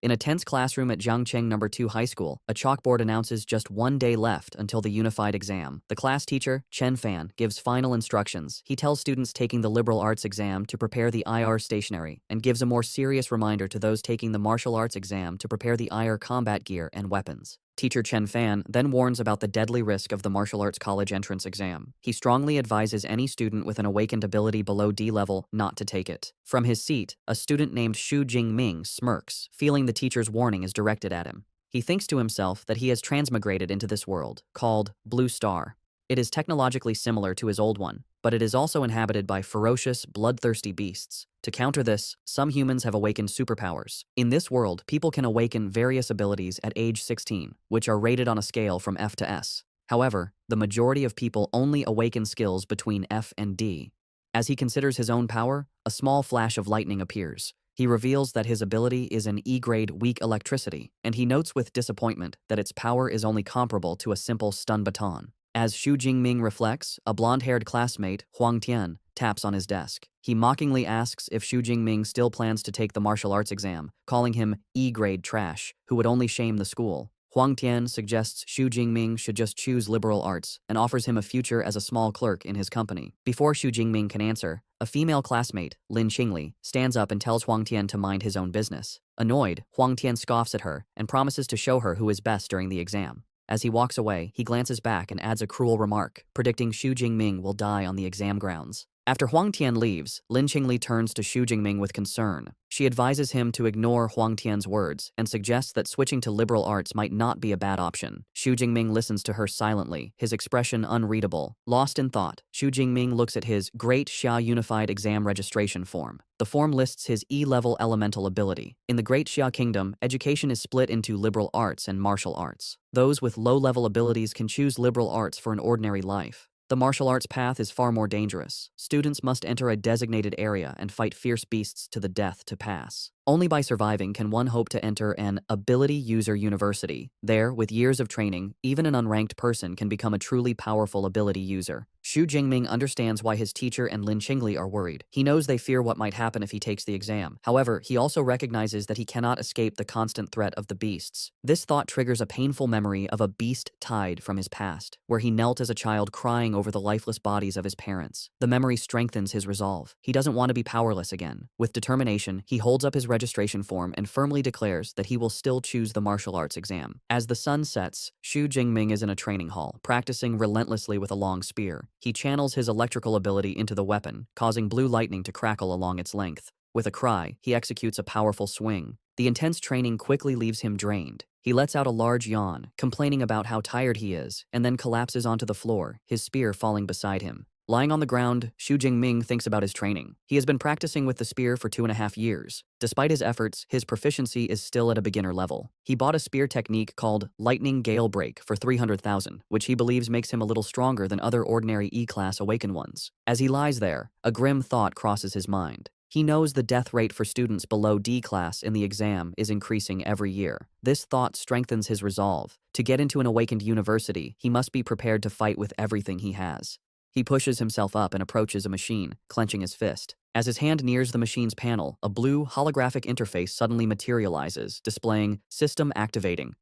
In a tense classroom at Jiangcheng No. 2 High School, a chalkboard announces just 1 day left until the unified exam. The class teacher, Chen Fan, gives final instructions. He tells students taking the liberal arts exam to prepare the IR stationery and gives a more serious reminder to those taking the martial arts exam to prepare the IR combat gear and weapons. Teacher Chen Fan then warns about the deadly risk of the martial arts college entrance exam. He strongly advises any student with an awakened ability below D level not to take it. From his seat, a student named Xu Jingming smirks, feeling the teacher's warning is directed at him. He thinks to himself that he has transmigrated into this world, called Blue Star. It is technologically similar to his old one, but it is also inhabited by ferocious, bloodthirsty beasts. To counter this, some humans have awakened superpowers. In this world, people can awaken various abilities at age 16, which are rated on a scale from F to S. However, the majority of people only awaken skills between F and D. As he considers his own power, a small flash of lightning appears. He reveals that his ability is an E-grade weak electricity, and he notes with disappointment that its power is only comparable to a simple stun baton. As Xu Jingming reflects, a blonde-haired classmate, Huang Tian, taps on his desk. He mockingly asks if Xu Jingming still plans to take the martial arts exam, calling him E-grade trash, who would only shame the school. Huang Tian suggests Xu Jingming should just choose liberal arts and offers him a future as a small clerk in his company. Before Xu Jingming can answer, a female classmate, Lin Qingli, stands up and tells Huang Tian to mind his own business. Annoyed, Huang Tian scoffs at her and promises to show her who is best during the exam. As he walks away, he glances back and adds a cruel remark, predicting Xu Jingming will die on the exam grounds. After Huang Tian leaves, Lin Qingli turns to Xu Jingming with concern. She advises him to ignore Huang Tian's words and suggests that switching to liberal arts might not be a bad option. Xu Jingming listens to her silently, his expression unreadable. Lost in thought, Xu Jingming looks at his Great Xia Unified Exam registration form. The form lists his E-level elemental ability. In the Great Xia Kingdom, education is split into liberal arts and martial arts. Those with low-level abilities can choose liberal arts for an ordinary life. The martial arts path is far more dangerous. Students must enter a designated area and fight fierce beasts to the death to pass. Only by surviving can one hope to enter an ability user university. There, with years of training, even an unranked person can become a truly powerful ability user. Xu Jingming understands why his teacher and Lin Qingli are worried. He knows they fear what might happen if he takes the exam. However, he also recognizes that he cannot escape the constant threat of the beasts. This thought triggers a painful memory of a beast tide from his past, where he knelt as a child crying over the lifeless bodies of his parents. The memory strengthens his resolve. He doesn't want to be powerless again. With determination, he holds up his registration form and firmly declares that he will still choose the martial arts exam. As the sun sets, Xu Jingming is in a training hall, practicing relentlessly with a long spear. He channels his electrical ability into the weapon, causing blue lightning to crackle along its length. With a cry, he executes a powerful swing. The intense training quickly leaves him drained. He lets out a large yawn, complaining about how tired he is, and then collapses onto the floor, his spear falling beside him. Lying on the ground, Xu Jingming thinks about his training. He has been practicing with the spear for 2.5 years. Despite his efforts, his proficiency is still at a beginner level. He bought a spear technique called Lightning Gale Break for 300,000, which he believes makes him a little stronger than other ordinary E-class awakened ones. As he lies there, a grim thought crosses his mind. He knows the death rate for students below D class in the exam is increasing every year. This thought strengthens his resolve. To get into an awakened university, he must be prepared to fight with everything he has. He pushes himself up and approaches a machine, clenching his fist. As his hand nears the machine's panel, a blue, holographic interface suddenly materializes, displaying System Activating.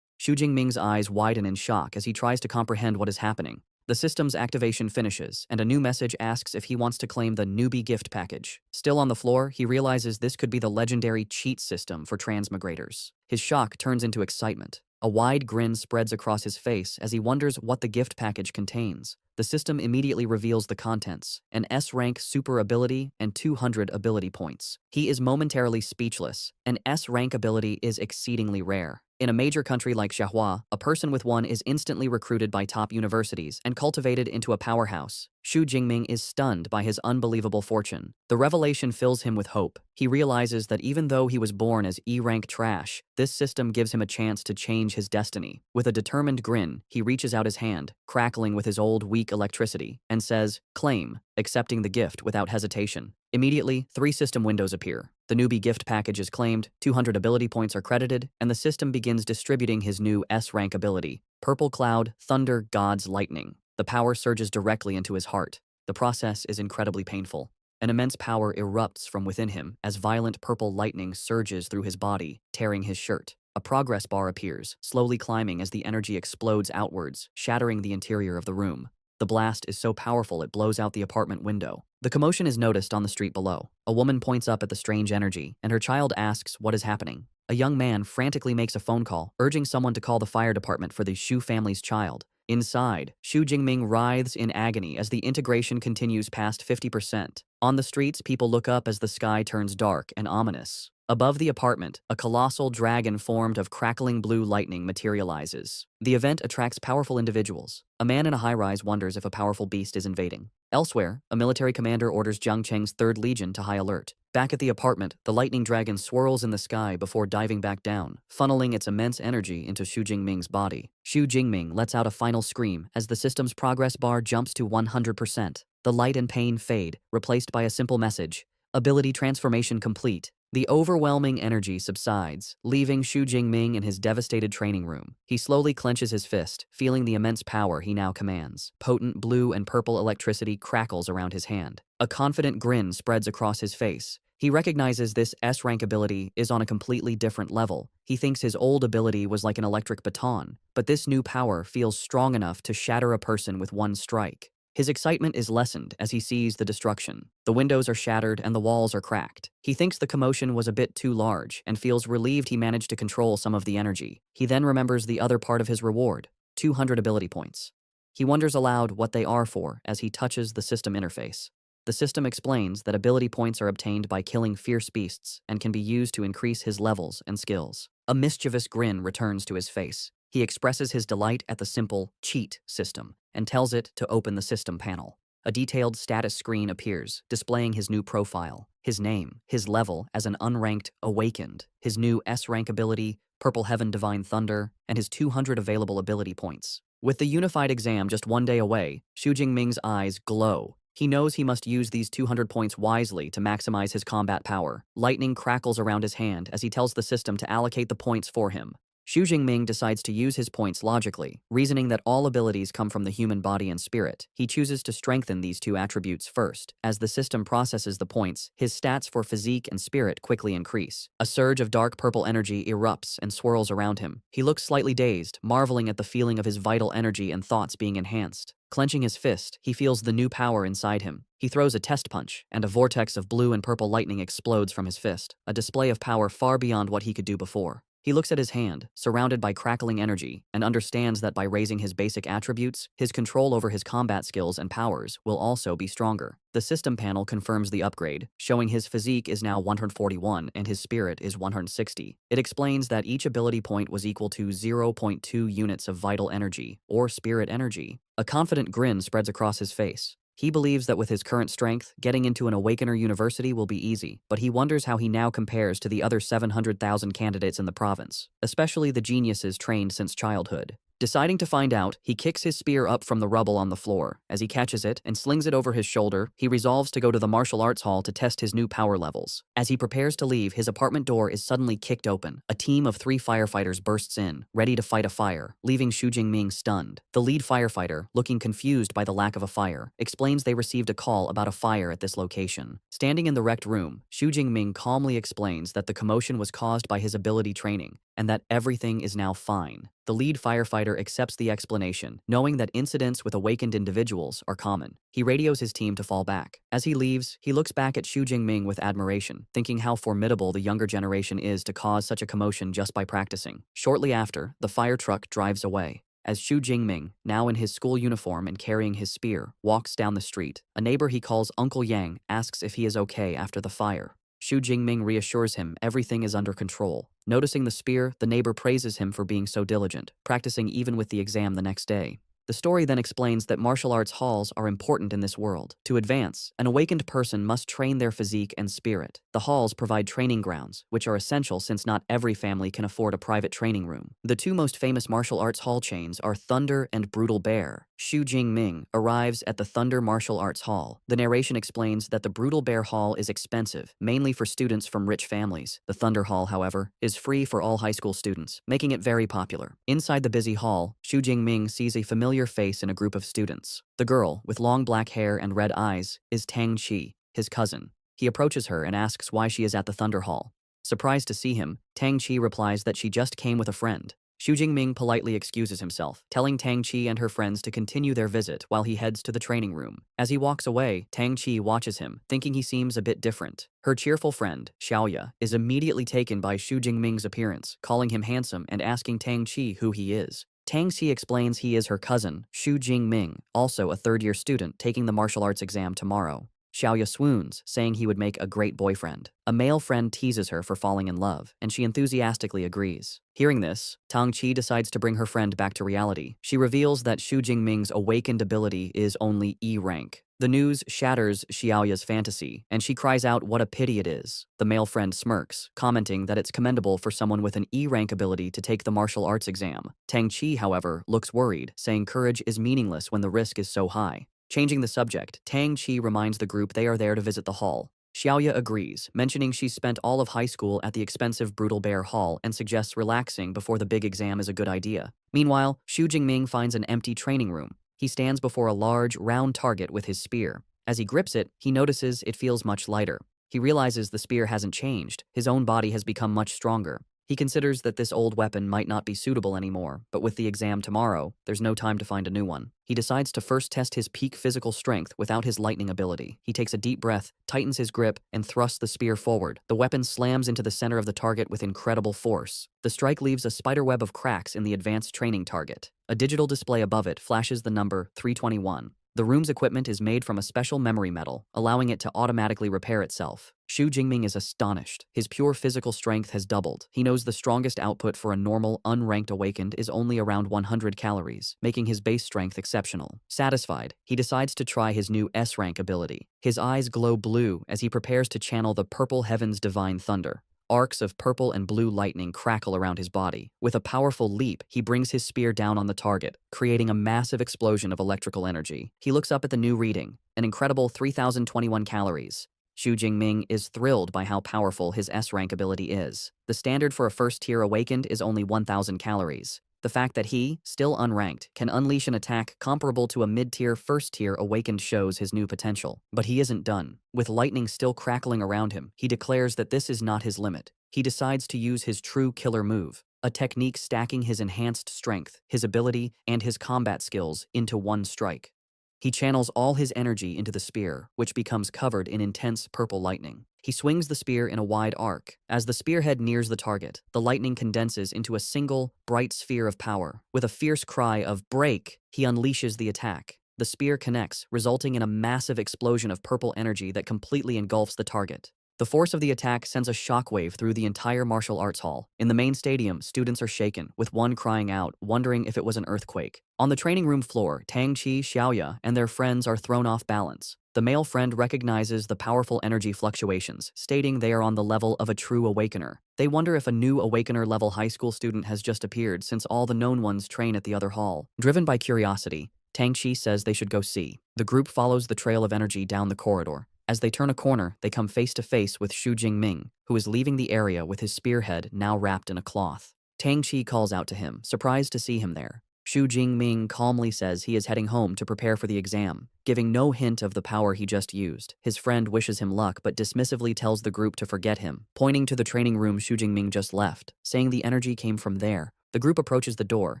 Xu Jingming's eyes widen in shock as he tries to comprehend what is happening. The system's activation finishes, and a new message asks if he wants to claim the newbie gift package. Still on the floor, he realizes this could be the legendary cheat system for transmigrators. His shock turns into excitement. A wide grin spreads across his face as he wonders what the gift package contains. The system immediately reveals the contents: an S-rank super ability and 200 ability points. He is momentarily speechless. An S-rank ability is exceedingly rare. In a major country like Xiahua, a person with one is instantly recruited by top universities and cultivated into a powerhouse. Xu Jingming is stunned by his unbelievable fortune. The revelation fills him with hope. He realizes that even though he was born as E-rank trash, this system gives him a chance to change his destiny. With a determined grin, he reaches out his hand, crackling with his old weak electricity, and says, "Claim," accepting the gift without hesitation. Immediately, 3 system windows appear. The newbie gift package is claimed, 200 ability points are credited, and the system begins distributing his new S-rank ability, Purple Cloud, Thunder, God's Lightning. The power surges directly into his heart. The process is incredibly painful. An immense power erupts from within him as violent purple lightning surges through his body, tearing his shirt. A progress bar appears, slowly climbing as the energy explodes outwards, shattering the interior of the room. The blast is so powerful it blows out the apartment window. The commotion is noticed on the street below. A woman points up at the strange energy, and her child asks what is happening. A young man frantically makes a phone call, urging someone to call the fire department for the Shu family's child. Inside, Xu Jingming writhes in agony as the integration continues past 50%. On the streets, people look up as the sky turns dark and ominous. Above the apartment, a colossal dragon formed of crackling blue lightning materializes. The event attracts powerful individuals. A man in a high-rise wonders if a powerful beast is invading. Elsewhere, a military commander orders Jiang Cheng's 3rd Legion to high alert. Back at the apartment, the lightning dragon swirls in the sky before diving back down, funneling its immense energy into Xu Jingming's body. Xu Jingming lets out a final scream as the system's progress bar jumps to 100%. The light and pain fade, replaced by a simple message: ability transformation complete. The overwhelming energy subsides, leaving Xu Jingming in his devastated training room. He slowly clenches his fist, feeling the immense power he now commands. Potent blue and purple electricity crackles around his hand. A confident grin spreads across his face. He recognizes this S-rank ability is on a completely different level. He thinks his old ability was like an electric baton, but this new power feels strong enough to shatter a person with one strike. His excitement is lessened as he sees the destruction. The windows are shattered and the walls are cracked. He thinks the commotion was a bit too large and feels relieved he managed to control some of the energy. He then remembers the other part of his reward: 200 ability points. He wonders aloud what they are for as he touches the system interface. The system explains that ability points are obtained by killing fierce beasts and can be used to increase his levels and skills. A mischievous grin returns to his face. He expresses his delight at the simple cheat system and tells it to open the system panel. A detailed status screen appears, displaying his new profile, his name, his level as an unranked awakened, his new S-rank ability, Purple Heaven Divine Thunder, and his 200 available ability points. With the unified exam just one day away, Xu Jingming's eyes glow. He knows he must use these 200 points wisely to maximize his combat power. Lightning crackles around his hand as he tells the system to allocate the points for him. Xu Jingming decides to use his points logically, reasoning that all abilities come from the human body and spirit. He chooses to strengthen these two attributes first. As the system processes the points, his stats for physique and spirit quickly increase. A surge of dark purple energy erupts and swirls around him. He looks slightly dazed, marveling at the feeling of his vital energy and thoughts being enhanced. Clenching his fist, he feels the new power inside him. He throws a test punch, and a vortex of blue and purple lightning explodes from his fist, a display of power far beyond what he could do before. He looks at his hand, surrounded by crackling energy, and understands that by raising his basic attributes, his control over his combat skills and powers will also be stronger. The system panel confirms the upgrade, showing his physique is now 141 and his spirit is 160. It explains that each ability point was equal to 0.2 units of vital energy, or spirit energy. A confident grin spreads across his face. He believes that with his current strength, getting into an Awakener university will be easy, but he wonders how he now compares to the other 700,000 candidates in the province, especially the geniuses trained since childhood. Deciding to find out, he kicks his spear up from the rubble on the floor. As he catches it and slings it over his shoulder, he resolves to go to the martial arts hall to test his new power levels. As he prepares to leave, his apartment door is suddenly kicked open. A team of 3 firefighters bursts in, ready to fight a fire, leaving Xu Jingming stunned. The lead firefighter, looking confused by the lack of a fire, explains they received a call about a fire at this location. Standing in the wrecked room, Xu Jingming calmly explains that the commotion was caused by his ability training, and that everything is now fine. The lead firefighter accepts the explanation, knowing that incidents with awakened individuals are common. He radios his team to fall back. As he leaves, he looks back at Xu Jingming with admiration, thinking how formidable the younger generation is to cause such a commotion just by practicing. Shortly after, the fire truck drives away. As Xu Jingming, now in his school uniform and carrying his spear, walks down the street, a neighbor he calls Uncle Yang asks if he is okay after the fire. Xu Jingming reassures him everything is under control. Noticing the spear, the neighbor praises him for being so diligent, practicing even with the exam the next day. The story then explains that martial arts halls are important in this world. To advance, an awakened person must train their physique and spirit. The halls provide training grounds, which are essential since not every family can afford a private training room. The 2 most famous martial arts hall chains are Thunder and Brutal Bear. Xu Jingming arrives at the Thunder Martial Arts Hall. The narration explains that the Brutal Bear Hall is expensive, mainly for students from rich families. The Thunder Hall, however, is free for all high school students, making it very popular. Inside the busy hall, Xu Jingming sees a familiar face in a group of students. The girl, with long black hair and red eyes, is Tang Qi, his cousin. He approaches her and asks why she is at the Thunder Hall. Surprised to see him, Tang Chi replies that she just came with a friend. Xu Jingming politely excuses himself, telling Tang Chi and her friends to continue their visit while he heads to the training room. As he walks away, Tang Chi watches him, thinking he seems a bit different. Her cheerful friend, Xiaoya, is immediately taken by Xu Jingming's appearance, calling him handsome and asking Tang Chi who he is. Tang Xi explains he is her cousin, Xu Jingming, also a third-year student taking the martial arts exam tomorrow. Xiaoya swoons, saying he would make a great boyfriend. A male friend teases her for falling in love, and she enthusiastically agrees. Hearing this, Tang Chi decides to bring her friend back to reality. She reveals that Xu Jingming's awakened ability is only E rank. The news shatters Xiaoya's fantasy, and she cries out what a pity it is. The male friend smirks, commenting that it's commendable for someone with an E rank ability to take the martial arts exam. Tang Chi, however, looks worried, saying courage is meaningless when the risk is so high. Changing the subject, Tang Chi reminds the group they are there to visit the hall. Xiaoya agrees, mentioning she's spent all of high school at the expensive Brutal Bear Hall and suggests relaxing before the big exam is a good idea. Meanwhile, Xu Jingming finds an empty training room. He stands before a large, round target with his spear. As he grips it, he notices it feels much lighter. He realizes the spear hasn't changed, his own body has become much stronger. He considers that this old weapon might not be suitable anymore, but with the exam tomorrow, there's no time to find a new one. He decides to first test his peak physical strength without his lightning ability. He takes a deep breath, tightens his grip, and thrusts the spear forward. The weapon slams into the center of the target with incredible force. The strike leaves a spiderweb of cracks in the advanced training target. A digital display above it flashes the number 321. The room's equipment is made from a special memory metal, allowing it to automatically repair itself. Xu Jingming is astonished. His pure physical strength has doubled. He knows the strongest output for a normal, unranked awakened is only around 100 calories, making his base strength exceptional. Satisfied, he decides to try his new S-rank ability. His eyes glow blue as he prepares to channel the purple heaven's divine thunder. Arcs of purple and blue lightning crackle around his body. With a powerful leap, he brings his spear down on the target, creating a massive explosion of electrical energy. He looks up at the new reading, an incredible 3,021 calories. Xu Jingming is thrilled by how powerful his S-rank ability is. The standard for a first-tier awakened is only 1,000 calories. The fact that he, still unranked, can unleash an attack comparable to a mid-tier first-tier awakened shows his new potential. But he isn't done. With lightning still crackling around him, he declares that this is not his limit. He decides to use his true killer move, a technique stacking his enhanced strength, his ability, and his combat skills into one strike. He channels all his energy into the spear, which becomes covered in intense purple lightning. He swings the spear in a wide arc. As the spearhead nears the target, the lightning condenses into a single, bright sphere of power. With a fierce cry of "break," he unleashes the attack. The spear connects, resulting in a massive explosion of purple energy that completely engulfs the target. The force of the attack sends a shockwave through the entire martial arts hall. In the main stadium, students are shaken, with one crying out, wondering if it was an earthquake. On the training room floor, Tang Chi, Xiaoya, and their friends are thrown off balance. The male friend recognizes the powerful energy fluctuations, stating they are on the level of a true awakener. They wonder if a new awakener-level high school student has just appeared since all the known ones train at the other hall. Driven by curiosity, Tang Chi says they should go see. The group follows the trail of energy down the corridor. As they turn a corner, they come face to face with Xu Jingming, who is leaving the area with his spearhead now wrapped in a cloth. Tang Chi calls out to him, surprised to see him there. Xu Jingming calmly says he is heading home to prepare for the exam, giving no hint of the power he just used. His friend wishes him luck but dismissively tells the group to forget him, pointing to the training room Xu Jingming just left, saying the energy came from there. The group approaches the door.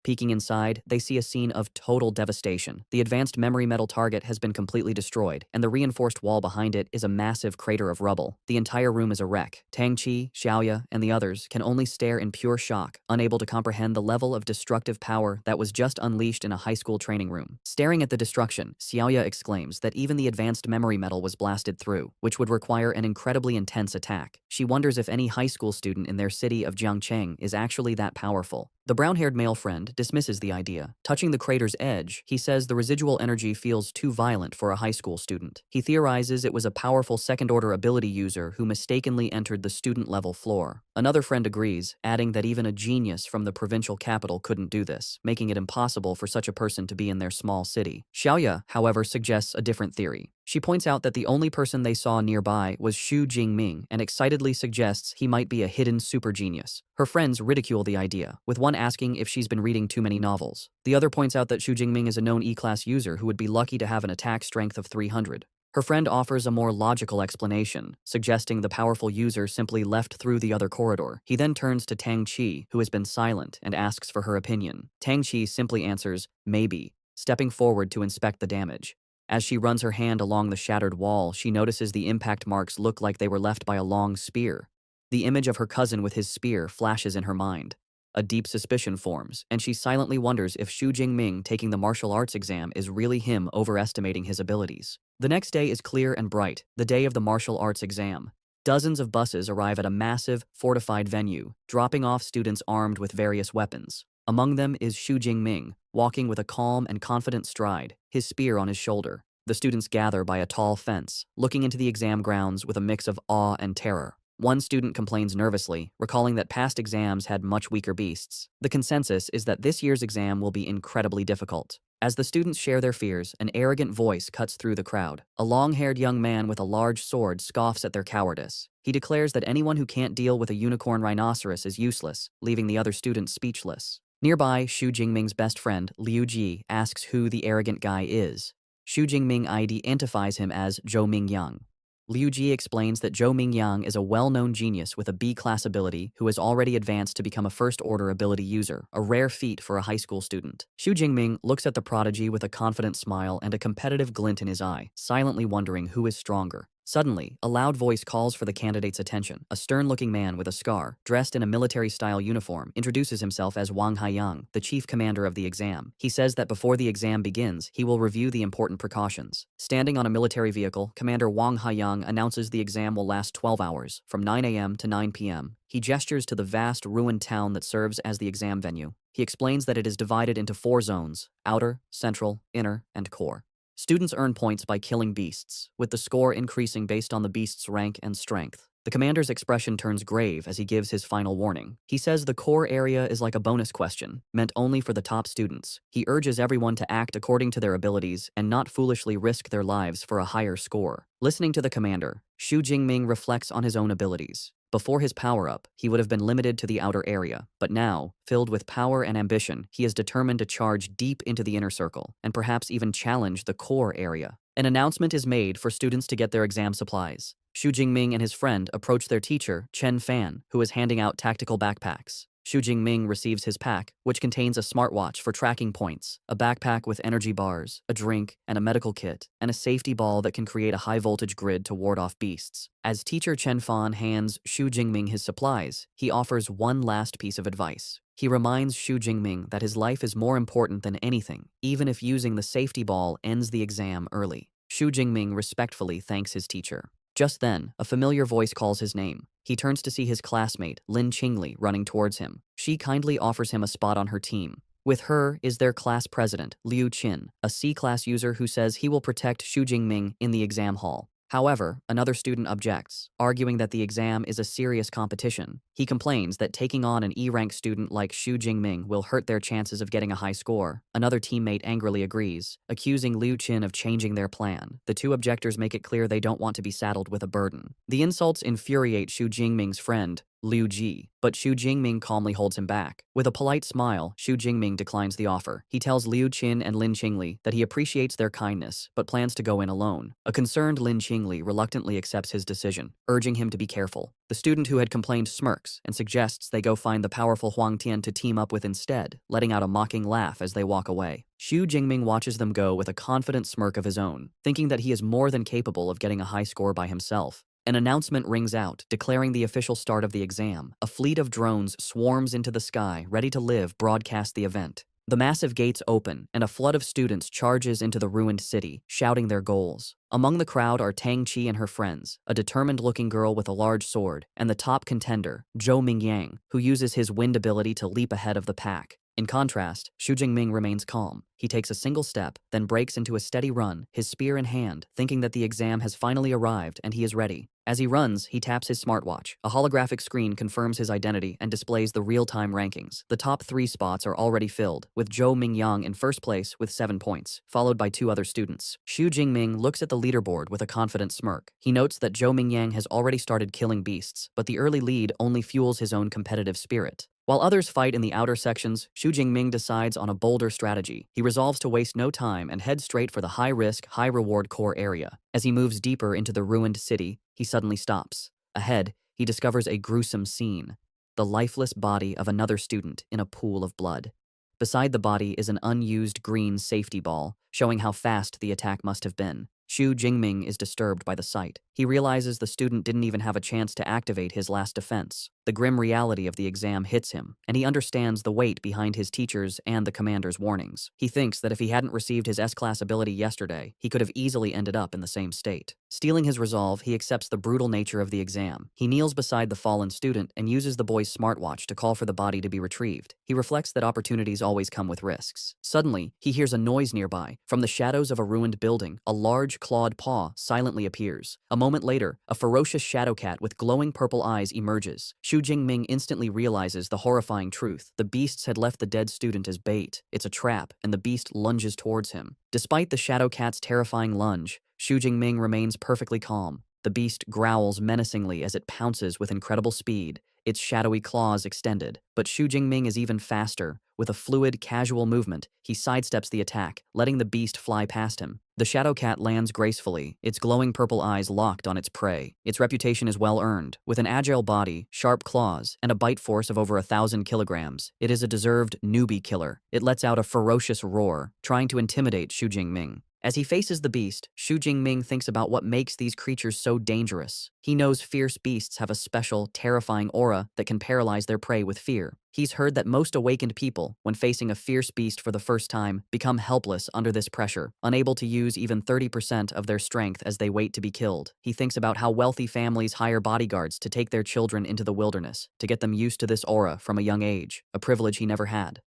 Peeking inside, they see a scene of total devastation. The advanced memory metal target has been completely destroyed, and the reinforced wall behind it is a massive crater of rubble. The entire room is a wreck. Tang Chi, Xiaoya, and the others can only stare in pure shock, unable to comprehend the level of destructive power that was just unleashed in a high school training room. Staring at the destruction, Xiaoya exclaims that even the advanced memory metal was blasted through, which would require an incredibly intense attack. She wonders if any high school student in their city of Jiangcheng is actually that powerful. The brown-haired male friend dismisses the idea. Touching the crater's edge, he says the residual energy feels too violent for a high school student. He theorizes it was a powerful second-order ability user who mistakenly entered the student-level floor. Another friend agrees, adding that even a genius from the provincial capital couldn't do this, making it impossible for such a person to be in their small city. Xiaoya, however, suggests a different theory. She points out that the only person they saw nearby was Xu Jingming and excitedly suggests he might be a hidden super genius. Her friends ridicule the idea, with one asking if she's been reading too many novels. The other points out that Xu Jingming is a known E-class user who would be lucky to have an attack strength of 300. Her friend offers a more logical explanation, suggesting the powerful user simply left through the other corridor. He then turns to Tang Chi, who has been silent, and asks for her opinion. Tang Chi simply answers, maybe, stepping forward to inspect the damage. As she runs her hand along the shattered wall, she notices the impact marks look like they were left by a long spear. The image of her cousin with his spear flashes in her mind. A deep suspicion forms, and she silently wonders if Xu Jingming taking the martial arts exam is really him overestimating his abilities. The next day is clear and bright, the day of the martial arts exam. Dozens of buses arrive at a massive, fortified venue, dropping off students armed with various weapons. Among them is Xu Jingming, walking with a calm and confident stride, his spear on his shoulder. The students gather by a tall fence, looking into the exam grounds with a mix of awe and terror. One student complains nervously, recalling that past exams had much weaker beasts. The consensus is that this year's exam will be incredibly difficult. As the students share their fears, an arrogant voice cuts through the crowd. A long-haired young man with a large sword scoffs at their cowardice. He declares that anyone who can't deal with a unicorn rhinoceros is useless, leaving the other students speechless. Nearby, Xu Jingming's best friend, Liu Ji, asks who the arrogant guy is. Xu Jingming identifies him as Zhou Mingyang. Liu Ji explains that Zhou Mingyang is a well-known genius with a B-class ability who has already advanced to become a first-order ability user, a rare feat for a high school student. Xu Jingming looks at the prodigy with a confident smile and a competitive glint in his eye, silently wondering who is stronger. Suddenly, a loud voice calls for the candidate's attention. A stern-looking man with a scar, dressed in a military-style uniform, introduces himself as Wang Haiyang, the chief commander of the exam. He says that before the exam begins, he will review the important precautions. Standing on a military vehicle, Commander Wang Haiyang announces the exam will last 12 hours, from 9 a.m. to 9 p.m. He gestures to the vast, ruined town that serves as the exam venue. He explains that it is divided into 4 zones: outer, central, inner, and core. Students earn points by killing beasts, with the score increasing based on the beast's rank and strength. The commander's expression turns grave as he gives his final warning. He says the core area is like a bonus question, meant only for the top students. He urges everyone to act according to their abilities and not foolishly risk their lives for a higher score. Listening to the commander, Xu Jingming reflects on his own abilities. Before his power-up, he would have been limited to the outer area, but now, filled with power and ambition, he is determined to charge deep into the inner circle, and perhaps even challenge the core area. An announcement is made for students to get their exam supplies. Xu Jingming and his friend approach their teacher, Chen Fan, who is handing out tactical backpacks. Xu Jingming receives his pack, which contains a smartwatch for tracking points, a backpack with energy bars, a drink, and a medical kit, and a safety ball that can create a high-voltage grid to ward off beasts. As teacher Chen Fan hands Xu Jingming his supplies, he offers one last piece of advice. He reminds Xu Jingming that his life is more important than anything, even if using the safety ball ends the exam early. Xu Jingming respectfully thanks his teacher. Just then, a familiar voice calls his name. He turns to see his classmate, Lin Qingli, running towards him. She kindly offers him a spot on her team. With her is their class president, Liu Qin, a C-class user who says he will protect Xu Jingming in the exam hall. However, another student objects, arguing that the exam is a serious competition. He complains that taking on an E-rank student like Xu Jingming will hurt their chances of getting a high score. Another teammate angrily agrees, accusing Liu Qin of changing their plan. The two objectors make it clear they don't want to be saddled with a burden. The insults infuriate Xu Jingming's friend, Liu Ji, but Xu Jingming calmly holds him back. With a polite smile, Xu Jingming declines the offer. He tells Liu Qin and Lin Qingli that he appreciates their kindness, but plans to go in alone. A concerned Lin Qingli reluctantly accepts his decision, urging him to be careful. The student who had complained smirks and suggests they go find the powerful Huang Tian to team up with instead, letting out a mocking laugh as they walk away. Xu Jingming watches them go with a confident smirk of his own, thinking that he is more than capable of getting a high score by himself. An announcement rings out, declaring the official start of the exam. A fleet of drones swarms into the sky, ready to broadcast the event. The massive gates open, and a flood of students charges into the ruined city, shouting their goals. Among the crowd are Tang Chi and her friends, a determined-looking girl with a large sword, and the top contender, Zhou Mingyang, who uses his wind ability to leap ahead of the pack. In contrast, Xu Jingming remains calm. He takes a single step, then breaks into a steady run, his spear in hand, thinking that the exam has finally arrived and he is ready. As he runs, he taps his smartwatch. A holographic screen confirms his identity and displays the real-time rankings. The top 3 spots are already filled, with Zhou Mingyang in first place with 7 points, followed by 2 other students. Xu Jingming looks at the leaderboard with a confident smirk. He notes that Zhou Mingyang has already started killing beasts, but the early lead only fuels his own competitive spirit. While others fight in the outer sections, Xu Jingming decides on a bolder strategy. He resolves to waste no time and head straight for the high-risk, high-reward core area. As he moves deeper into the ruined city, he suddenly stops. Ahead, he discovers a gruesome scene: the lifeless body of another student in a pool of blood. Beside the body is an unused green safety ball, showing how fast the attack must have been. Xu Jingming is disturbed by the sight. He realizes the student didn't even have a chance to activate his last defense. The grim reality of the exam hits him, and he understands the weight behind his teacher's and the commander's warnings. He thinks that if he hadn't received his S-class ability yesterday, he could have easily ended up in the same state. Steeling his resolve, he accepts the brutal nature of the exam. He kneels beside the fallen student and uses the boy's smartwatch to call for the body to be retrieved. He reflects that opportunities always come with risks. Suddenly, he hears a noise nearby. From the shadows of a ruined building, a large clawed paw silently appears. A moment later, a ferocious shadow cat with glowing purple eyes emerges. Xu Jingming instantly realizes the horrifying truth. The beasts had left the dead student as bait. It's a trap, and the beast lunges towards him. Despite the shadow cat's terrifying lunge, Xu Jingming remains perfectly calm. The beast growls menacingly as it pounces with incredible speed, its shadowy claws extended. But Xu Jingming is even faster. With a fluid, casual movement, he sidesteps the attack, letting the beast fly past him. The shadow cat lands gracefully, its glowing purple eyes locked on its prey. Its reputation is well earned. With an agile body, sharp claws, and a bite force of over 1,000 kilograms, it is a deserved newbie killer. It lets out a ferocious roar, trying to intimidate Xu Jingming. As he faces the beast, Xu Jingming thinks about what makes these creatures so dangerous. He knows fierce beasts have a special, terrifying aura that can paralyze their prey with fear. He's heard that most awakened people, when facing a fierce beast for the first time, become helpless under this pressure, unable to use even 30% of their strength as they wait to be killed. He thinks about how wealthy families hire bodyguards to take their children into the wilderness, to get them used to this aura from a young age, a privilege he never had.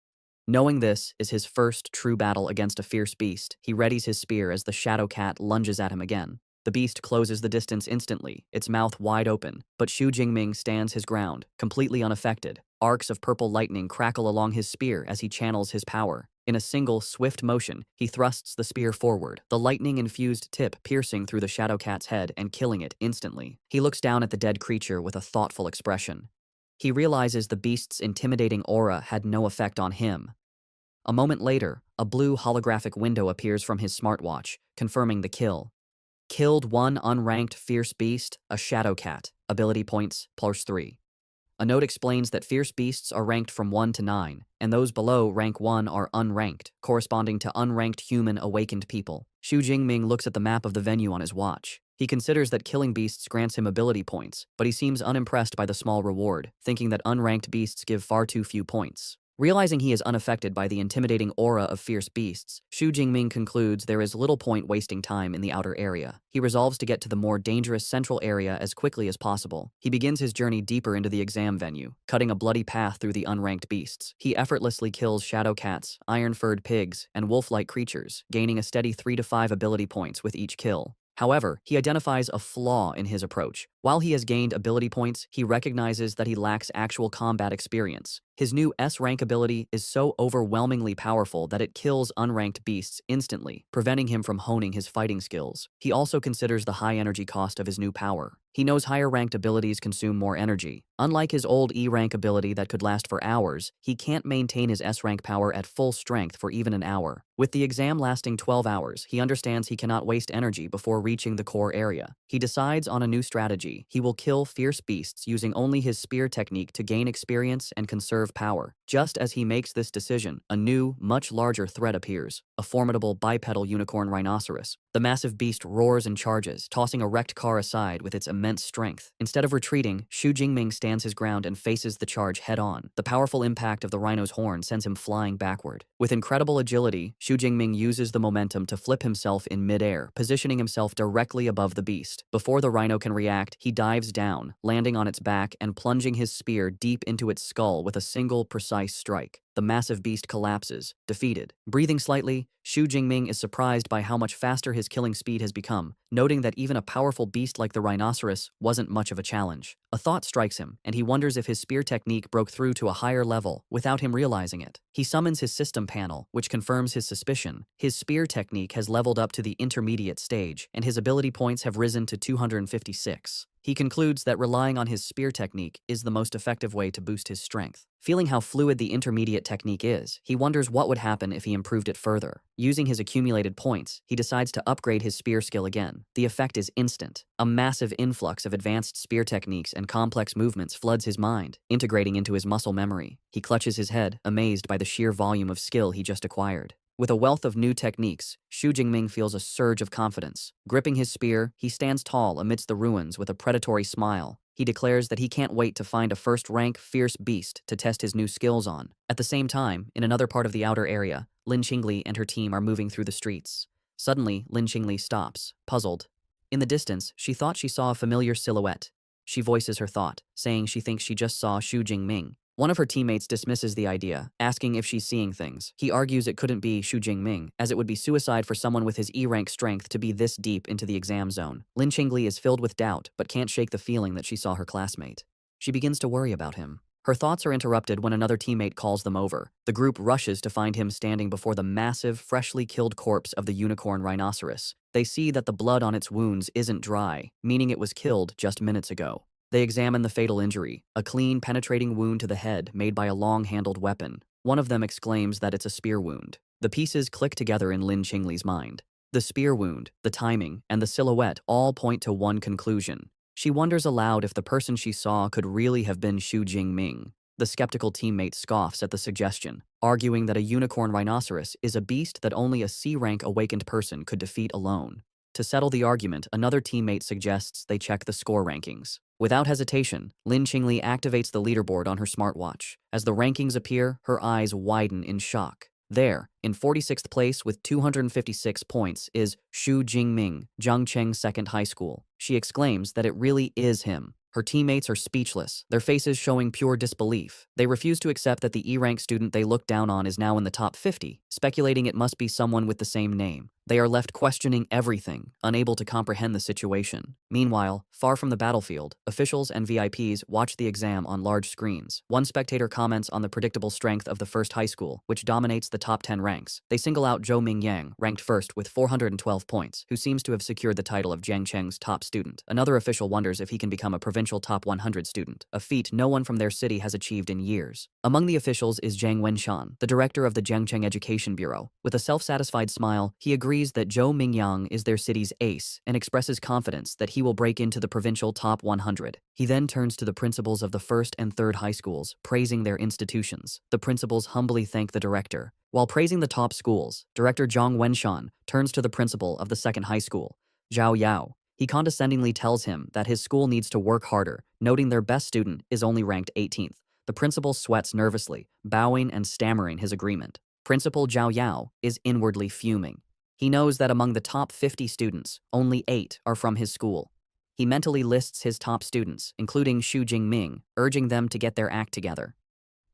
Knowing this is his first true battle against a fierce beast, he readies his spear as the shadow cat lunges at him again. The beast closes the distance instantly, its mouth wide open, but Xu Jingming stands his ground, completely unaffected. Arcs of purple lightning crackle along his spear as he channels his power. In a single, swift motion, he thrusts the spear forward, the lightning-infused tip piercing through the shadow cat's head and killing it instantly. He looks down at the dead creature with a thoughtful expression. He realizes the beast's intimidating aura had no effect on him. A moment later, a blue holographic window appears from his smartwatch, confirming the kill. Killed one unranked fierce beast, a shadow cat. Ability points, +3. A note explains that fierce beasts are ranked from 1 to 9, and those below rank 1 are unranked, corresponding to unranked human awakened people. Xu Jingming looks at the map of the venue on his watch. He considers that killing beasts grants him ability points, but he seems unimpressed by the small reward, thinking that unranked beasts give far too few points. Realizing he is unaffected by the intimidating aura of fierce beasts, Xu Jingming concludes there is little point wasting time in the outer area. He resolves to get to the more dangerous central area as quickly as possible. He begins his journey deeper into the exam venue, cutting a bloody path through the unranked beasts. He effortlessly kills shadow cats, iron-furred pigs, and wolf-like creatures, gaining a steady 3 to 5 ability points with each kill. However, he identifies a flaw in his approach. While he has gained ability points, he recognizes that he lacks actual combat experience. His new S-rank ability is so overwhelmingly powerful that it kills unranked beasts instantly, preventing him from honing his fighting skills. He also considers the high energy cost of his new power. He knows higher-ranked abilities consume more energy. Unlike his old E-rank ability that could last for hours, he can't maintain his S-rank power at full strength for even an hour. With the exam lasting 12 hours, he understands he cannot waste energy before reaching the core area. He decides on a new strategy. He will kill fierce beasts using only his spear technique to gain experience and conserve power. Just as he makes this decision, a new, much larger threat appears: a formidable bipedal unicorn rhinoceros. The massive beast roars and charges, tossing a wrecked car aside with its immense strength. Instead of retreating, Xu Jingming stands his ground and faces the charge head-on. The powerful impact of the rhino's horn sends him flying backward. With incredible agility, Xu Jingming uses the momentum to flip himself in midair, positioning himself directly above the beast. Before the rhino can react, he dives down, landing on its back and plunging his spear deep into its skull with a single, precise strike. The massive beast collapses, defeated. Breathing slightly, Xu Jingming is surprised by how much faster his killing speed has become, noting that even a powerful beast like the rhinoceros wasn't much of a challenge. A thought strikes him, and he wonders if his spear technique broke through to a higher level without him realizing it. He summons his system panel, which confirms his suspicion. His spear technique has leveled up to the intermediate stage, and his ability points have risen to 256. He concludes that relying on his spear technique is the most effective way to boost his strength. Feeling how fluid the intermediate technique is, he wonders what would happen if he improved it further. Using his accumulated points, he decides to upgrade his spear skill again. The effect is instant. A massive influx of advanced spear techniques and complex movements floods his mind, integrating into his muscle memory. He clutches his head, amazed by the sheer volume of skill he just acquired. With a wealth of new techniques, Xu Jingming feels a surge of confidence. Gripping his spear, he stands tall amidst the ruins with a predatory smile. He declares that he can't wait to find a first-rank, fierce beast to test his new skills on. At the same time, in another part of the outer area, Lin Qingli and her team are moving through the streets. Suddenly, Lin Qingli stops, puzzled. In the distance, she thought she saw a familiar silhouette. She voices her thought, saying she thinks she just saw Xu Jingming. One of her teammates dismisses the idea, asking if she's seeing things. He argues it couldn't be Xu Jingming, as it would be suicide for someone with his E-rank strength to be this deep into the exam zone. Lin Qingli is filled with doubt, but can't shake the feeling that she saw her classmate. She begins to worry about him. Her thoughts are interrupted when another teammate calls them over. The group rushes to find him standing before the massive, freshly killed corpse of the unicorn rhinoceros. They see that the blood on its wounds isn't dry, meaning it was killed just minutes ago. They examine the fatal injury, a clean, penetrating wound to the head made by a long-handled weapon. One of them exclaims that it's a spear wound. The pieces click together in Lin Qingli's mind. The spear wound, the timing, and the silhouette all point to one conclusion. She wonders aloud if the person she saw could really have been Xu Jingming. The skeptical teammate scoffs at the suggestion, arguing that a unicorn rhinoceros is a beast that only a C-rank awakened person could defeat alone. To settle the argument, another teammate suggests they check the score rankings. Without hesitation, Lin Qingli activates the leaderboard on her smartwatch. As the rankings appear, her eyes widen in shock. There, in 46th place with 256 points, is Xu Jingming, Zhangcheng Second High School. She exclaims that it really is him. Her teammates are speechless, their faces showing pure disbelief. They refuse to accept that the E-rank student they look down on is now in the top 50, speculating it must be someone with the same name. They are left questioning everything, unable to comprehend the situation. Meanwhile, far from the battlefield, officials and VIPs watch the exam on large screens. One spectator comments on the predictable strength of the first high school, which dominates the top 10 ranks. They single out Zhou Mingyang, ranked first with 412 points, who seems to have secured the title of Jiangcheng's top student. Another official wonders if he can become a provincial top 100 student, a feat no one from their city has achieved in years. Among the officials is Zhang Wenshan, the director of the Jiangcheng Education Bureau. With a self-satisfied smile, he agrees that Zhou Mingyang is their city's ace and expresses confidence that he will break into the provincial top 100. He then turns to the principals of the first and third high schools, praising their institutions. The principals humbly thank the director. While praising the top schools, Director Zhang Wenshan turns to the principal of the second high school, Zhao Yao. He condescendingly tells him that his school needs to work harder, noting their best student is only ranked 18th. The principal sweats nervously, bowing and stammering his agreement. Principal Zhao Yao is inwardly fuming. He knows that among the top 50 students, only 8 are from his school. He mentally lists his top students, including Xu Jingming, urging them to get their act together.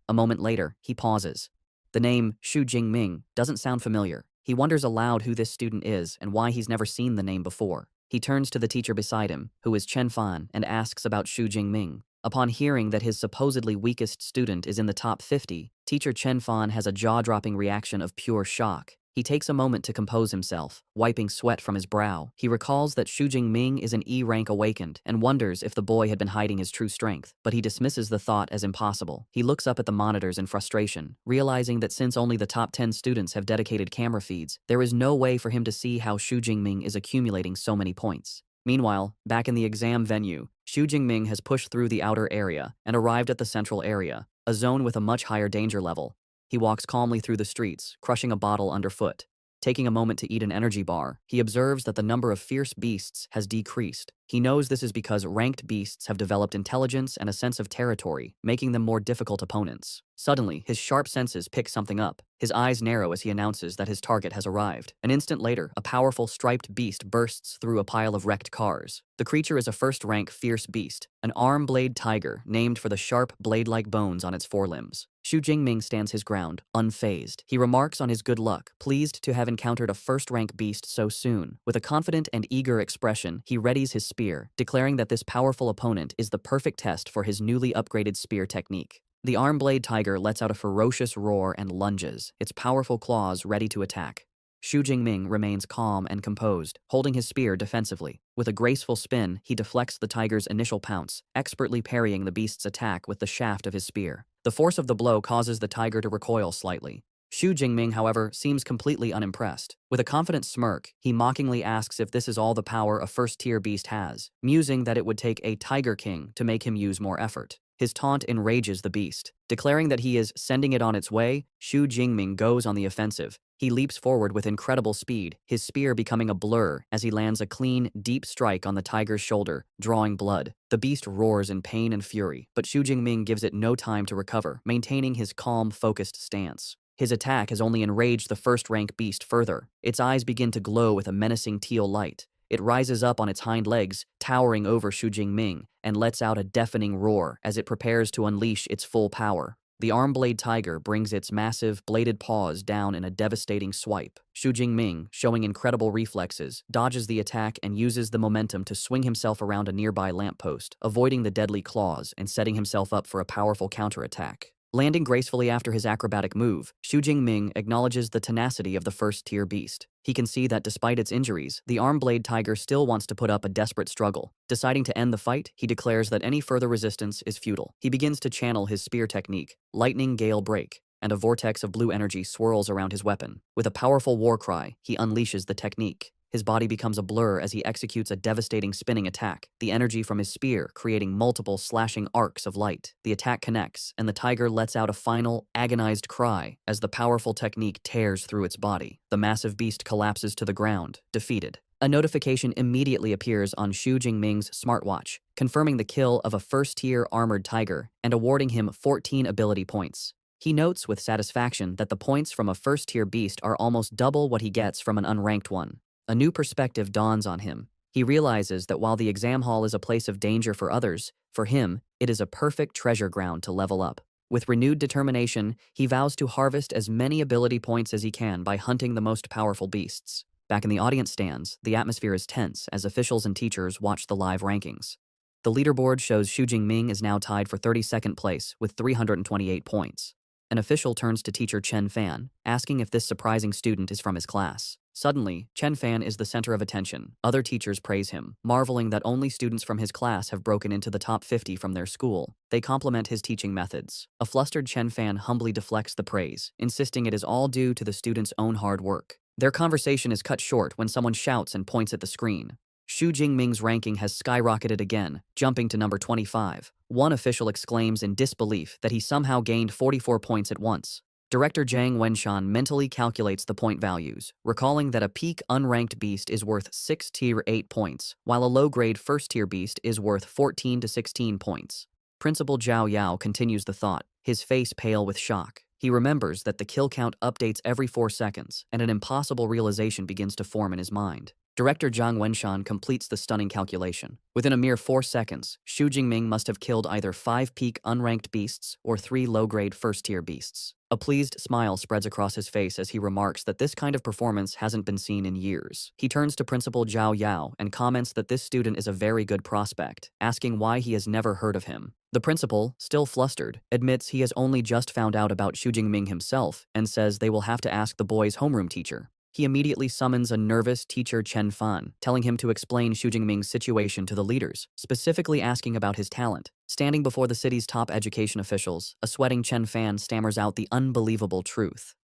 A moment later, he pauses. The name Xu Jingming doesn't sound familiar. He wonders aloud who this student is and why he's never seen the name before. He turns to the teacher beside him, who is Chen Fan, and asks about Xu Jingming. Upon hearing that his supposedly weakest student is in the top 50, teacher Chen Fan has a jaw-dropping reaction of pure shock. He takes a moment to compose himself, wiping sweat from his brow. He recalls that Xu Jingming is an E-rank awakened and wonders if the boy had been hiding his true strength, but he dismisses the thought as impossible. He looks up at the monitors in frustration, realizing that since only the top 10 students have dedicated camera feeds, there is no way for him to see how Xu Jingming is accumulating so many points. Meanwhile, back in the exam venue, Xu Jingming has pushed through the outer area and arrived at the central area, a zone with a much higher danger level. He walks calmly through the streets, crushing a bottle underfoot. Taking a moment to eat an energy bar, he observes that the number of fierce beasts has decreased. He knows this is because ranked beasts have developed intelligence and a sense of territory, making them more difficult opponents. Suddenly, his sharp senses pick something up. His eyes narrow as he announces that his target has arrived. An instant later, a powerful striped beast bursts through a pile of wrecked cars. The creature is a first-rank fierce beast, an arm-blade tiger named for the sharp, blade-like bones on its forelimbs. Xu Jingming stands his ground, unfazed. He remarks on his good luck, pleased to have encountered a first-rank beast so soon. With a confident and eager expression, he readies his spear, declaring that this powerful opponent is the perfect test for his newly upgraded spear technique. The arm-blade tiger lets out a ferocious roar and lunges, its powerful claws ready to attack. Xu Jingming remains calm and composed, holding his spear defensively. With a graceful spin, he deflects the tiger's initial pounce, expertly parrying the beast's attack with the shaft of his spear. The force of the blow causes the tiger to recoil slightly. Xu Jingming, however, seems completely unimpressed. With a confident smirk, he mockingly asks if this is all the power a first-tier beast has, musing that it would take a Tiger King to make him use more effort. His taunt enrages the beast. Declaring that he is sending it on its way, Xu Jingming goes on the offensive. He leaps forward with incredible speed, his spear becoming a blur as he lands a clean, deep strike on the tiger's shoulder, drawing blood. The beast roars in pain and fury, but Xu Jingming gives it no time to recover, maintaining his calm, focused stance. His attack has only enraged the first-rank beast further. Its eyes begin to glow with a menacing teal light. It rises up on its hind legs, towering over Xu Jingming, and lets out a deafening roar as it prepares to unleash its full power. The arm-blade tiger brings its massive, bladed paws down in a devastating swipe. Xu Jingming, showing incredible reflexes, dodges the attack and uses the momentum to swing himself around a nearby lamppost, avoiding the deadly claws and setting himself up for a powerful counterattack. Landing gracefully after his acrobatic move, Xu Jingming acknowledges the tenacity of the first-tier beast. He can see that despite its injuries, the arm-blade tiger still wants to put up a desperate struggle. Deciding to end the fight, he declares that any further resistance is futile. He begins to channel his spear technique, Lightning Gale Break, and a vortex of blue energy swirls around his weapon. With a powerful war cry, he unleashes the technique. His body becomes a blur as he executes a devastating spinning attack, the energy from his spear creating multiple slashing arcs of light. The attack connects, and the tiger lets out a final, agonized cry as the powerful technique tears through its body. The massive beast collapses to the ground, defeated. A notification immediately appears on Xu Jingming's smartwatch, confirming the kill of a first-tier armored tiger and awarding him 14 ability points. He notes with satisfaction that the points from a first-tier beast are almost double what he gets from an unranked one. A new perspective dawns on him. He realizes that while the exam hall is a place of danger for others, for him, it is a perfect treasure ground to level up. With renewed determination, he vows to harvest as many ability points as he can by hunting the most powerful beasts. Back in the audience stands, the atmosphere is tense as officials and teachers watch the live rankings. The leaderboard shows Xu Jingming is now tied for 32nd place with 328 points. An official turns to teacher Chen Fan, asking if this surprising student is from his class. Suddenly, Chen Fan is the center of attention. Other teachers praise him, marveling that only students from his class have broken into the top 50 from their school. They compliment his teaching methods. A flustered Chen Fan humbly deflects the praise, insisting it is all due to the student's own hard work. Their conversation is cut short when someone shouts and points at the screen. Xu Jingming's ranking has skyrocketed again, jumping to number 25. One official exclaims in disbelief that he somehow gained 44 points at once. Director Zhang Wenshan mentally calculates the point values, recalling that a peak unranked beast is worth 6 tier 8 points, while a low-grade first-tier beast is worth 14 to 16 points. Principal Zhao Yao continues the thought, his face pale with shock. He remembers that the kill count updates every 4 seconds, and an impossible realization begins to form in his mind. Director Zhang Wenshan completes the stunning calculation. Within a mere 4 seconds, Xu Jingming must have killed either 5 peak unranked beasts or 3 low-grade first-tier beasts. A pleased smile spreads across his face as he remarks that this kind of performance hasn't been seen in years. He turns to Principal Zhao Yao and comments that this student is a very good prospect, asking why he has never heard of him. The principal, still flustered, admits he has only just found out about Xu Jingming himself and says they will have to ask the boy's homeroom teacher. He immediately summons a nervous teacher Chen Fan, telling him to explain Xu Jingming's situation to the leaders, specifically asking about his talent. Standing before the city's top education officials, a sweating Chen Fan stammers out the unbelievable truth.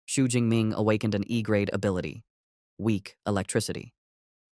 Xu Jingming awakened an E-grade ability. Weak electricity.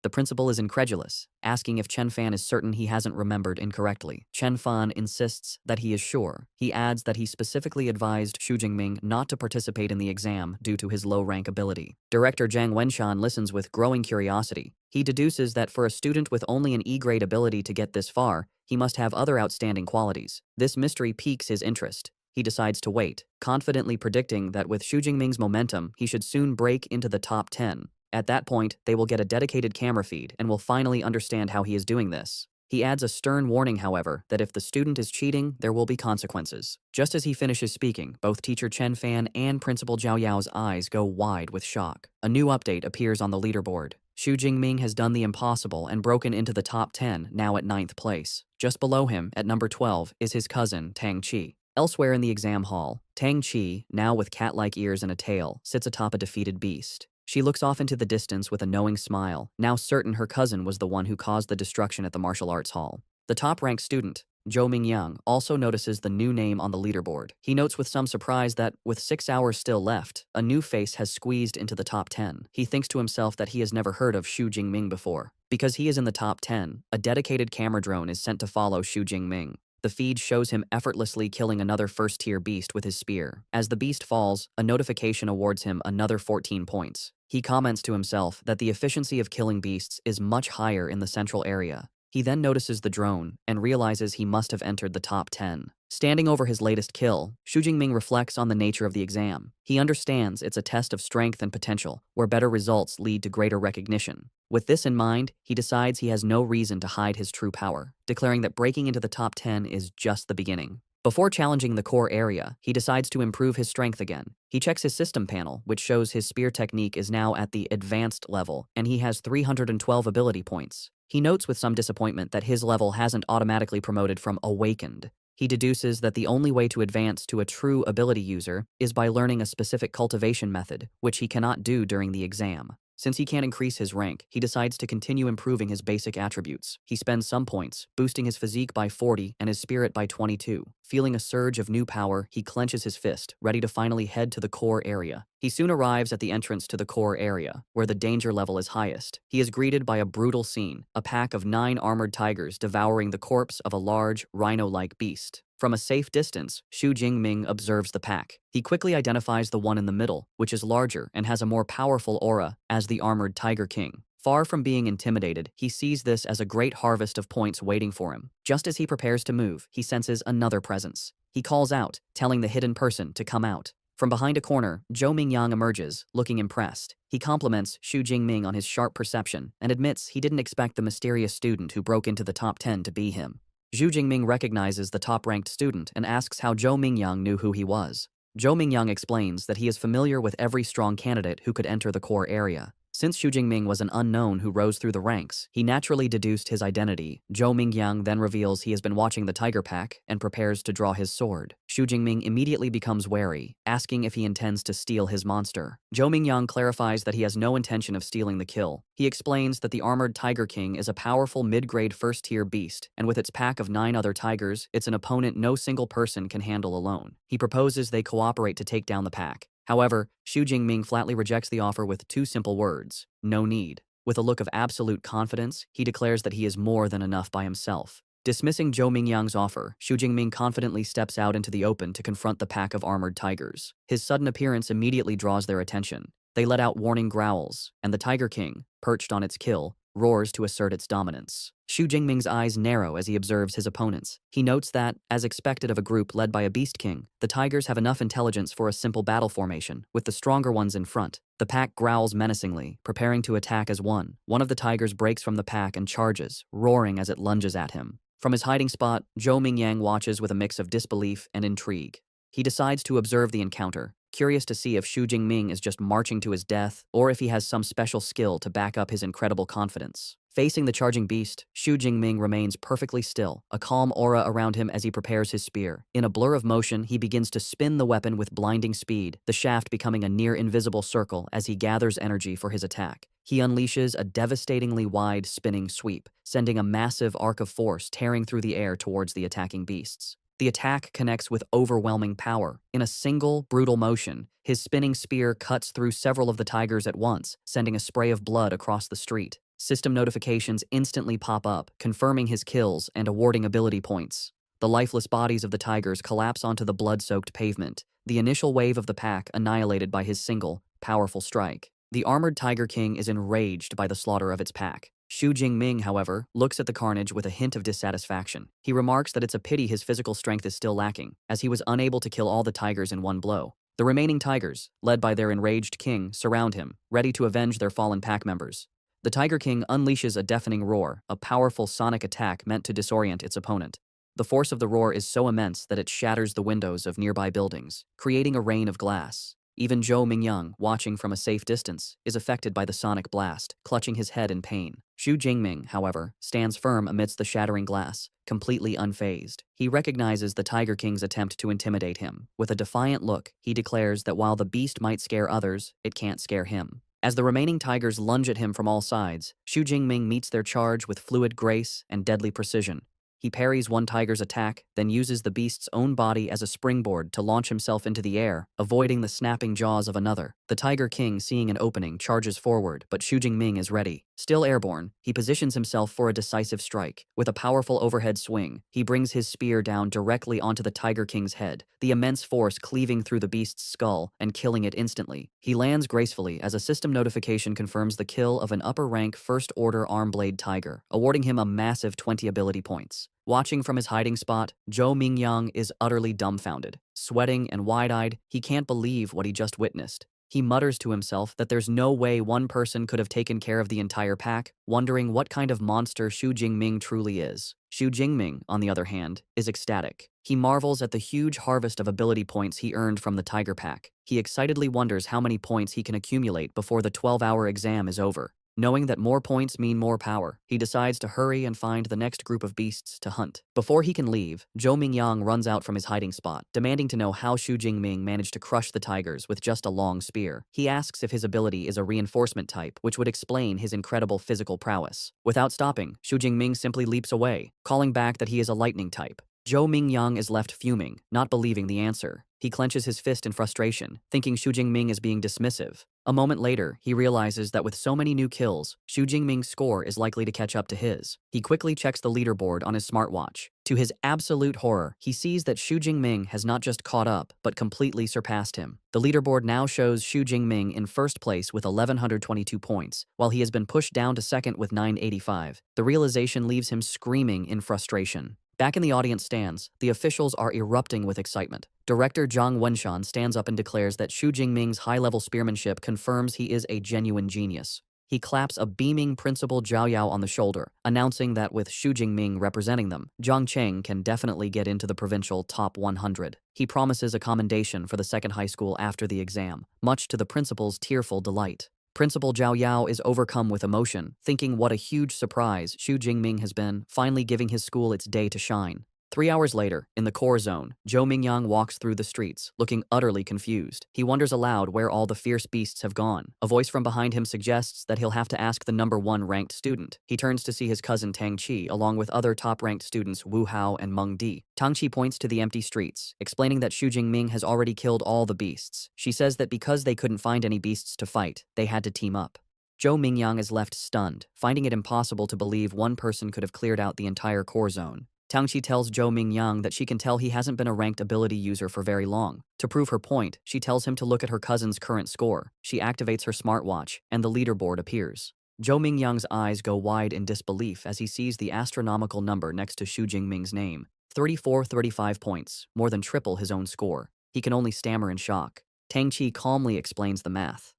The principal is incredulous, asking if Chen Fan is certain he hasn't remembered incorrectly. Chen Fan insists that he is sure. He adds that he specifically advised Xu Jingming not to participate in the exam due to his low-rank ability. Director Zhang Wenshan listens with growing curiosity. He deduces that for a student with only an E-grade ability to get this far, he must have other outstanding qualities. This mystery piques his interest. He decides to wait, confidently predicting that with Xu Jingming's momentum, he should soon break into the top 10. At that point, they will get a dedicated camera feed and will finally understand how he is doing this. He adds a stern warning, however, that if the student is cheating, there will be consequences. Just as he finishes speaking, both teacher Chen Fan and Principal Zhao Yao's eyes go wide with shock. A new update appears on the leaderboard. Xu Jingming has done the impossible and broken into the top 10, now at 9th place. Just below him, at number 12, is his cousin, Tang Qi. Elsewhere in the exam hall, Tang Qi, now with cat-like ears and a tail, sits atop a defeated beast. She looks off into the distance with a knowing smile, now certain her cousin was the one who caused the destruction at the martial arts hall. The top-ranked student, Jo Mingyang, also notices the new name on the leaderboard. He notes with some surprise that, with 6 hours still left, a new face has squeezed into the top 10. He thinks to himself that he has never heard of Xu Jingming before. Because he is in the top 10, a dedicated camera drone is sent to follow Xu Jingming. The feed shows him effortlessly killing another first-tier beast with his spear. As the beast falls, a notification awards him another 14 points. He comments to himself that the efficiency of killing beasts is much higher in the central area. He then notices the drone and realizes he must have entered the top 10. Standing over his latest kill, Xu Jingming reflects on the nature of the exam. He understands it's a test of strength and potential, where better results lead to greater recognition. With this in mind, he decides he has no reason to hide his true power, declaring that breaking into the top 10 is just the beginning. Before challenging the core area, he decides to improve his strength again. He checks his system panel, which shows his spear technique is now at the advanced level, and he has 312 ability points. He notes with some disappointment that his level hasn't automatically promoted from awakened. He deduces that the only way to advance to a true ability user is by learning a specific cultivation method, which he cannot do during the exam. Since he can't increase his rank, he decides to continue improving his basic attributes. He spends some points, boosting his physique by 40 and his spirit by 22. Feeling a surge of new power, he clenches his fist, ready to finally head to the core area. He soon arrives at the entrance to the core area, where the danger level is highest. He is greeted by a brutal scene, a pack of 9 armored tigers devouring the corpse of a large, rhino-like beast. From a safe distance, Xu Jingming observes the pack. He quickly identifies the one in the middle, which is larger and has a more powerful aura, as the armored Tiger King. Far from being intimidated, he sees this as a great harvest of points waiting for him. Just as he prepares to move, he senses another presence. He calls out, telling the hidden person to come out. From behind a corner, Jo Mingyang emerges, looking impressed. He compliments Xu Jingming on his sharp perception and admits he didn't expect the mysterious student who broke into the top 10 to be him. Xu Jingming recognizes the top-ranked student and asks how Jo Mingyang knew who he was. Jo Mingyang explains that he is familiar with every strong candidate who could enter the core area. Since Xu Jingming was an unknown who rose through the ranks, he naturally deduced his identity. Jo Mingyang then reveals he has been watching the tiger pack and prepares to draw his sword. Xu Jingming immediately becomes wary, asking if he intends to steal his monster. Jo Mingyang clarifies that he has no intention of stealing the kill. He explains that the armored Tiger King is a powerful mid-grade first-tier beast, and with its pack of 9 other tigers, it's an opponent no single person can handle alone. He proposes they cooperate to take down the pack. However, Xu Jingming flatly rejects the offer with 2 simple words: no need. With a look of absolute confidence, he declares that he is more than enough by himself. Dismissing Jo Mingyang's offer, Xu Jingming confidently steps out into the open to confront the pack of armored tigers. His sudden appearance immediately draws their attention. They let out warning growls, and the Tiger King, perched on its kill, roars to assert its dominance. Xu Jingming's eyes narrow as he observes his opponents. He notes that, as expected of a group led by a beast king, the tigers have enough intelligence for a simple battle formation, with the stronger ones in front. The pack growls menacingly, preparing to attack as one. One of the tigers breaks from the pack and charges, roaring as it lunges at him. From his hiding spot, Jo Mingyang watches with a mix of disbelief and intrigue. He decides to observe the encounter, curious to see if Xu Jingming is just marching to his death or if he has some special skill to back up his incredible confidence. Facing the charging beast, Xu Jingming remains perfectly still, a calm aura around him as he prepares his spear. In a blur of motion, he begins to spin the weapon with blinding speed, the shaft becoming a near-invisible circle as he gathers energy for his attack. He unleashes a devastatingly wide spinning sweep, sending a massive arc of force tearing through the air towards the attacking beasts. The attack connects with overwhelming power. In a single, brutal motion, his spinning spear cuts through several of the tigers at once, sending a spray of blood across the street. System notifications instantly pop up, confirming his kills and awarding ability points. The lifeless bodies of the tigers collapse onto the blood-soaked pavement, the initial wave of the pack annihilated by his single, powerful strike. The armored Tiger King is enraged by the slaughter of its pack. Xu Jingming, however, looks at the carnage with a hint of dissatisfaction. He remarks that it's a pity his physical strength is still lacking, as he was unable to kill all the tigers in one blow. The remaining tigers, led by their enraged king, surround him, ready to avenge their fallen pack members. The Tiger King unleashes a deafening roar, a powerful sonic attack meant to disorient its opponent. The force of the roar is so immense that it shatters the windows of nearby buildings, creating a rain of glass. Even Jo Mingyang, watching from a safe distance, is affected by the sonic blast, clutching his head in pain. Xu Jingming, however, stands firm amidst the shattering glass, completely unfazed. He recognizes the Tiger King's attempt to intimidate him. With a defiant look, he declares that while the beast might scare others, it can't scare him. As the remaining tigers lunge at him from all sides, Xu Jingming meets their charge with fluid grace and deadly precision. He parries one tiger's attack, then uses the beast's own body as a springboard to launch himself into the air, avoiding the snapping jaws of another. The Tiger King, seeing an opening, charges forward, but Xu Jingming is ready. Still airborne, he positions himself for a decisive strike. With a powerful overhead swing, he brings his spear down directly onto the Tiger King's head, the immense force cleaving through the beast's skull and killing it instantly. He lands gracefully as a system notification confirms the kill of an upper-rank first-order arm-blade tiger, awarding him a massive 20 ability points. Watching from his hiding spot, Zhou Mingyang is utterly dumbfounded. Sweating and wide-eyed, he can't believe what he just witnessed. He mutters to himself that there's no way one person could have taken care of the entire pack, wondering what kind of monster Xu Jingming truly is. Xu Jingming, on the other hand, is ecstatic. He marvels at the huge harvest of ability points he earned from the Tiger Pack. He excitedly wonders how many points he can accumulate before the 12-hour exam is over. Knowing that more points mean more power, he decides to hurry and find the next group of beasts to hunt. Before he can leave, Zhou Mingyang runs out from his hiding spot, demanding to know how Xu Jingming managed to crush the tigers with just a long spear. He asks if his ability is a reinforcement type, which would explain his incredible physical prowess. Without stopping, Xu Jingming simply leaps away, calling back that he is a lightning type. Zhou Mingyang is left fuming, not believing the answer. He clenches his fist in frustration, thinking Xu Jingming is being dismissive. A moment later, he realizes that with so many new kills, Xu Jingming's score is likely to catch up to his. He quickly checks the leaderboard on his smartwatch. To his absolute horror, he sees that Xu Jingming has not just caught up, but completely surpassed him. The leaderboard now shows Xu Jingming in first place with 1,122 points, while he has been pushed down to second with 985. The realization leaves him screaming in frustration. Back in the audience stands, the officials are erupting with excitement. Director Zhang Wenshan stands up and declares that Xu Jingming's high-level spearmanship confirms he is a genuine genius. He claps a beaming Principal Zhao Yao on the shoulder, announcing that with Xu Jingming representing them, Zhang Cheng can definitely get into the provincial top 100. He promises a commendation for the second high school after the exam, much to the principal's tearful delight. Principal Zhao Yao is overcome with emotion, thinking what a huge surprise Xu Jingming has been, finally giving his school its day to shine. 3 hours later, in the core zone, Zhou Mingyang walks through the streets, looking utterly confused. He wonders aloud where all the fierce beasts have gone. A voice from behind him suggests that he'll have to ask the number 1 ranked student. He turns to see his cousin Tang Qi, along with other top-ranked students Wu Hao and Meng Di. Tang Qi points to the empty streets, explaining that Xu Jingming has already killed all the beasts. She says that because they couldn't find any beasts to fight, they had to team up. Zhou Mingyang is left stunned, finding it impossible to believe one person could have cleared out the entire core zone. Tangqi tells Zhou Mingyang that she can tell he hasn't been a ranked ability user for very long. To prove her point, she tells him to look at her cousin's current score. She activates her smartwatch, and the leaderboard appears. Zhou Mingyang's eyes go wide in disbelief as he sees the astronomical number next to Xu Jingming's name. 35 points, more than triple his own score. He can only stammer in shock. Tangqi calmly explains the math.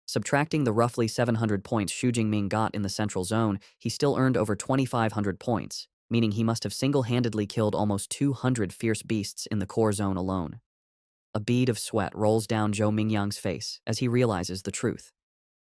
Subtracting the roughly 700 points Xu Jingming got in the central zone, he still earned over 2,500 points, meaning he must have single-handedly killed almost 200 fierce beasts in the core zone alone. A bead of sweat rolls down Zhou Mingyang's face as he realizes the truth.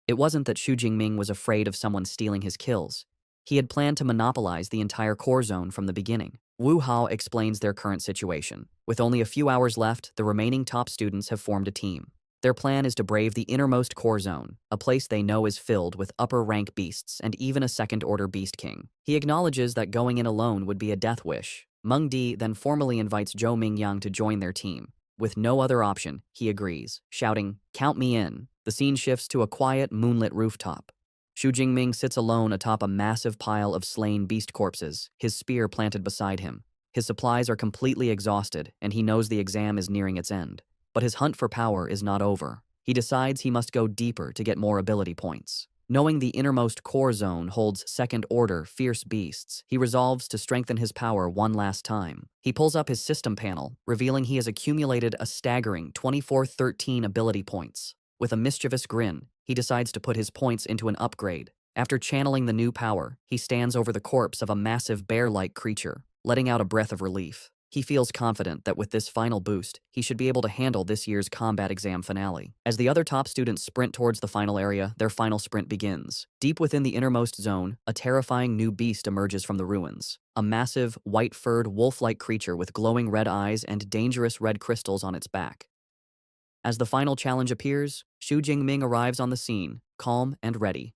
It wasn't that Xu Jingming was afraid of someone stealing his kills. He had planned to monopolize the entire core zone from the beginning. Wu Hao explains their current situation. With only a few hours left, the remaining top students have formed a team. Their plan is to brave the innermost core zone, a place they know is filled with upper-rank beasts and even a second-order beast king. He acknowledges that going in alone would be a death wish. Meng Di then formally invites Zhou Mingyang to join their team. With no other option, he agrees, shouting, "Count me in." The scene shifts to a quiet, moonlit rooftop. Xu Jingming sits alone atop a massive pile of slain beast corpses, his spear planted beside him. His supplies are completely exhausted, and he knows the exam is nearing its end. But his hunt for power is not over. He decides he must go deeper to get more ability points. Knowing the innermost core zone holds second-order, fierce beasts, he resolves to strengthen his power one last time. He pulls up his system panel, revealing he has accumulated a staggering 2413 ability points. With a mischievous grin, he decides to put his points into an upgrade. After channeling the new power, he stands over the corpse of a massive bear-like creature, letting out a breath of relief. He feels confident that with this final boost, he should be able to handle this year's combat exam finale. As the other top students sprint towards the final area, their final sprint begins. Deep within the innermost zone, a terrifying new beast emerges from the ruins. A massive, white-furred, wolf-like creature with glowing red eyes and dangerous red crystals on its back. As the final challenge appears, Xu Jingming arrives on the scene, calm and ready.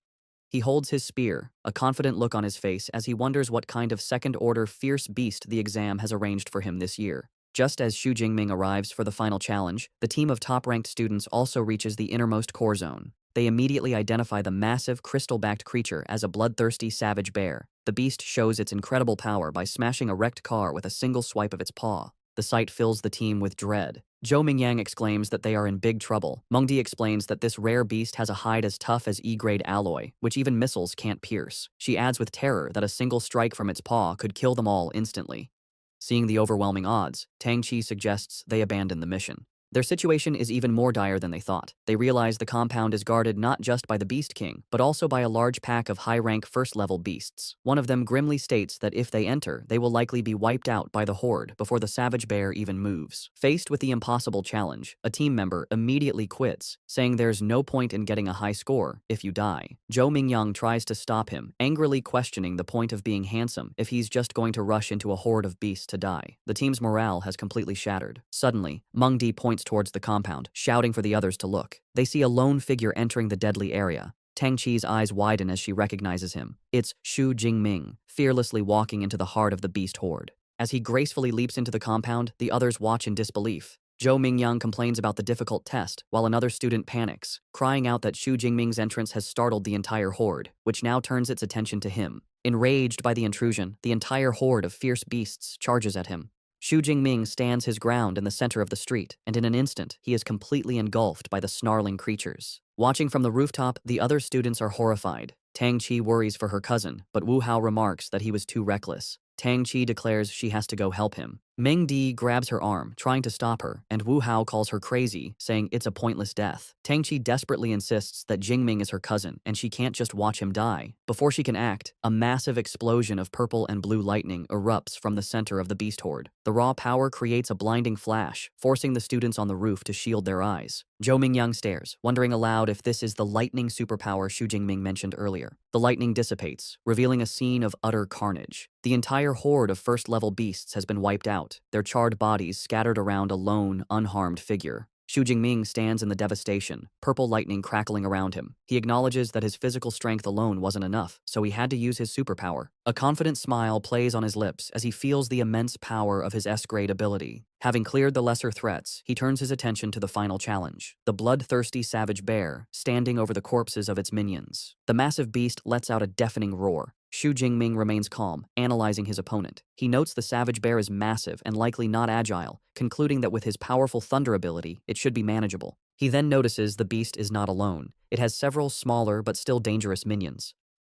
He holds his spear, a confident look on his face as he wonders what kind of second-order fierce beast the exam has arranged for him this year. Just as Xu Jingming arrives for the final challenge, the team of top-ranked students also reaches the innermost core zone. They immediately identify the massive, crystal-backed creature as a bloodthirsty savage bear. The beast shows its incredible power by smashing a wrecked car with a single swipe of its paw. The sight fills the team with dread. Zhou Mingyang exclaims that they are in big trouble. Mengdi explains that this rare beast has a hide as tough as E-grade alloy, which even missiles can't pierce. She adds with terror that a single strike from its paw could kill them all instantly. Seeing the overwhelming odds, Tang Chi suggests they abandon the mission. Their situation is even more dire than they thought. They realize the compound is guarded not just by the Beast King, but also by a large pack of high-rank first-level beasts. One of them grimly states that if they enter, they will likely be wiped out by the horde before the savage bear even moves. Faced with the impossible challenge, a team member immediately quits, saying there's no point in getting a high score if you die. Zhou Mingyang tries to stop him, angrily questioning the point of being handsome if he's just going to rush into a horde of beasts to die. The team's morale has completely shattered. Suddenly, Mengdi points towards the compound, shouting for the others to look. They see a lone figure entering the deadly area. Tang Chi's eyes widen as she recognizes him. It's Xu Jingming, fearlessly walking into the heart of the beast horde. As he gracefully leaps into the compound, the others watch in disbelief. Zhou Mingyang complains about the difficult test, while another student panics, crying out that Xu Jingming's entrance has startled the entire horde, which now turns its attention to him. Enraged by the intrusion, the entire horde of fierce beasts charges at him. Xu Jingming stands his ground in the center of the street, and in an instant, he is completely engulfed by the snarling creatures. Watching from the rooftop, the other students are horrified. Tang Chi worries for her cousin, but Wu Hao remarks that he was too reckless. Tang Chi declares she has to go help him. Meng Di grabs her arm, trying to stop her, and Wu Hao calls her crazy, saying it's a pointless death. Tang Chi desperately insists that Jingming is her cousin, and she can't just watch him die. Before she can act, a massive explosion of purple and blue lightning erupts from the center of the beast horde. The raw power creates a blinding flash, forcing the students on the roof to shield their eyes. Zhou Mingyang stares, wondering aloud if this is the lightning superpower Xu Jingming mentioned earlier. The lightning dissipates, revealing a scene of utter carnage. The entire horde of first-level beasts has been wiped out, their charred bodies scattered around a lone, unharmed figure. Xu Jingming stands in the devastation, purple lightning crackling around him. He acknowledges that his physical strength alone wasn't enough, so he had to use his superpower. A confident smile plays on his lips as he feels the immense power of his S-grade ability. Having cleared the lesser threats, he turns his attention to the final challenge, the bloodthirsty savage bear, standing over the corpses of its minions. The massive beast lets out a deafening roar. Xu Jingming remains calm, analyzing his opponent. He notes the savage bear is massive and likely not agile, concluding that with his powerful thunder ability, it should be manageable. He then notices the beast is not alone. It has several smaller but still dangerous minions.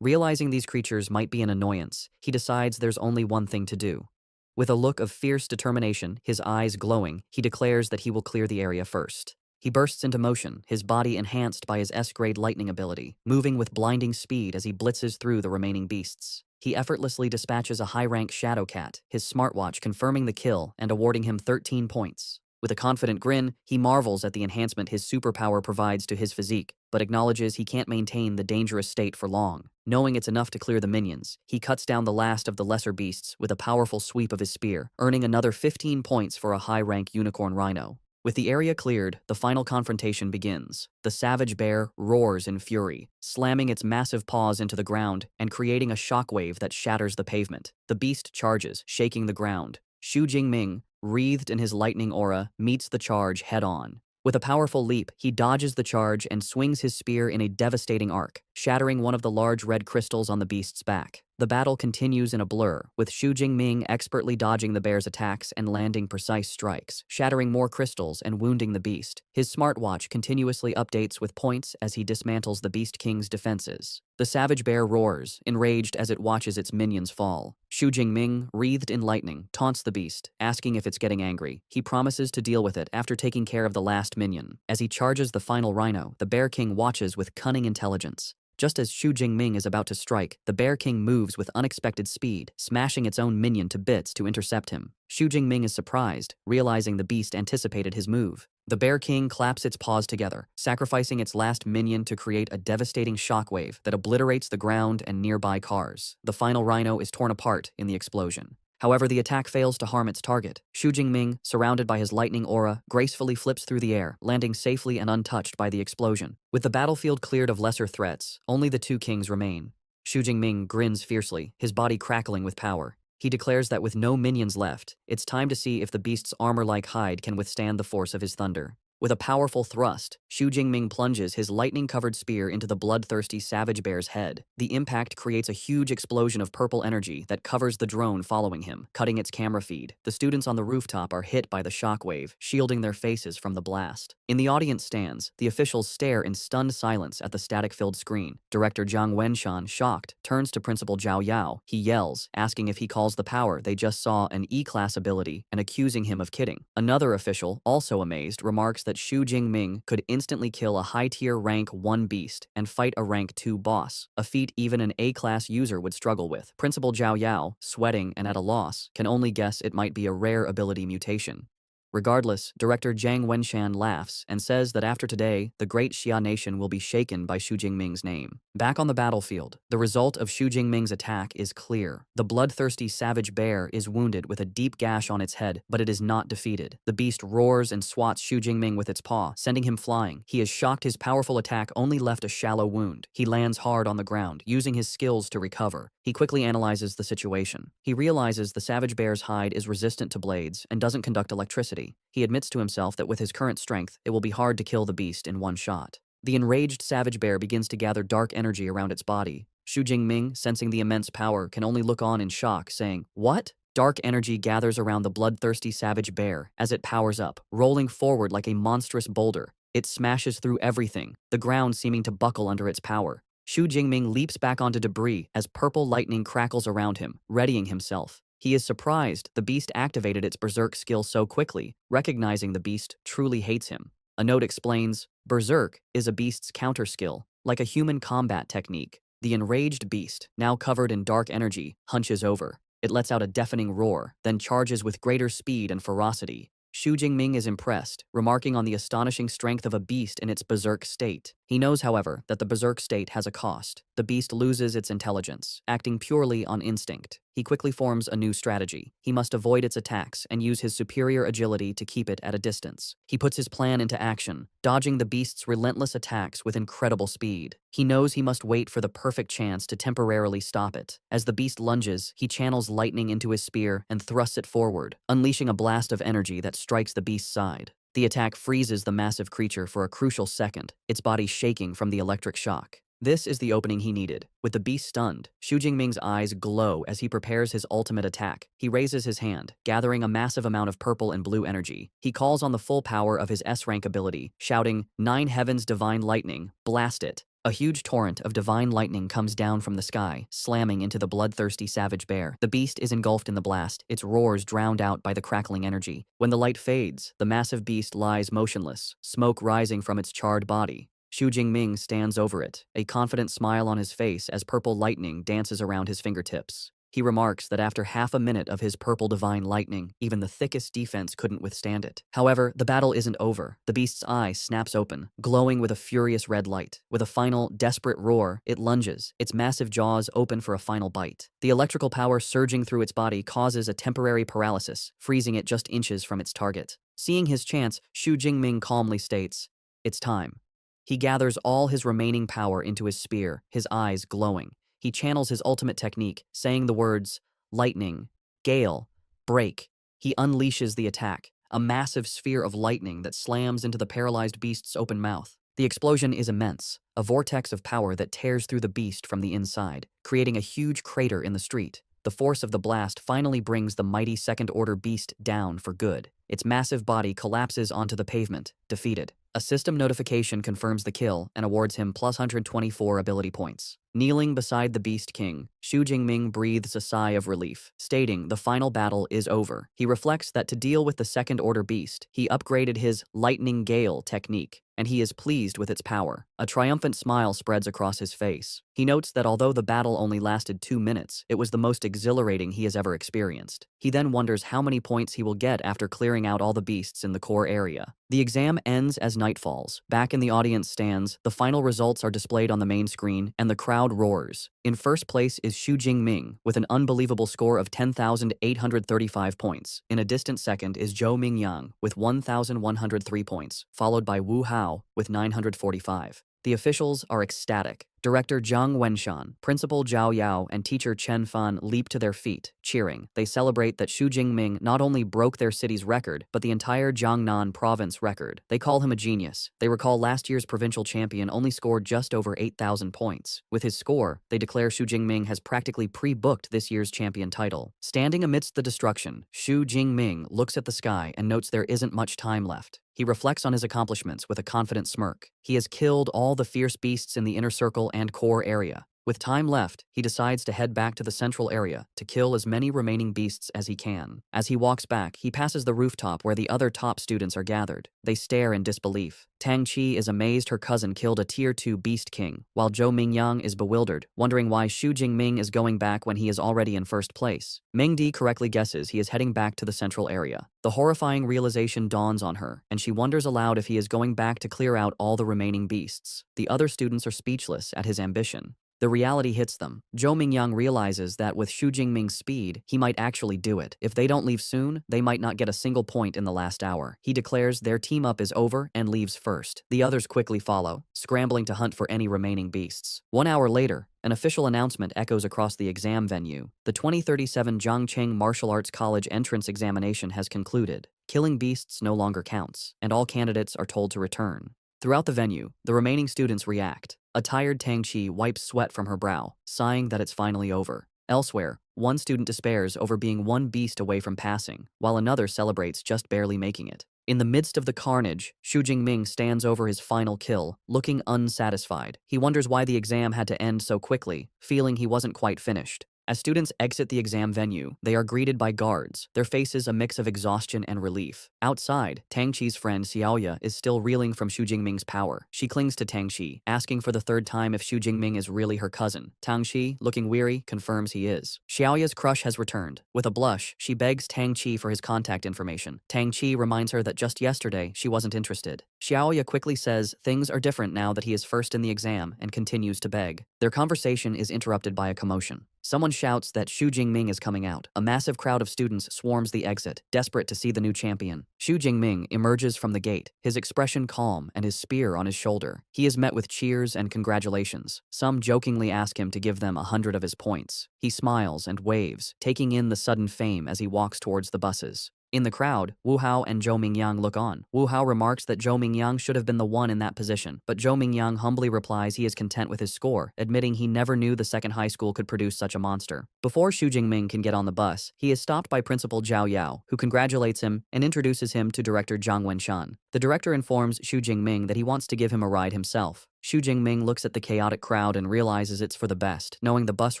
Realizing these creatures might be an annoyance, he decides there's only one thing to do. With a look of fierce determination, his eyes glowing, he declares that he will clear the area first. He bursts into motion, his body enhanced by his S-grade lightning ability, moving with blinding speed as he blitzes through the remaining beasts. He effortlessly dispatches a high-rank Shadow Cat, his smartwatch confirming the kill and awarding him 13 points. With a confident grin, he marvels at the enhancement his superpower provides to his physique, but acknowledges he can't maintain the dangerous state for long. Knowing it's enough to clear the minions, he cuts down the last of the lesser beasts with a powerful sweep of his spear, earning another 15 points for a high-rank unicorn rhino. With the area cleared, the final confrontation begins. The savage bear roars in fury, slamming its massive paws into the ground and creating a shockwave that shatters the pavement. The beast charges, shaking the ground. Xu Jingming, wreathed in his lightning aura, meets the charge head-on. With a powerful leap, he dodges the charge and swings his spear in a devastating arc, shattering one of the large red crystals on the beast's back. The battle continues in a blur, with Xu Jingming expertly dodging the bear's attacks and landing precise strikes, shattering more crystals and wounding the beast. His smartwatch continuously updates with points as he dismantles the Beast King's defenses. The savage bear roars, enraged as it watches its minions fall. Xu Jingming, wreathed in lightning, taunts the beast, asking if it's getting angry. He promises to deal with it after taking care of the last minion. As he charges the final rhino, the Bear King watches with cunning intelligence. Just as Xu Jingming is about to strike, the Bear King moves with unexpected speed, smashing its own minion to bits to intercept him. Xu Jingming is surprised, realizing the beast anticipated his move. The Bear King claps its paws together, sacrificing its last minion to create a devastating shockwave that obliterates the ground and nearby cars. The final rhino is torn apart in the explosion. However, the attack fails to harm its target. Xu Jingming, surrounded by his lightning aura, gracefully flips through the air, landing safely and untouched by the explosion. With the battlefield cleared of lesser threats, only the two kings remain. Xu Jingming grins fiercely, his body crackling with power. He declares that with no minions left, it's time to see if the beast's armor-like hide can withstand the force of his thunder. With a powerful thrust, Xu Jingming plunges his lightning-covered spear into the bloodthirsty savage bear's head. The impact creates a huge explosion of purple energy that covers the drone following him, cutting its camera feed. The students on the rooftop are hit by the shockwave, shielding their faces from the blast. In the audience stands, the officials stare in stunned silence at the static-filled screen. Director Zhang Wenshan, shocked, turns to Principal Zhao Yao. He yells, asking if he calls the power they just saw an E-class ability and accusing him of kidding. Another official, also amazed, remarks that Xu Jingming could instantly kill a high-tier rank 1 beast and fight a rank 2 boss, a feat even an A-class user would struggle with. Principal Zhao Yao, sweating and at a loss, can only guess it might be a rare ability mutation. Regardless, Director Zhang Wenshan laughs and says that after today, the great Xia nation will be shaken by Xu Jingming's name. Back on the battlefield, the result of Xu Jingming's attack is clear. The bloodthirsty savage bear is wounded with a deep gash on its head, but it is not defeated. The beast roars and swats Xu Jingming with its paw, sending him flying. He is shocked his powerful attack only left a shallow wound. He lands hard on the ground, using his skills to recover. He quickly analyzes the situation. He realizes the savage bear's hide is resistant to blades and doesn't conduct electricity. He admits to himself that with his current strength, it will be hard to kill the beast in one shot. The enraged savage bear begins to gather dark energy around its body. Xu Jingming, sensing the immense power, can only look on in shock, saying, "What?" Dark energy gathers around the bloodthirsty savage bear as it powers up, rolling forward like a monstrous boulder. It smashes through everything, the ground seeming to buckle under its power. Xu Jingming leaps back onto debris as purple lightning crackles around him, readying himself. He is surprised the beast activated its berserk skill so quickly, recognizing the beast truly hates him. A note explains, berserk is a beast's counter skill, like a human combat technique. The enraged beast, now covered in dark energy, hunches over. It lets out a deafening roar, then charges with greater speed and ferocity. Xu Jingming is impressed, remarking on the astonishing strength of a beast in its berserk state. He knows, however, that the berserk state has a cost. The beast loses its intelligence, acting purely on instinct. He quickly forms a new strategy. He must avoid its attacks and use his superior agility to keep it at a distance. He puts his plan into action, dodging the beast's relentless attacks with incredible speed. He knows he must wait for the perfect chance to temporarily stop it. As the beast lunges, he channels lightning into his spear and thrusts it forward, unleashing a blast of energy that strikes the beast's side. The attack freezes the massive creature for a crucial second, its body shaking from the electric shock. This is the opening he needed. With the beast stunned, Xu Jingming's eyes glow as he prepares his ultimate attack. He raises his hand, gathering a massive amount of purple and blue energy. He calls on the full power of his S-rank ability, shouting, "Nine Heavens Divine Lightning, blast it!" A huge torrent of divine lightning comes down from the sky, slamming into the bloodthirsty savage bear. The beast is engulfed in the blast, its roars drowned out by the crackling energy. When the light fades, the massive beast lies motionless, smoke rising from its charred body. Xu Jingming stands over it, a confident smile on his face as purple lightning dances around his fingertips. He remarks that after half a minute of his purple divine lightning, even the thickest defense couldn't withstand it. However, the battle isn't over. The beast's eye snaps open, glowing with a furious red light. With a final, desperate roar, it lunges, its massive jaws open for a final bite. The electrical power surging through its body causes a temporary paralysis, freezing it just inches from its target. Seeing his chance, Xu Jingming calmly states, "It's time." He gathers all his remaining power into his spear, his eyes glowing. He channels his ultimate technique, saying the words, lightning, gale, break. He unleashes the attack, a massive sphere of lightning that slams into the paralyzed beast's open mouth. The explosion is immense, a vortex of power that tears through the beast from the inside, creating a huge crater in the street. The force of the blast finally brings the mighty second-order beast down for good. Its massive body collapses onto the pavement, defeated. A system notification confirms the kill and awards him plus 124 ability points. Kneeling beside the Beast King, Xu Jingming breathes a sigh of relief, stating the final battle is over. He reflects that to deal with the second-order beast, he upgraded his Lightning Gale technique. and he is pleased with its power. A triumphant smile spreads across his face. He notes that although the battle only lasted 2 minutes, it was the most exhilarating he has ever experienced. He then wonders how many points he will get after clearing out all the beasts in the core area. The exam ends as night falls. Back in the audience stands, the final results are displayed on the main screen, and the crowd roars. In first place is Xu Jingming, with an unbelievable score of 10,835 points. In a distant second is Zhou Mingyang, with 1,103 points, followed by Wu Hao, with 945. The officials are ecstatic. Director Zhang Wenshan, Principal Zhao Yao, and teacher Chen Fan leap to their feet, cheering. They celebrate that Xu Jingming not only broke their city's record, but the entire Jiangnan province record. They call him a genius. They recall last year's provincial champion only scored just over 8,000 points. With his score, they declare Xu Jingming has practically pre-booked this year's champion title. Standing amidst the destruction, Xu Jingming looks at the sky and notes there isn't much time left. He reflects on his accomplishments with a confident smirk. He has killed all the fierce beasts in the inner circle and core area. With time left, he decides to head back to the central area to kill as many remaining beasts as he can. As he walks back, he passes the rooftop where the other top students are gathered. They stare in disbelief. Tang Qi is amazed her cousin killed a Tier 2 Beast King, while Zhou Mingyang is bewildered, wondering why Xu Jingming is going back when he is already in first place. Mingdi correctly guesses he is heading back to the central area. The horrifying realization dawns on her, and she wonders aloud if he is going back to clear out all the remaining beasts. The other students are speechless at his ambition. The reality hits them. Zhou Mingyang realizes that with Xu Jingming's speed, he might actually do it. If they don't leave soon, they might not get a single point in the last hour. He declares their team-up is over and leaves first. The others quickly follow, scrambling to hunt for any remaining beasts. 1 hour later, an official announcement echoes across the exam venue. The 2037 Zhangcheng Martial Arts College entrance examination has concluded. Killing beasts no longer counts, and all candidates are told to return. Throughout the venue, the remaining students react. A tired Tang Qi wipes sweat from her brow, sighing that it's finally over. Elsewhere, one student despairs over being one beast away from passing, while another celebrates just barely making it. In the midst of the carnage, Xu Jingming stands over his final kill, looking unsatisfied. He wonders why the exam had to end so quickly, feeling he wasn't quite finished. As students exit the exam venue, they are greeted by guards, their faces a mix of exhaustion and relief. Outside, Tang Qi's friend Xiaoya is still reeling from Xu Jingming's power. She clings to Tang Qi, asking for the third time if Xu Jingming is really her cousin. Tang Qi, looking weary, confirms he is. Xiaoya's crush has returned. With a blush, she begs Tang Qi for his contact information. Tang Qi reminds her that just yesterday, she wasn't interested. Xiaoya quickly says things are different now that he is first in the exam and continues to beg. Their conversation is interrupted by a commotion. Someone shouts that Xu Jingming is coming out. A massive crowd of students swarms the exit, desperate to see the new champion. Xu Jingming emerges from the gate, his expression calm and his spear on his shoulder. He is met with cheers and congratulations. Some jokingly ask him to give them 100 of his points. He smiles and waves, taking in the sudden fame as he walks towards the buses. In the crowd, Wu Hao and Zhou Mingyang look on. Wu Hao remarks that Zhou Mingyang should have been the one in that position, but Zhou Mingyang humbly replies he is content with his score, admitting he never knew the second high school could produce such a monster. Before Xu Jingming can get on the bus, he is stopped by Principal Zhao Yao, who congratulates him and introduces him to Director Zhang Wenshan. The director informs Xu Jingming that he wants to give him a ride himself. Xu Jingming looks at the chaotic crowd and realizes it's for the best, knowing the bus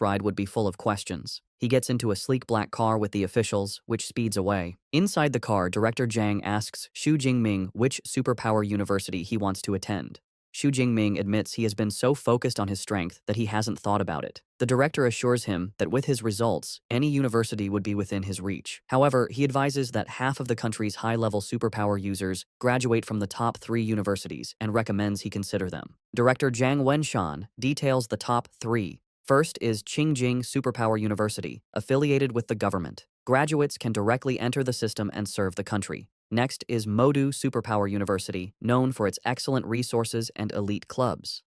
ride would be full of questions. He gets into a sleek black car with the officials, which speeds away. Inside the car, Director Zhang asks Xu Jingming which superpower university he wants to attend. Xu Jingming admits he has been so focused on his strength that he hasn't thought about it. The director assures him that with his results, any university would be within his reach. However, he advises that half of the country's high-level superpower users graduate from the top 3 universities and recommends he consider them. Director Zhang Wenshan details the top 3. First is Qingjing Superpower University, affiliated with the government. Graduates can directly enter the system and serve the country. Next is Modu Superpower University, known for its excellent resources and elite clubs.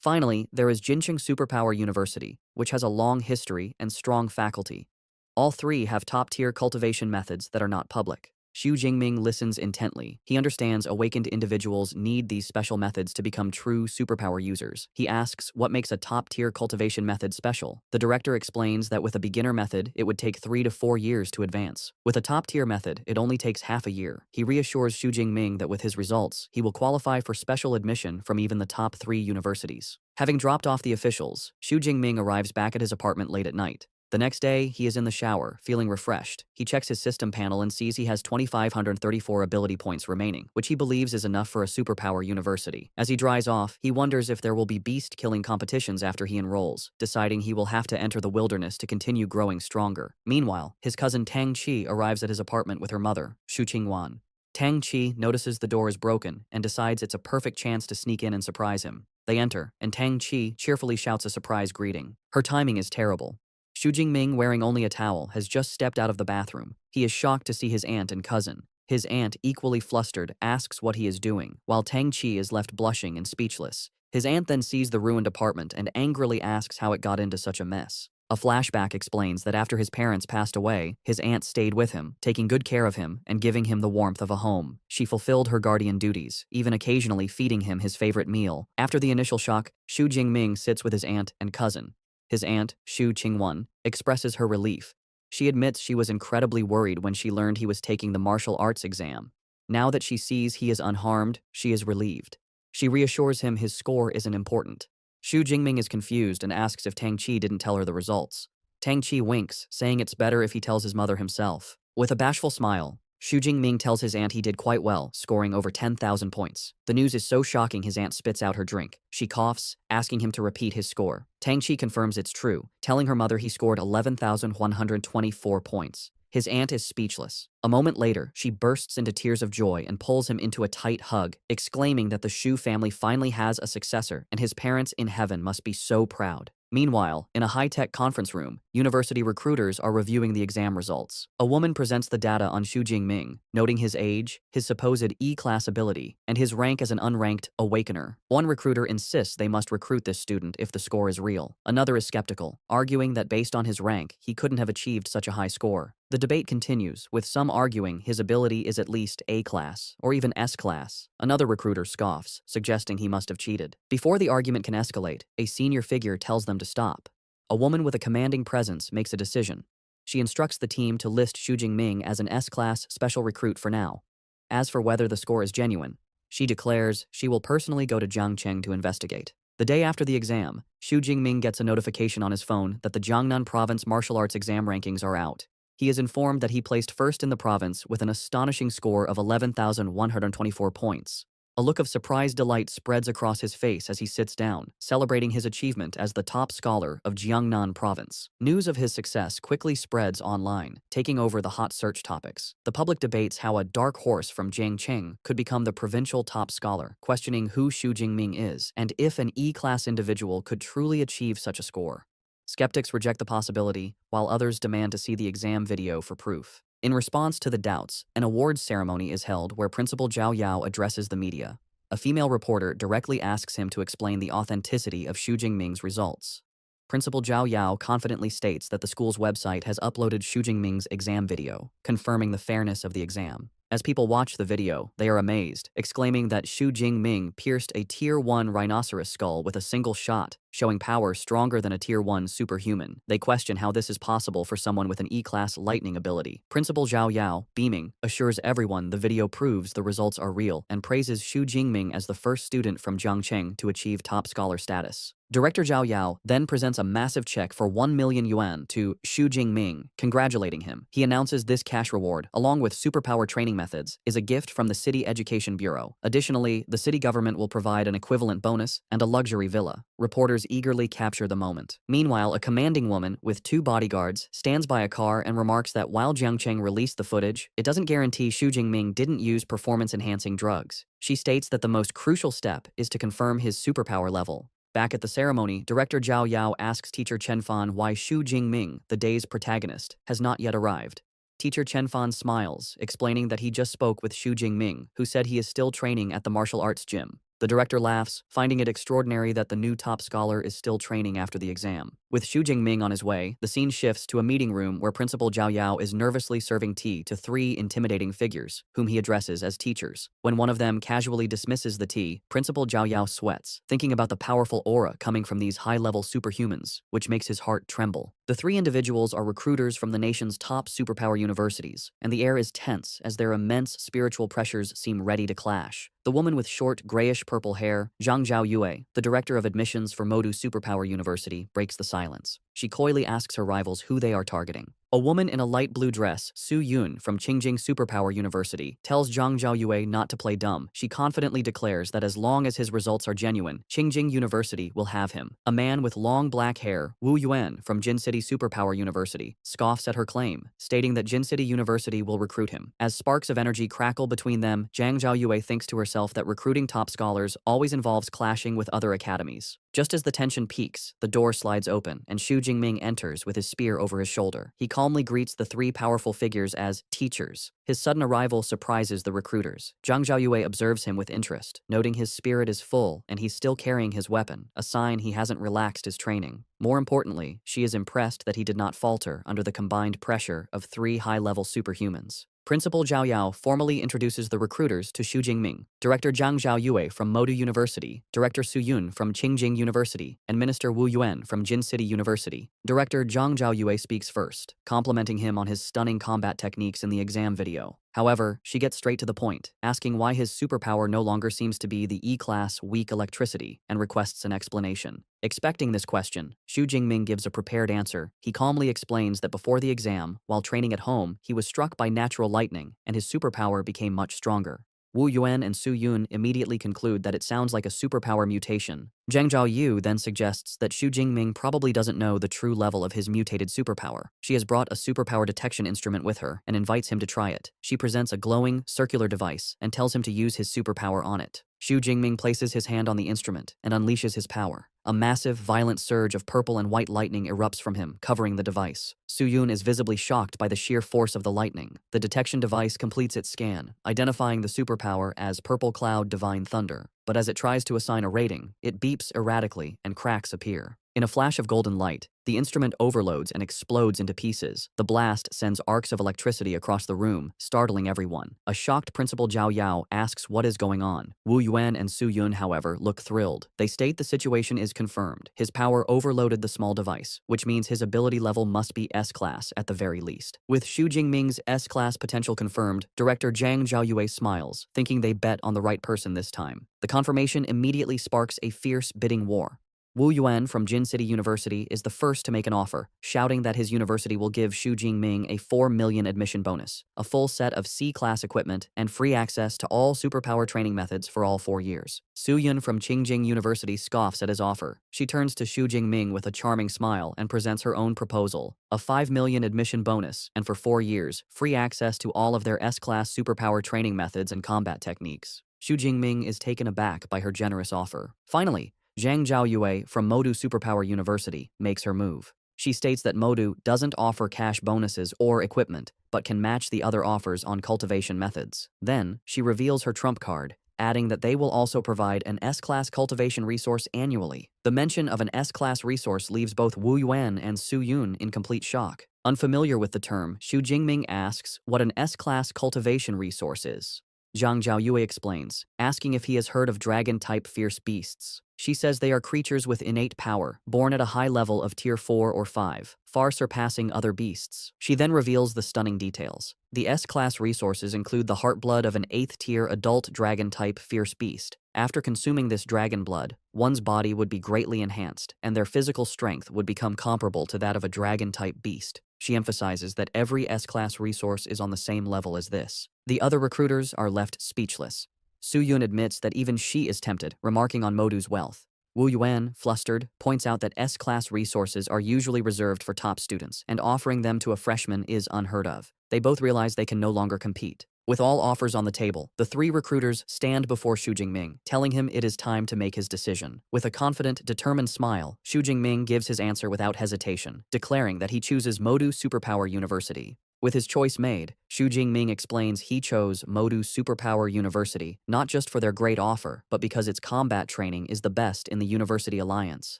Finally, there is Jincheng Superpower University, which has a long history and strong faculty. All 3 have top-tier cultivation methods that are not public. Xu Jingming listens intently. He understands awakened individuals need these special methods to become true superpower users. He asks what makes a top-tier cultivation method special. The director explains that with a beginner method, it would take 3 to 4 years to advance. With a top-tier method, it only takes half a year. He reassures Xu Jingming that with his results, he will qualify for special admission from even the top 3 universities. Having dropped off the officials, Xu Jingming arrives back at his apartment late at night. The next day, he is in the shower, feeling refreshed. He checks his system panel and sees he has 2,534 ability points remaining, which he believes is enough for a superpower university. As he dries off, he wonders if there will be beast-killing competitions after he enrolls, deciding he will have to enter the wilderness to continue growing stronger. Meanwhile, his cousin Tang Chi arrives at his apartment with her mother, Xu Qingwan. Tang Chi notices the door is broken and decides it's a perfect chance to sneak in and surprise him. They enter, and Tang Chi cheerfully shouts a surprise greeting. Her timing is terrible. Xu Jingming, wearing only a towel, has just stepped out of the bathroom. He is shocked to see his aunt and cousin. His aunt, equally flustered, asks what he is doing, while Tang Chi is left blushing and speechless. His aunt then sees the ruined apartment and angrily asks how it got into such a mess. A flashback explains that after his parents passed away, his aunt stayed with him, taking good care of him and giving him the warmth of a home. She fulfilled her guardian duties, even occasionally feeding him his favorite meal. After the initial shock, Xu Jingming sits with his aunt and cousin. His aunt, Xu Qingwan, expresses her relief. She admits she was incredibly worried when she learned he was taking the martial arts exam. Now that she sees he is unharmed, she is relieved. She reassures him his score isn't important. Xu Jingming is confused and asks if Tang Chi didn't tell her the results. Tang Chi winks, saying it's better if he tells his mother himself. With a bashful smile, Xu Jingming tells his aunt he did quite well, scoring over 10,000 points. The news is so shocking his aunt spits out her drink. She coughs, asking him to repeat his score. Tang Chi confirms it's true, telling her mother he scored 11,124 points. His aunt is speechless. A moment later, she bursts into tears of joy and pulls him into a tight hug, exclaiming that the Xu family finally has a successor and his parents in heaven must be so proud. Meanwhile, in a high-tech conference room, university recruiters are reviewing the exam results. A woman presents the data on Xu Jingming, noting his age, his supposed E-class ability, and his rank as an unranked awakener. One recruiter insists they must recruit this student if the score is real. Another is skeptical, arguing that based on his rank, he couldn't have achieved such a high score. The debate continues, with some arguing his ability is at least A-class, or even S-class. Another recruiter scoffs, suggesting he must have cheated. Before the argument can escalate, a senior figure tells them to stop. A woman with a commanding presence makes a decision. She instructs the team to list Xu Jingming as an S-class special recruit for now. As for whether the score is genuine, she declares she will personally go to Jiangcheng to investigate. The day after the exam, Xu Jingming gets a notification on his phone that the Jiangnan province martial arts exam rankings are out. He is informed that he placed first in the province with an astonishing score of 11,124 points. A look of surprised delight spreads across his face as he sits down, celebrating his achievement as the top scholar of Jiangnan province. News of his success quickly spreads online, taking over the hot search topics. The public debates how a dark horse from Jiangcheng could become the provincial top scholar, questioning who Xu Jingming is and if an E-class individual could truly achieve such a score. Skeptics reject the possibility, while others demand to see the exam video for proof. In response to the doubts, an awards ceremony is held where Principal Zhao Yao addresses the media. A female reporter directly asks him to explain the authenticity of Xu Jingming's results. Principal Zhao Yao confidently states that the school's website has uploaded Xu Jingming's exam video, confirming the fairness of the exam. As people watch the video, they are amazed, exclaiming that Xu Jingming pierced a Tier 1 rhinoceros skull with a single shot, showing power stronger than a Tier 1 superhuman. They question how this is possible for someone with an E-class lightning ability. Principal Zhao Yao, beaming, assures everyone the video proves the results are real and praises Xu Jingming as the first student from Jiangcheng to achieve top scholar status. Director Zhao Yao then presents a massive check for 1 million yuan to Xu Jingming, congratulating him. He announces this cash reward, along with superpower training methods, is a gift from the City Education Bureau. Additionally, the city government will provide an equivalent bonus and a luxury villa. Reporters eagerly capture the moment. Meanwhile, a commanding woman with 2 bodyguards stands by a car and remarks that while Jiangcheng released the footage, it doesn't guarantee Xu Jingming didn't use performance-enhancing drugs. She states that the most crucial step is to confirm his superpower level. Back at the ceremony, Director Zhao Yao asks teacher Chen Fan why Xu Jingming, the day's protagonist, has not yet arrived. Teacher Chen Fan smiles, explaining that he just spoke with Xu Jingming, who said he is still training at the martial arts gym. The director laughs, finding it extraordinary that the new top scholar is still training after the exam. With Xu Jingming on his way, the scene shifts to a meeting room where Principal Zhao Yao is nervously serving tea to 3 intimidating figures, whom he addresses as teachers. When one of them casually dismisses the tea, Principal Zhao Yao sweats, thinking about the powerful aura coming from these high-level superhumans, which makes his heart tremble. The 3 individuals are recruiters from the nation's top superpower universities, and the air is tense as their immense spiritual pressures seem ready to clash. The woman with short, grayish-purple hair, Zhang Zhaoyue, the director of admissions for Modu Superpower University, breaks the silence. She coyly asks her rivals who they are targeting. A woman in a light blue dress, Su Yun from Qingjing Superpower University, tells Zhang Zhaoyue not to play dumb. She confidently declares that as long as his results are genuine, Qingjing University will have him. A man with long black hair, Wu Yuan from Jin City Superpower University, scoffs at her claim, stating that Jin City University will recruit him. As sparks of energy crackle between them, Zhang Zhaoyue thinks to herself that recruiting top scholars always involves clashing with other academies. Just as the tension peaks, the door slides open, and Xu Jingming enters with his spear over his shoulder. He calmly greets the three powerful figures as teachers. His sudden arrival surprises the recruiters. Zhang Zhaoyue observes him with interest, noting his spirit is full and he's still carrying his weapon, a sign he hasn't relaxed his training. More importantly, she is impressed that he did not falter under the combined pressure of three high-level superhumans. Principal Zhao Yao formally introduces the recruiters to Xu Jingming, Director Zhang Zhaoyue from Modu University, Director Su Yun from Qingjing University, and Minister Wu Yuan from Jin City University. Director Zhang Zhaoyue speaks first, complimenting him on his stunning combat techniques in the exam video. However, she gets straight to the point, asking why his superpower no longer seems to be the E-class weak electricity, and requests an explanation. Expecting this question, Xu Jingming gives a prepared answer. He calmly explains that before the exam, while training at home, he was struck by natural lightning, and his superpower became much stronger. Wu Yuan and Su Yun immediately conclude that it sounds like a superpower mutation. Zhang Zhaoyu then suggests that Xu Jingming probably doesn't know the true level of his mutated superpower. She has brought a superpower detection instrument with her and invites him to try it. She presents a glowing, circular device and tells him to use his superpower on it. Xu Jingming places his hand on the instrument and unleashes his power. A massive, violent surge of purple and white lightning erupts from him, covering the device. Su Yun is visibly shocked by the sheer force of the lightning. The detection device completes its scan, identifying the superpower as Purple Cloud Divine Thunder. But as it tries to assign a rating, it beeps erratically and cracks appear. In a flash of golden light, the instrument overloads and explodes into pieces. The blast sends arcs of electricity across the room, startling everyone. A shocked Principal Zhao Yao asks what is going on. Wu Yuan and Su Yun, however, look thrilled. They state the situation is confirmed. His power overloaded the small device, which means his ability level must be S-class at the very least. With Xu Jingming's S-class potential confirmed, Director Zhang Zhaoyue smiles, thinking they bet on the right person this time. The confirmation immediately sparks a fierce bidding war. Wu Yuan from Jin City University is the first to make an offer, shouting that his university will give Xu Jingming a 4 million admission bonus, a full set of C-class equipment, and free access to all superpower training methods for all 4 years. Su Yun from Qingjing University scoffs at his offer. She turns to Xu Jingming with a charming smile and presents her own proposal, a 5 million admission bonus, and for 4 years, free access to all of their S-class superpower training methods and combat techniques. Xu Jingming is taken aback by her generous offer. Finally, Zhang Zhaoyue from Modu Superpower University makes her move. She states that Modu doesn't offer cash bonuses or equipment, but can match the other offers on cultivation methods. Then, she reveals her trump card, adding that they will also provide an S-class cultivation resource annually. The mention of an S-class resource leaves both Wu Yuan and Su Yun in complete shock. Unfamiliar with the term, Xu Jingming asks what an S-class cultivation resource is. Zhang Zhaoyue explains, asking if he has heard of dragon-type fierce beasts. She says they are creatures with innate power, born at a high level of tier 4 or 5, far surpassing other beasts. She then reveals the stunning details. The S-class resources include the heartblood of an 8th-tier adult dragon-type fierce beast. After consuming this dragon blood, one's body would be greatly enhanced, and their physical strength would become comparable to that of a dragon-type beast. She emphasizes that every S-class resource is on the same level as this. The other recruiters are left speechless. Su Yun admits that even she is tempted, remarking on Modu's wealth. Wu Yuan, flustered, points out that S-class resources are usually reserved for top students, and offering them to a freshman is unheard of. They both realize they can no longer compete. With all offers on the table, the 3 recruiters stand before Xu Jingming, telling him it is time to make his decision. With a confident, determined smile, Xu Jingming gives his answer without hesitation, declaring that he chooses Modu Superpower University. With his choice made, Xu Jingming explains he chose Modu Superpower University not just for their great offer, but because its combat training is the best in the University Alliance,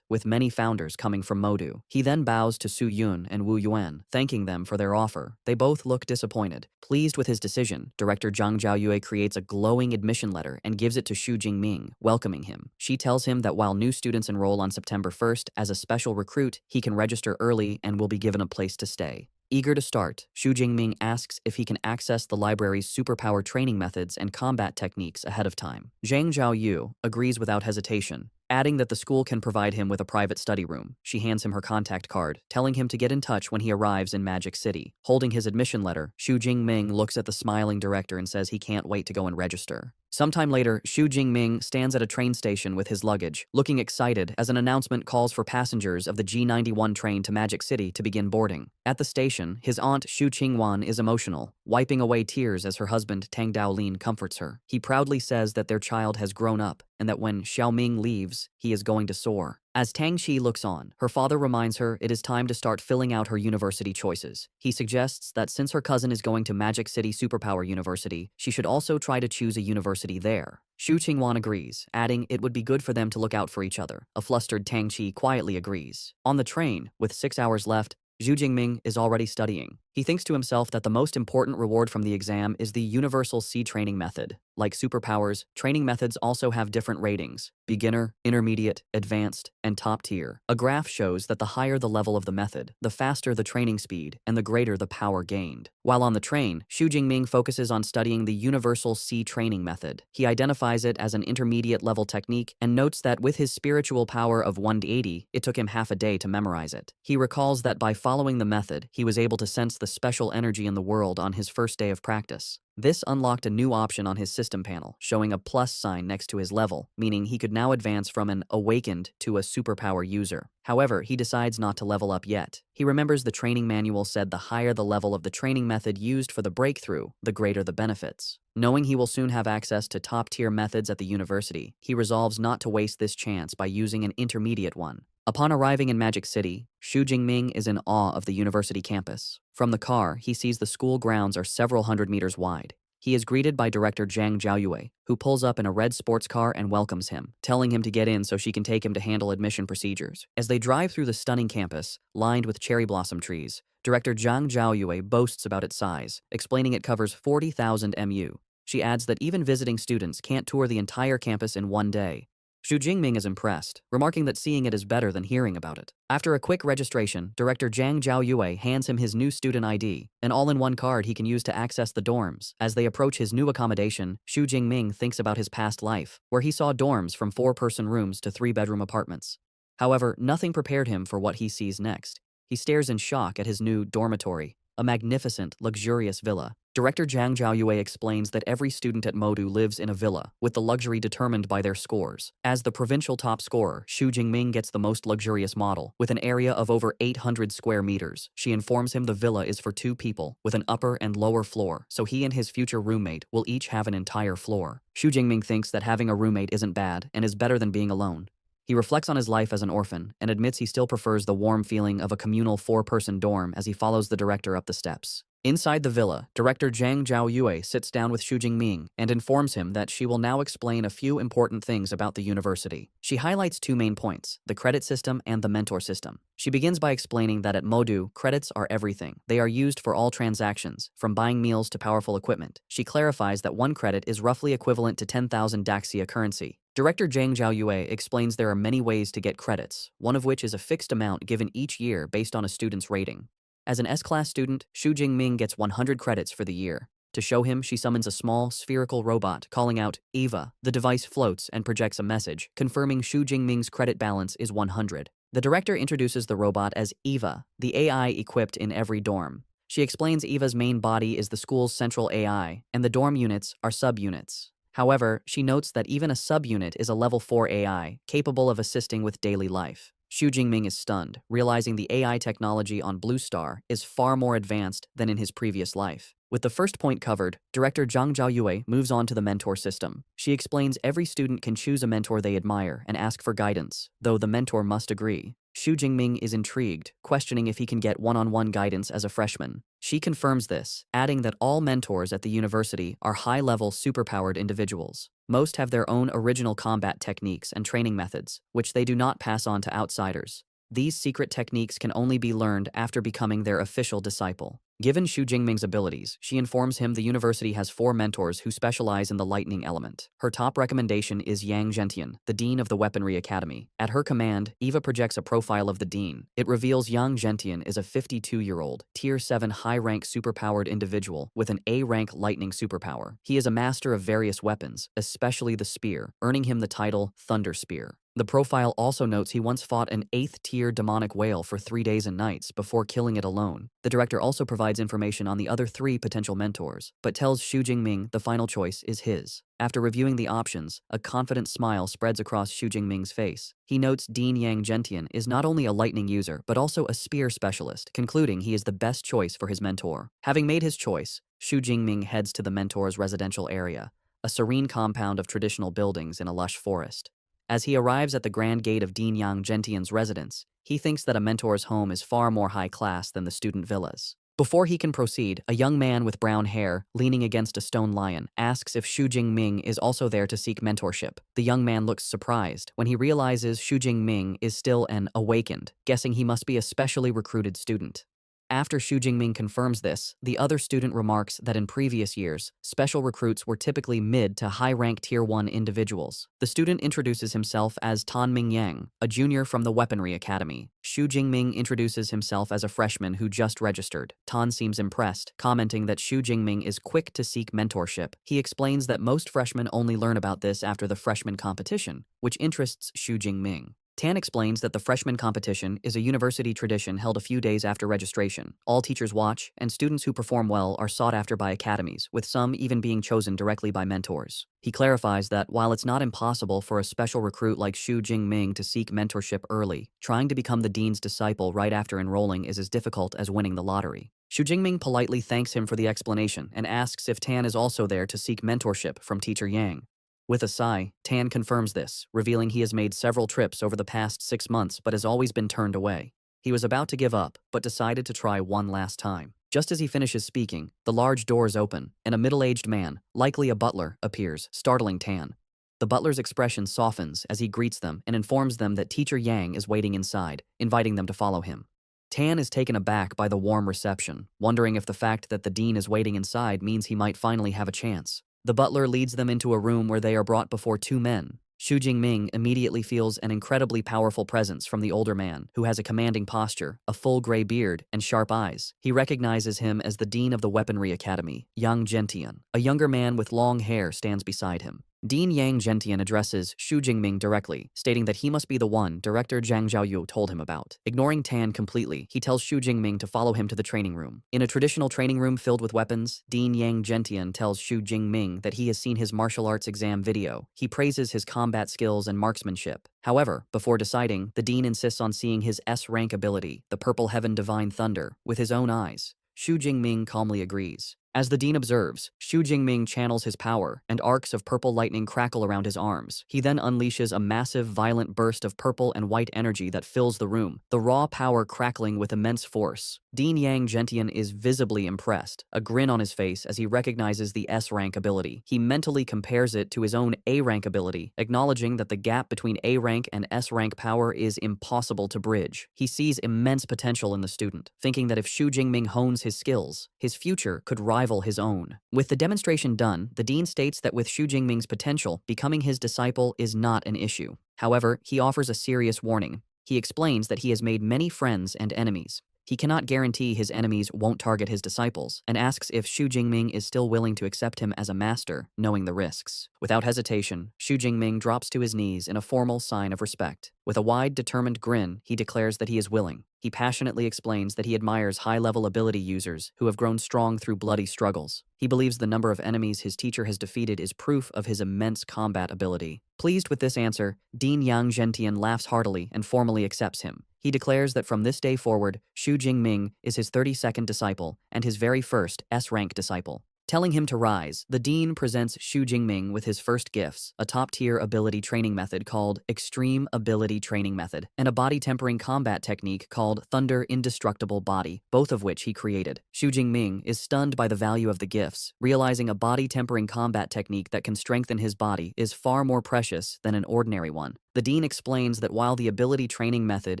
with many founders coming from Modu. He then bows to Su Yun and Wu Yuan, thanking them for their offer. They both look disappointed. Pleased with his decision, Director Zhang Zhaoyue creates a glowing admission letter and gives it to Xu Jingming, welcoming him. She tells him that while new students enroll on September 1st as a special recruit, he can register early and will be given a place to stay. Eager to start, Xu Jingming asks if he can access the library's superpower training methods and combat techniques ahead of time. Zhang Zhaoyu agrees without hesitation, adding that the school can provide him with a private study room. She hands him her contact card, telling him to get in touch when he arrives in Magic City. Holding his admission letter, Xu Jingming looks at the smiling director and says he can't wait to go and register. Sometime later, Xu Jingming stands at a train station with his luggage, looking excited as an announcement calls for passengers of the G91 train to Magic City to begin boarding. At the station, his aunt Xu Qingwan is emotional, wiping away tears as her husband Tang Daolin comforts her. He proudly says that their child has grown up and that when Xiaoming leaves, he is going to soar. As Tang Xi looks on, her father reminds her it is time to start filling out her university choices. He suggests that since her cousin is going to Magic City Superpower University, she should also try to choose a university there. Xu Qingwan agrees, adding it would be good for them to look out for each other. A flustered Tang Xi quietly agrees. On the train, with 6 hours left, Xu Jingming is already studying. He thinks to himself that the most important reward from the exam is the Universal C training method. Like superpowers, training methods also have different ratings: beginner, intermediate, advanced, and top tier. A graph shows that the higher the level of the method, the faster the training speed and the greater the power gained. While on the train, Xu Jingming focuses on studying the Universal C training method. He identifies it as an intermediate level technique and notes that with his spiritual power of 180, it took him half a day to memorize it. He recalls that by following the method, he was able to sense the special energy in the world on his first day of practice. This unlocked a new option on his system panel, showing a plus sign next to his level, meaning he could now advance from an awakened to a superpower user. However, he decides not to level up yet. He remembers the training manual said the higher the level of the training method used for the breakthrough, the greater the benefits. Knowing he will soon have access to top-tier methods at the university, he resolves not to waste this chance by using an intermediate one. Upon arriving in Magic City, Xu Jingming is in awe of the university campus. From the car, he sees the school grounds are several hundred meters wide. He is greeted by director Zhang Zhaoyue, who pulls up in a red sports car and welcomes him, telling him to get in so she can take him to handle admission procedures. As they drive through the stunning campus, lined with cherry blossom trees, director Zhang Zhaoyue boasts about its size, explaining it covers 40,000 mu. She adds that even visiting students can't tour the entire campus in one day. Xu Jingming is impressed, remarking that seeing it is better than hearing about it. After a quick registration, director Zhang Zhaoyue hands him his new student ID, an all-in-one card he can use to access the dorms. As they approach his new accommodation, Xu Jingming thinks about his past life, where he saw dorms from 4-person rooms to 3-bedroom apartments. However, nothing prepared him for what he sees next. He stares in shock at his new dormitory, a magnificent, luxurious villa. Director Zhang Zhaoyue explains that every student at Modu lives in a villa, with the luxury determined by their scores. As the provincial top scorer, Xu Jingming gets the most luxurious model, with an area of over 800 square meters. She informs him the villa is for 2 people, with an upper and lower floor, so he and his future roommate will each have an entire floor. Xu Jingming thinks that having a roommate isn't bad and is better than being alone. He reflects on his life as an orphan and admits he still prefers the warm feeling of a communal 4-person dorm as he follows the director up the steps. Inside the villa, director Zhang Zhaoyue sits down with Xu Jingming and informs him that she will now explain a few important things about the university. She highlights 2 main points, the credit system and the mentor system. She begins by explaining that at Modu, credits are everything. They are used for all transactions, from buying meals to powerful equipment. She clarifies that 1 credit is roughly equivalent to 10,000 Daxia currency. Director Zhang Zhaoyue explains there are many ways to get credits, one of which is a fixed amount given each year based on a student's rating. As an S-class student, Xu Jingming gets 100 credits for the year. To show him, she summons a small, spherical robot, calling out, "Eva." The device floats and projects a message, confirming Xu Jingming's credit balance is 100. The director introduces the robot as Eva, the AI equipped in every dorm. She explains Eva's main body is the school's central AI, and the dorm units are subunits. However, she notes that even a subunit is a level 4 AI, capable of assisting with daily life. Xu Jingming is stunned, realizing the AI technology on Blue Star is far more advanced than in his previous life. With the first point covered, director Zhang Zhaoyue moves on to the mentor system. She explains every student can choose a mentor they admire and ask for guidance, though the mentor must agree. Xu Jingming is intrigued, questioning if he can get one-on-one guidance as a freshman. She confirms this, adding that all mentors at the university are high-level superpowered individuals. Most have their own original combat techniques and training methods, which they do not pass on to outsiders. These secret techniques can only be learned after becoming their official disciple. Given Xu Jingming's abilities, she informs him the university has 4 mentors who specialize in the lightning element. Her top recommendation is Yang Zhentian, the dean of the Weaponry Academy. At her command, Eva projects a profile of the dean. It reveals Yang Zhentian is a 52-year-old, Tier 7 high-rank superpowered individual with an A-rank lightning superpower. He is a master of various weapons, especially the spear, earning him the title Thunder Spear. The profile also notes he once fought an 8th-tier demonic whale for 3 days and nights before killing it alone. The director also provides information on the other 3 potential mentors, but tells Xu Jingming the final choice is his. After reviewing the options, a confident smile spreads across Xu Jingming's face. He notes Dean Yang Zhentian is not only a lightning user, but also a spear specialist, concluding he is the best choice for his mentor. Having made his choice, Xu Jingming heads to the mentor's residential area, a serene compound of traditional buildings in a lush forest. As he arrives at the grand gate of Dean Yang Zhentian's residence, he thinks that a mentor's home is far more high class than the student villas. Before he can proceed, a young man with brown hair, leaning against a stone lion, asks if Xu Jingming is also there to seek mentorship. The young man looks surprised when he realizes Xu Jingming is still an awakened, guessing he must be a specially recruited student. After Xu Jingming confirms this, the other student remarks that in previous years, special recruits were typically mid to high-rank Tier 1 individuals. The student introduces himself as Tan Mingyang, a junior from the Weaponry Academy. Xu Jingming introduces himself as a freshman who just registered. Tan seems impressed, commenting that Xu Jingming is quick to seek mentorship. He explains that most freshmen only learn about this after the freshman competition, which interests Xu Jingming. Tan explains that the freshman competition is a university tradition held a few days after registration. All teachers watch, and students who perform well are sought after by academies, with some even being chosen directly by mentors. He clarifies that while it's not impossible for a special recruit like Xu Jingming to seek mentorship early, trying to become the dean's disciple right after enrolling is as difficult as winning the lottery. Xu Jingming politely thanks him for the explanation and asks if Tan is also there to seek mentorship from Teacher Yang. With a sigh, Tan confirms this, revealing he has made several trips over the past 6 months but has always been turned away. He was about to give up, but decided to try one last time. Just as he finishes speaking, the large doors open, and a middle-aged man, likely a butler, appears, startling Tan. The butler's expression softens as he greets them and informs them that Teacher Yang is waiting inside, inviting them to follow him. Tan is taken aback by the warm reception, wondering if the fact that the dean is waiting inside means he might finally have a chance. The butler leads them into a room where they are brought before 2 men. Xu Jingming immediately feels an incredibly powerful presence from the older man, who has a commanding posture, a full gray beard, and sharp eyes. He recognizes him as the dean of the Weaponry Academy, Yang Zhentian. A younger man with long hair stands beside him. Dean Yang Zhentian addresses Xu Jingming directly, stating that he must be the one Director Zhang Zhaoyu told him about. Ignoring Tan completely, he tells Xu Jingming to follow him to the training room. In a traditional training room filled with weapons, Dean Yang Zhentian tells Xu Jingming that he has seen his martial arts exam video. He praises his combat skills and marksmanship. However, before deciding, the dean insists on seeing his S-rank ability, the Purple Heaven Divine Thunder, with his own eyes. Xu Jingming calmly agrees. As the dean observes, Xu Jingming channels his power, and arcs of purple lightning crackle around his arms. He then unleashes a massive, violent burst of purple and white energy that fills the room, the raw power crackling with immense force. Dean Yang Zhentian is visibly impressed, a grin on his face as he recognizes the S-rank ability. He mentally compares it to his own A-rank ability, acknowledging that the gap between A-rank and S-rank power is impossible to bridge. He sees immense potential in the student, thinking that if Xu Jingming hones his skills, his future could rival his own. With the demonstration done, the dean states that with Xu Jingming's potential, becoming his disciple is not an issue. However, he offers a serious warning. He explains that he has made many friends and enemies. He cannot guarantee his enemies won't target his disciples, and asks if Xu Jingming is still willing to accept him as a master, knowing the risks. Without hesitation, Xu Jingming drops to his knees in a formal sign of respect. With a wide, determined grin, he declares that he is willing. He passionately explains that he admires high-level ability users who have grown strong through bloody struggles. He believes the number of enemies his teacher has defeated is proof of his immense combat ability. Pleased with this answer, Dean Yang Zhentian laughs heartily and formally accepts him. He declares that from this day forward, Xu Jingming is his 32nd disciple and his very first S-rank disciple. Telling him to rise, the dean presents Xu Jingming with his first gifts, a top-tier ability training method called Extreme Ability Training Method, and a body-tempering combat technique called Thunder Indestructible Body, both of which he created. Xu Jingming is stunned by the value of the gifts, realizing a body-tempering combat technique that can strengthen his body is far more precious than an ordinary one. The dean explains that while the ability training method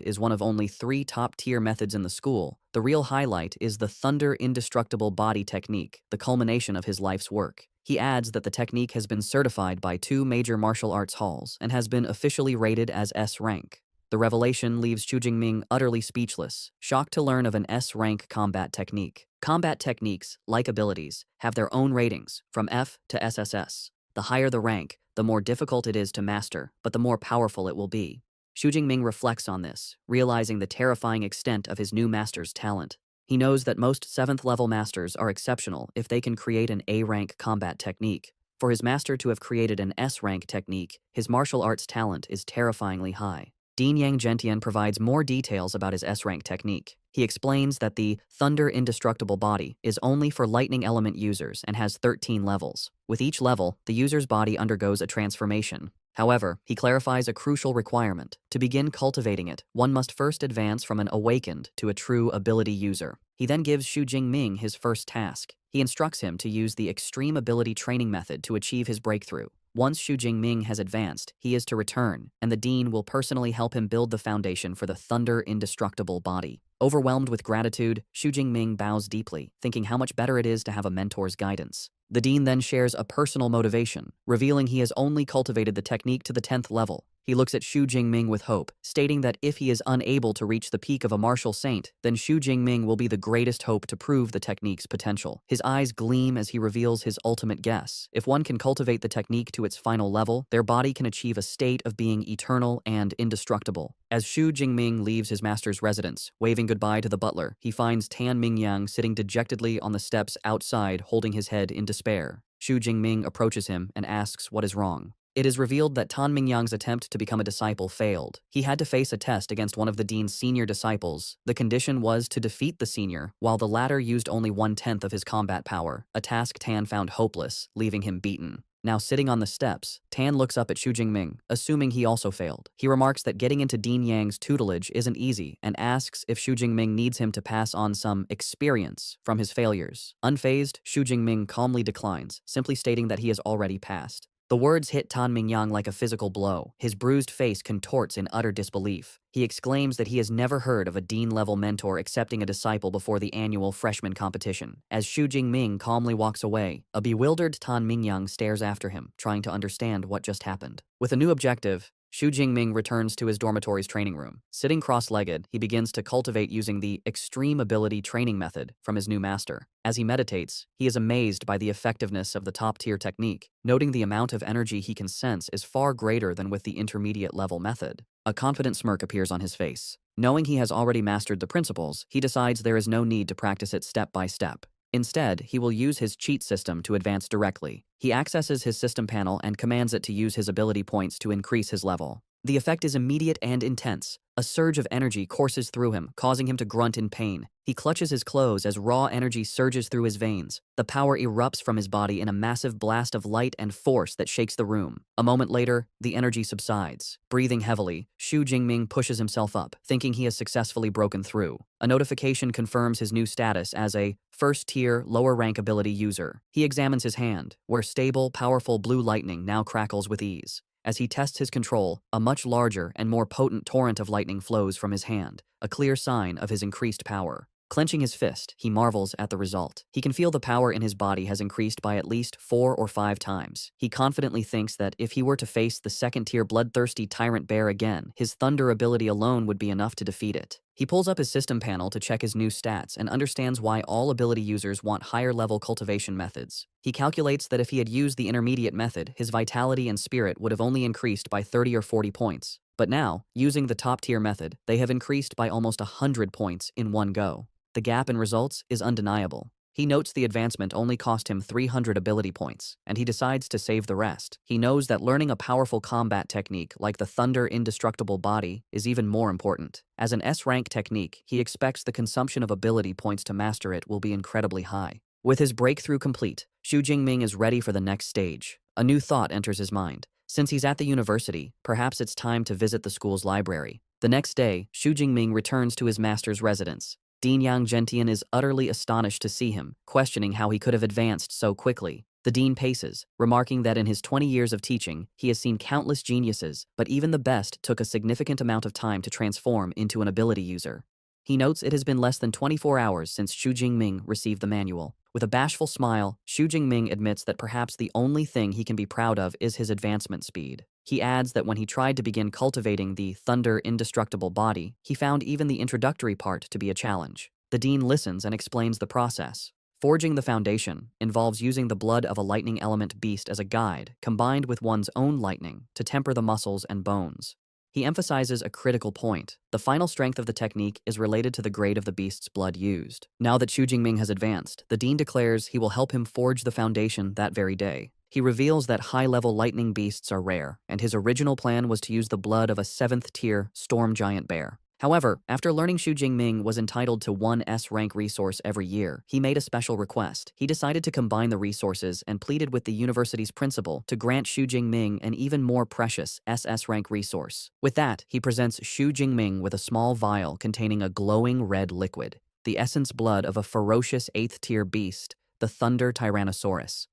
is one of only 3 top-tier methods in the school, The real highlight is the Thunder Indestructible Body technique, the culmination of his life's work. He adds that the technique has been certified by 2 major martial arts halls and has been officially rated as S rank. The revelation leaves Xu Jingming utterly speechless, shocked to learn of an S rank combat technique. Combat techniques, like abilities, have their own ratings, from F to SSS. The higher the rank, the more difficult it is to master, but the more powerful it will be. Xu Jingming reflects on this, realizing the terrifying extent of his new master's talent. He knows that most 7th-level masters are exceptional if they can create an A-rank combat technique. For his master to have created an S-rank technique, his martial arts talent is terrifyingly high. Dean Yang Gentian provides more details about his S-rank technique. He explains that the Thunder Indestructible Body is only for lightning element users and has 13 levels. With each level, the user's body undergoes a transformation. However, he clarifies a crucial requirement. To begin cultivating it, one must first advance from an awakened to a true ability user. He then gives Xu Jingming his first task. He instructs him to use the extreme ability training method to achieve his breakthrough. Once Xu Jingming has advanced, he is to return, and the dean will personally help him build the foundation for the Thunder Indestructible Body. Overwhelmed with gratitude, Xu Jingming bows deeply, thinking how much better it is to have a mentor's guidance. The dean then shares a personal motivation, revealing he has only cultivated the technique to the 10th level. He looks at Xu Jingming with hope, stating that if he is unable to reach the peak of a martial saint, then Xu Jingming will be the greatest hope to prove the technique's potential. His eyes gleam as he reveals his ultimate guess. If one can cultivate the technique to its final level, their body can achieve a state of being eternal and indestructible. As Xu Jingming leaves his master's residence, waving goodbye to the butler, he finds Tan Mingyang sitting dejectedly on the steps outside, holding his head in despair. Xu Jingming approaches him and asks what is wrong. It is revealed that Tan Mingyang's attempt to become a disciple failed. He had to face a test against one of the dean's senior disciples. The condition was to defeat the senior, while the latter used only 1/10 of his combat power, a task Tan found hopeless, leaving him beaten. Now sitting on the steps, Tan looks up at Xu Jingming, assuming he also failed. He remarks that getting into Dean Yang's tutelage isn't easy and asks if Xu Jingming needs him to pass on some experience from his failures. Unfazed, Xu Jingming calmly declines, simply stating that he has already passed. The words hit Tan Mingyang like a physical blow. His bruised face contorts in utter disbelief. He exclaims that he has never heard of a dean-level mentor accepting a disciple before the annual freshman competition. As Xu Jingming calmly walks away, a bewildered Tan Mingyang stares after him, trying to understand what just happened. With a new objective, Xu Jingming returns to his dormitory's training room. Sitting cross-legged, he begins to cultivate using the extreme ability training method from his new master. As he meditates, he is amazed by the effectiveness of the top-tier technique, noting the amount of energy he can sense is far greater than with the intermediate-level method. A confident smirk appears on his face. Knowing he has already mastered the principles, he decides there is no need to practice it step by step. Instead, he will use his cheat system to advance directly. He accesses his system panel and commands it to use his ability points to increase his level. The effect is immediate and intense. A surge of energy courses through him, causing him to grunt in pain. He clutches his clothes as raw energy surges through his veins. The power erupts from his body in a massive blast of light and force that shakes the room. A moment later, the energy subsides. Breathing heavily, Xu Jingming pushes himself up, thinking he has successfully broken through. A notification confirms his new status as a first-tier, lower-rank ability user. He examines his hand, where stable, powerful blue lightning now crackles with ease. As he tests his control, a much larger and more potent torrent of lightning flows from his hand, a clear sign of his increased power. Clenching his fist, he marvels at the result. He can feel the power in his body has increased by at least 4 or 5 times. He confidently thinks that if he were to face the second-tier bloodthirsty tyrant bear again, his thunder ability alone would be enough to defeat it. He pulls up his system panel to check his new stats and understands why all ability users want higher-level cultivation methods. He calculates that if he had used the intermediate method, his vitality and spirit would have only increased by 30 or 40 points. But now, using the top-tier method, they have increased by almost 100 points in one go. The gap in results is undeniable. He notes the advancement only cost him 300 ability points, and he decides to save the rest. He knows that learning a powerful combat technique like the Thunder Indestructible Body is even more important. As an S-rank technique, he expects the consumption of ability points to master it will be incredibly high. With his breakthrough complete, Xu Jingming is ready for the next stage. A new thought enters his mind. Since he's at the university, perhaps it's time to visit the school's library. The next day, Xu Jingming returns to his master's residence. Dean Yang Gentian is utterly astonished to see him, questioning how he could have advanced so quickly. The dean paces, remarking that in his 20 years of teaching, he has seen countless geniuses, but even the best took a significant amount of time to transform into an ability user. He notes it has been less than 24 hours since Xu Jingming received the manual. With a bashful smile, Xu Jingming admits that perhaps the only thing he can be proud of is his advancement speed. He adds that when he tried to begin cultivating the thunder indestructible body, he found even the introductory part to be a challenge. The dean listens and explains the process. Forging the foundation involves using the blood of a lightning element beast as a guide, combined with one's own lightning, to temper the muscles and bones. He emphasizes a critical point. The final strength of the technique is related to the grade of the beast's blood used. Now that Xu Jingming has advanced, the dean declares he will help him forge the foundation that very day. He reveals that high-level lightning beasts are rare, and his original plan was to use the blood of a 7th-tier storm giant bear. However, after learning Xu Jingming was entitled to one S-rank resource every year, he made a special request. He decided to combine the resources and pleaded with the university's principal to grant Xu Jingming an even more precious SS-rank resource. With that, he presents Xu Jingming with a small vial containing a glowing red liquid, the essence blood of a ferocious 8th-tier beast, the Thunder Tyrannosaurus.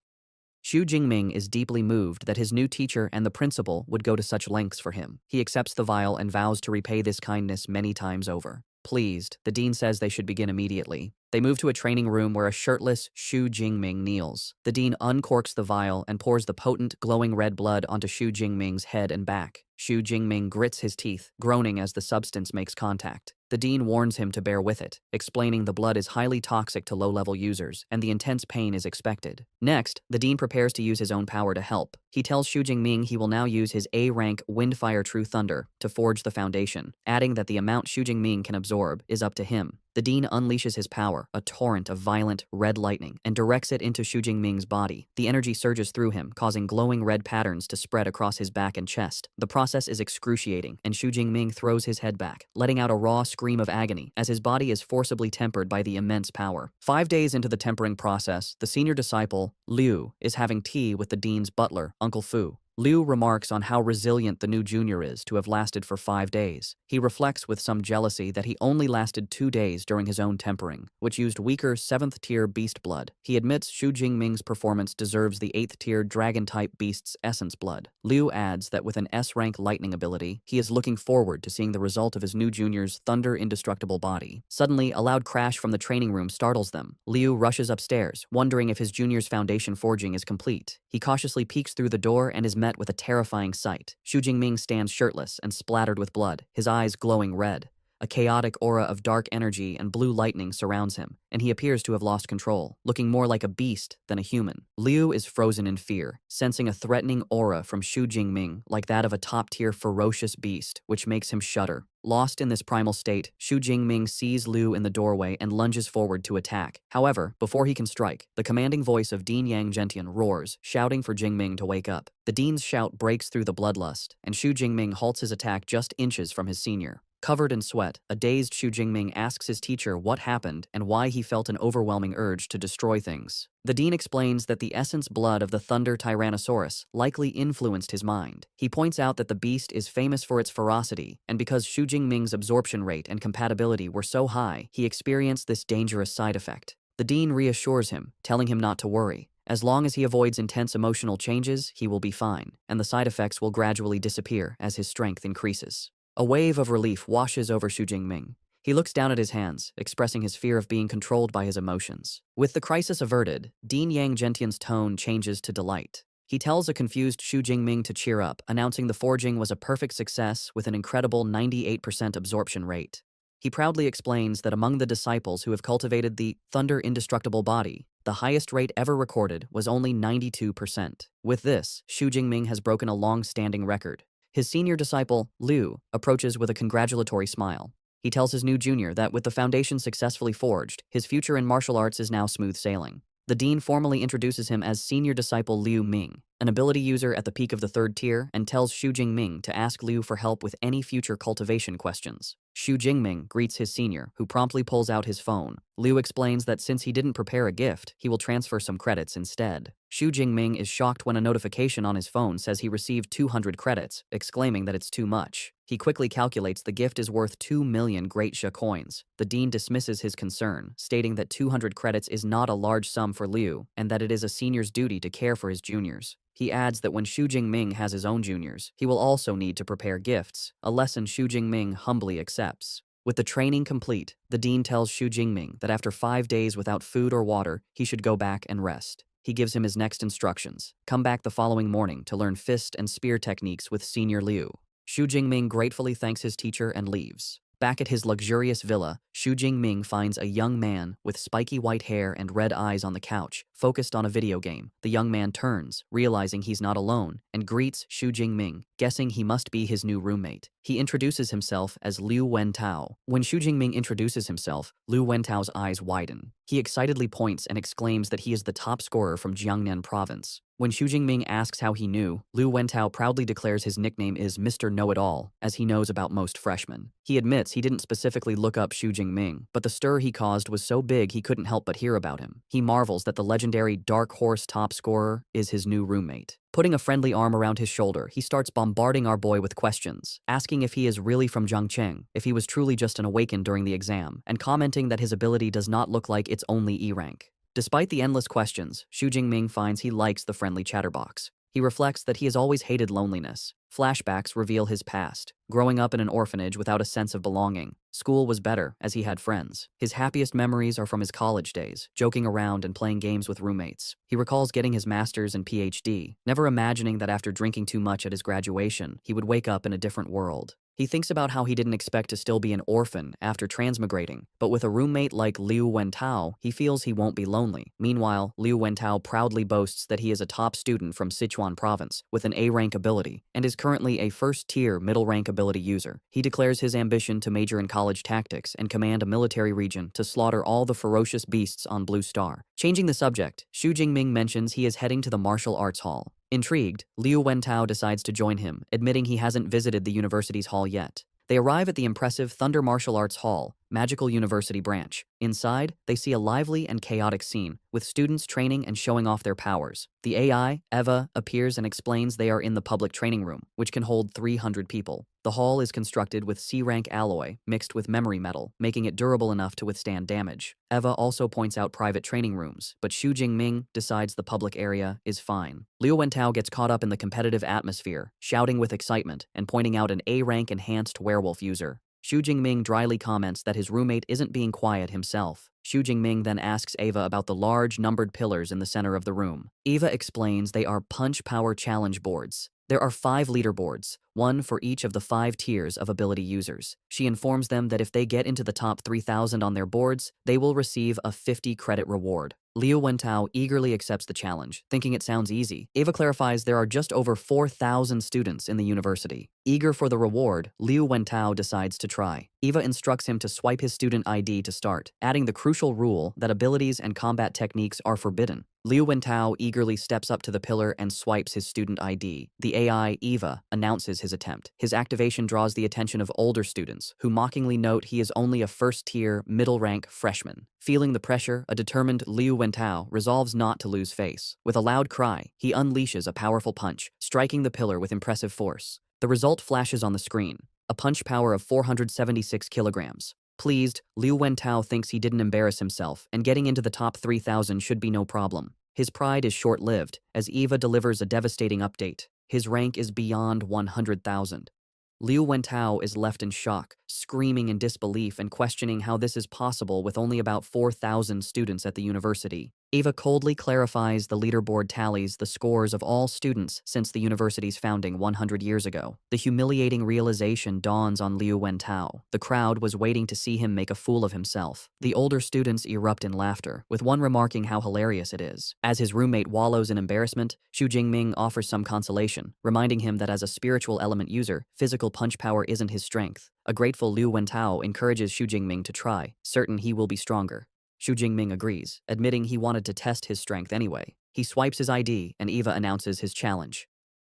Xu Jingming is deeply moved that his new teacher and the principal would go to such lengths for him. He accepts the vial and vows to repay this kindness many times over. Pleased, the dean says they should begin immediately. They move to a training room where a shirtless Xu Jingming kneels. The dean uncorks the vial and pours the potent, glowing red blood onto Xu Jingming's head and back. Xu Jingming grits his teeth, groaning as the substance makes contact. The dean warns him to bear with it, explaining the blood is highly toxic to low-level users, and the intense pain is expected. Next, the dean prepares to use his own power to help. He tells Xu Jingming he will now use his A-rank Windfire True Thunder to forge the foundation, adding that the amount Xu Jingming can absorb is up to him. The dean unleashes his power, a torrent of violent, red lightning, and directs it into Xu Jingming's body. The energy surges through him, causing glowing red patterns to spread across his back and chest. The process is excruciating, and Xu Jingming throws his head back, letting out a raw scream of agony as his body is forcibly tempered by the immense power. 5 days into the tempering process, the senior disciple, Liu, is having tea with the dean's butler, Uncle Fu. Liu remarks on how resilient the new junior is to have lasted for 5 days. He reflects with some jealousy that he only lasted 2 days during his own tempering, which used weaker 7th-tier beast blood. He admits Xu Jingming's performance deserves the 8th-tier dragon-type beast's essence blood. Liu adds that with an S-rank lightning ability, he is looking forward to seeing the result of his new junior's thunder indestructible body. Suddenly, a loud crash from the training room startles them. Liu rushes upstairs, wondering if his junior's foundation forging is complete. He cautiously peeks through the door and is met with a terrifying sight. Xu Jingming stands shirtless and splattered with blood, his eyes glowing red. A chaotic aura of dark energy and blue lightning surrounds him, and he appears to have lost control, looking more like a beast than a human. Liu is frozen in fear, sensing a threatening aura from Xu Jingming like that of a top-tier ferocious beast, which makes him shudder. Lost in this primal state, Xu Jingming sees Liu in the doorway and lunges forward to attack. However, before he can strike, the commanding voice of Dean Yang Gentian roars, shouting for Jingming to wake up. The dean's shout breaks through the bloodlust, and Xu Jingming halts his attack just inches from his senior. Covered in sweat, a dazed Xu Jingming asks his teacher what happened and why he felt an overwhelming urge to destroy things. The dean explains that the essence blood of the Thunder Tyrannosaurus likely influenced his mind. He points out that the beast is famous for its ferocity, and because Xu Jingming's absorption rate and compatibility were so high, he experienced this dangerous side effect. The dean reassures him, telling him not to worry. As long as he avoids intense emotional changes, he will be fine, and the side effects will gradually disappear as his strength increases. A wave of relief washes over Xu Jingming. He looks down at his hands, expressing his fear of being controlled by his emotions. With the crisis averted, Dean Yang Gentian's tone changes to delight. He tells a confused Xu Jingming to cheer up, announcing the forging was a perfect success with an incredible 98% absorption rate. He proudly explains that among the disciples who have cultivated the Thunder Indestructible Body, the highest rate ever recorded was only 92%. With this, Xu Jingming has broken a long-standing record. His senior disciple, Liu, approaches with a congratulatory smile. He tells his new junior that with the foundation successfully forged, his future in martial arts is now smooth sailing. The dean formally introduces him as senior disciple Liu Ming, an ability user at the peak of the 3rd tier, and tells Xu Jingming to ask Liu for help with any future cultivation questions. Xu Jingming greets his senior, who promptly pulls out his phone. Liu explains that since he didn't prepare a gift, he will transfer some credits instead. Xu Jingming is shocked when a notification on his phone says he received 200 credits, exclaiming that it's too much. He quickly calculates the gift is worth 2 million Great Sha coins. The dean dismisses his concern, stating that 200 credits is not a large sum for Liu, and that it is a senior's duty to care for his juniors. He adds that when Xu Jingming has his own juniors, he will also need to prepare gifts, a lesson Xu Jingming humbly accepts. With the training complete, the dean tells Xu Jingming that after 5 days without food or water, he should go back and rest. He gives him his next instructions. Come back the following morning to learn fist and spear techniques with Senior Liu. Xu Jingming gratefully thanks his teacher and leaves. Back at his luxurious villa, Xu Jingming finds a young man with spiky white hair and red eyes on the couch, focused on a video game. The young man turns, realizing he's not alone, and greets Xu Jingming, guessing he must be his new roommate. He introduces himself as Liu Wentao. When Xu Jingming introduces himself, Liu Wentao's eyes widen. He excitedly points and exclaims that he is the top scorer from Jiangnan province. When Xu Jingming asks how he knew, Liu Wentao proudly declares his nickname is Mr. Know-It-All, as he knows about most freshmen. He admits he didn't specifically look up Xu Jingming, but the stir he caused was so big he couldn't help but hear about him. He marvels that the legendary Dark Horse top scorer is his new roommate. Putting a friendly arm around his shoulder, he starts bombarding our boy with questions, asking if he is really from Zhangcheng, if he was truly just an awakened during the exam, and commenting that his ability does not look like it's only E rank. Despite the endless questions, Xu Jingming finds he likes the friendly chatterbox. He reflects that he has always hated loneliness. Flashbacks reveal his past. Growing up in an orphanage without a sense of belonging. School was better, as he had friends. His happiest memories are from his college days, joking around and playing games with roommates. He recalls getting his master's and PhD, never imagining that after drinking too much at his graduation, he would wake up in a different world. He thinks about how he didn't expect to still be an orphan after transmigrating, but with a roommate like Liu Wentao, he feels he won't be lonely. Meanwhile, Liu Wentao proudly boasts that he is a top student from Sichuan province with an A-rank ability and is currently a first-tier middle-rank ability user. He declares his ambition to major in college tactics and command a military region to slaughter all the ferocious beasts on Blue Star. Changing the subject, Xu Jingming mentions he is heading to the martial arts hall. Intrigued, Liu Wentao decides to join him, admitting he hasn't visited the university's hall yet. They arrive at the impressive Thunder Martial Arts Hall, Magical University branch. Inside, they see a lively and chaotic scene, with students training and showing off their powers. The AI, Eva, appears and explains they are in the public training room, which can hold 300 people. The hall is constructed with C-rank alloy mixed with memory metal, making it durable enough to withstand damage. Eva also points out private training rooms, but Xu Jingming decides the public area is fine. Liu Wentao gets caught up in the competitive atmosphere, shouting with excitement and pointing out an A-rank enhanced werewolf user. Xu Jingming dryly comments that his roommate isn't being quiet himself. Xu Jingming then asks Eva about the large numbered pillars in the center of the room. Eva explains they are punch power challenge boards. There are 5 leaderboards, one for each of the 5 tiers of ability users. She informs them that if they get into the top 3,000 on their boards, they will receive a 50 credit reward. Liu Wentao eagerly accepts the challenge, thinking it sounds easy. Eva clarifies there are just over 4,000 students in the university. Eager for the reward, Liu Wentao decides to try. Eva instructs him to swipe his student ID to start, adding the crucial rule that abilities and combat techniques are forbidden. Liu Wentao eagerly steps up to the pillar and swipes his student ID. The AI, Eva, announces his attempt. His activation draws the attention of older students, who mockingly note he is only a first-tier, middle-rank freshman. Feeling the pressure, a determined Liu Wentao resolves not to lose face. With a loud cry, he unleashes a powerful punch, striking the pillar with impressive force. The result flashes on the screen, a punch power of 476 kilograms. Pleased, Liu Wentao thinks he didn't embarrass himself, and getting into the top 3,000 should be no problem. His pride is short-lived, as Eva delivers a devastating update. His rank is beyond 100,000. Liu Wentao is left in shock, screaming in disbelief and questioning how this is possible with only about 4,000 students at the university. Eva coldly clarifies the leaderboard tallies the scores of all students since the university's founding 100 years ago. The humiliating realization dawns on Liu Wentao. The crowd was waiting to see him make a fool of himself. The older students erupt in laughter, with one remarking how hilarious it is. As his roommate wallows in embarrassment, Xu Jingming offers some consolation, reminding him that as a spiritual element user, physical punch power isn't his strength. A grateful Liu Wentao encourages Xu Jingming to try, certain he will be stronger. Xu Jingming agrees, admitting he wanted to test his strength anyway. He swipes his ID, and Eva announces his challenge.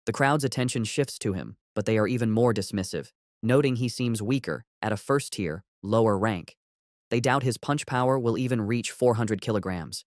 The crowd's attention shifts to him, but they are even more dismissive, noting he seems weaker, at a first-tier, lower rank. They doubt his punch power will even reach 400 kilograms.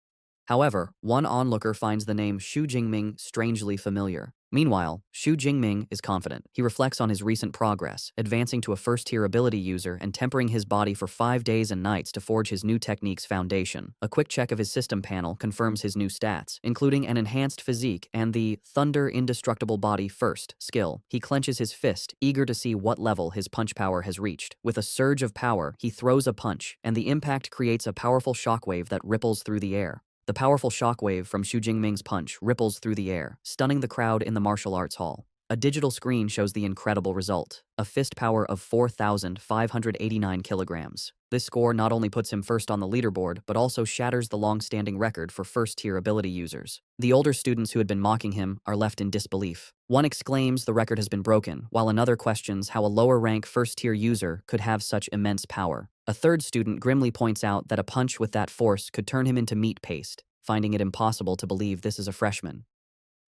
However, one onlooker finds the name Xu Jingming strangely familiar. Meanwhile, Xu Jingming is confident. He reflects on his recent progress, advancing to a first-tier ability user and tempering his body for 5 days and nights to forge his new technique's foundation. A quick check of his system panel confirms his new stats, including an enhanced physique and the Thunder Indestructible Body First skill. He clenches his fist, eager to see what level his punch power has reached. With a surge of power, he throws a punch, and the impact creates a powerful shockwave that ripples through the air. The powerful shockwave from Xu Jingming's punch ripples through the air, stunning the crowd in the martial arts hall. A digital screen shows the incredible result, a fist power of 4,589 kilograms. This score not only puts him first on the leaderboard, but also shatters the long-standing record for first-tier ability users. The older students who had been mocking him are left in disbelief. One exclaims the record has been broken, while another questions how a lower-rank first-tier user could have such immense power. A third student grimly points out that a punch with that force could turn him into meat paste, finding it impossible to believe this is a freshman.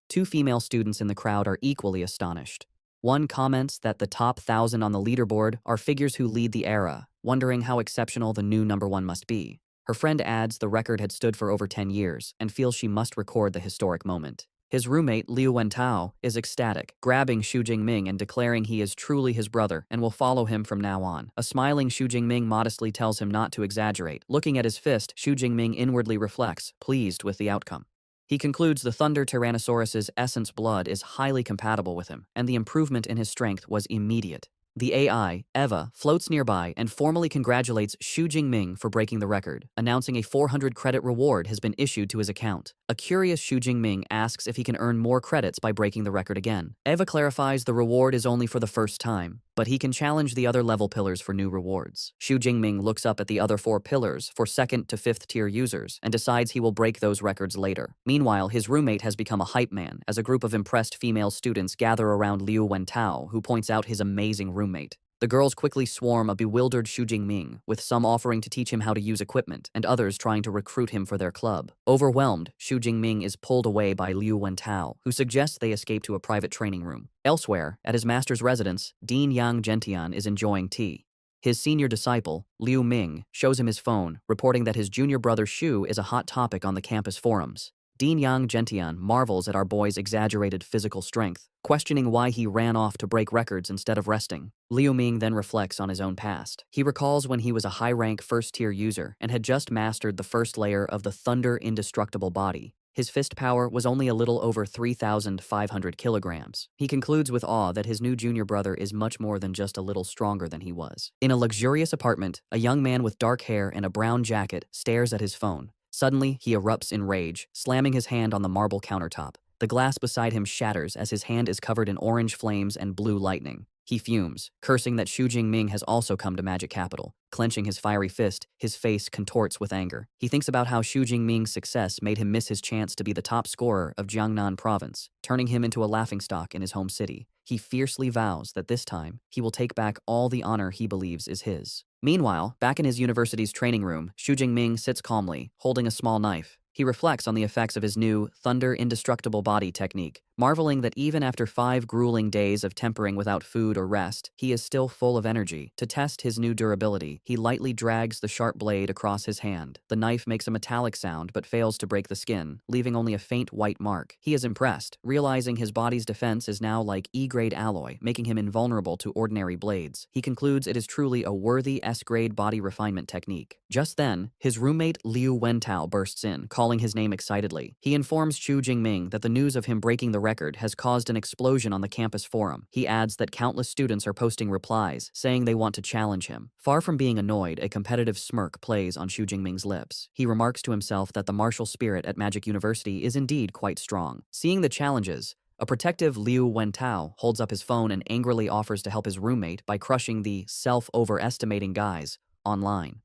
Two female students in the crowd are equally astonished. One comments that the top 1,000 on the leaderboard are figures who lead the era, wondering how exceptional the new number one must be. Her friend adds the record had stood for over 10 years and feels she must record the historic moment. His roommate, Liu Wentao, is ecstatic, grabbing Xu Jingming and declaring he is truly his brother and will follow him from now on. A smiling Xu Jingming modestly tells him not to exaggerate. Looking at his fist, Xu Jingming inwardly reflects, pleased with the outcome. He concludes the Thunder Tyrannosaurus's essence blood is highly compatible with him, and the improvement in his strength was immediate. The AI, Eva, floats nearby and formally congratulates Xu Jingming for breaking the record, announcing a 400 credit reward has been issued to his account. A curious Xu Jingming asks if he can earn more credits by breaking the record again. Eva clarifies the reward is only for the first time, but he can challenge the other level pillars for new rewards. Xu Jingming looks up at the other 4 pillars for 2nd to 5th tier users and decides he will break those records later. Meanwhile, his roommate has become a hype man as a group of impressed female students gather around Liu Wentao, who points out his amazing roommate. The girls quickly swarm a bewildered Xu Jingming, with some offering to teach him how to use equipment and others trying to recruit him for their club. Overwhelmed, Xu Jingming is pulled away by Liu Wentao, who suggests they escape to a private training room. Elsewhere, at his master's residence, Dean Yang Gentian is enjoying tea. His senior disciple, Liu Ming, shows him his phone, reporting that his junior brother Xu is a hot topic on the campus forums. Dean Yang Gentian marvels at our boy's exaggerated physical strength, questioning why he ran off to break records instead of resting. Liu Ming then reflects on his own past. He recalls when he was a high-rank first-tier user and had just mastered the first layer of the Thunder Indestructible Body. His fist power was only a little over 3,500 kilograms. He concludes with awe that his new junior brother is much more than just a little stronger than he was. In a luxurious apartment, a young man with dark hair and a brown jacket stares at his phone. Suddenly, he erupts in rage, slamming his hand on the marble countertop. The glass beside him shatters as his hand is covered in orange flames and blue lightning. He fumes, cursing that Xu Jingming has also come to Magic Capital. Clenching his fiery fist, his face contorts with anger. He thinks about how Xu Jingming's success made him miss his chance to be the top scorer of Jiangnan province, turning him into a laughingstock in his home city. He fiercely vows that this time, he will take back all the honor he believes is his. Meanwhile, back in his university's training room, Xu Jingming sits calmly, holding a small knife. He reflects on the effects of his new Thunder Indestructible Body technique, marveling that even after 5 grueling days of tempering without food or rest, he is still full of energy. To test his new durability, he lightly drags the sharp blade across his hand. The knife makes a metallic sound but fails to break the skin, leaving only a faint white mark. He is impressed, realizing his body's defense is now like E-grade alloy, making him invulnerable to ordinary blades. He concludes it is truly a worthy S-grade body refinement technique. Just then, his roommate Liu Wentao bursts in, calling his name excitedly. He informs Xu Jingming that the news of him breaking the record has caused an explosion on the campus forum. He adds that countless students are posting replies, saying they want to challenge him. Far from being annoyed, a competitive smirk plays on Xu Jingming's lips. He remarks to himself that the martial spirit at Magic University is indeed quite strong. Seeing the challenges, a protective Liu Wentao holds up his phone and angrily offers to help his roommate by crushing the self-overestimating guys online.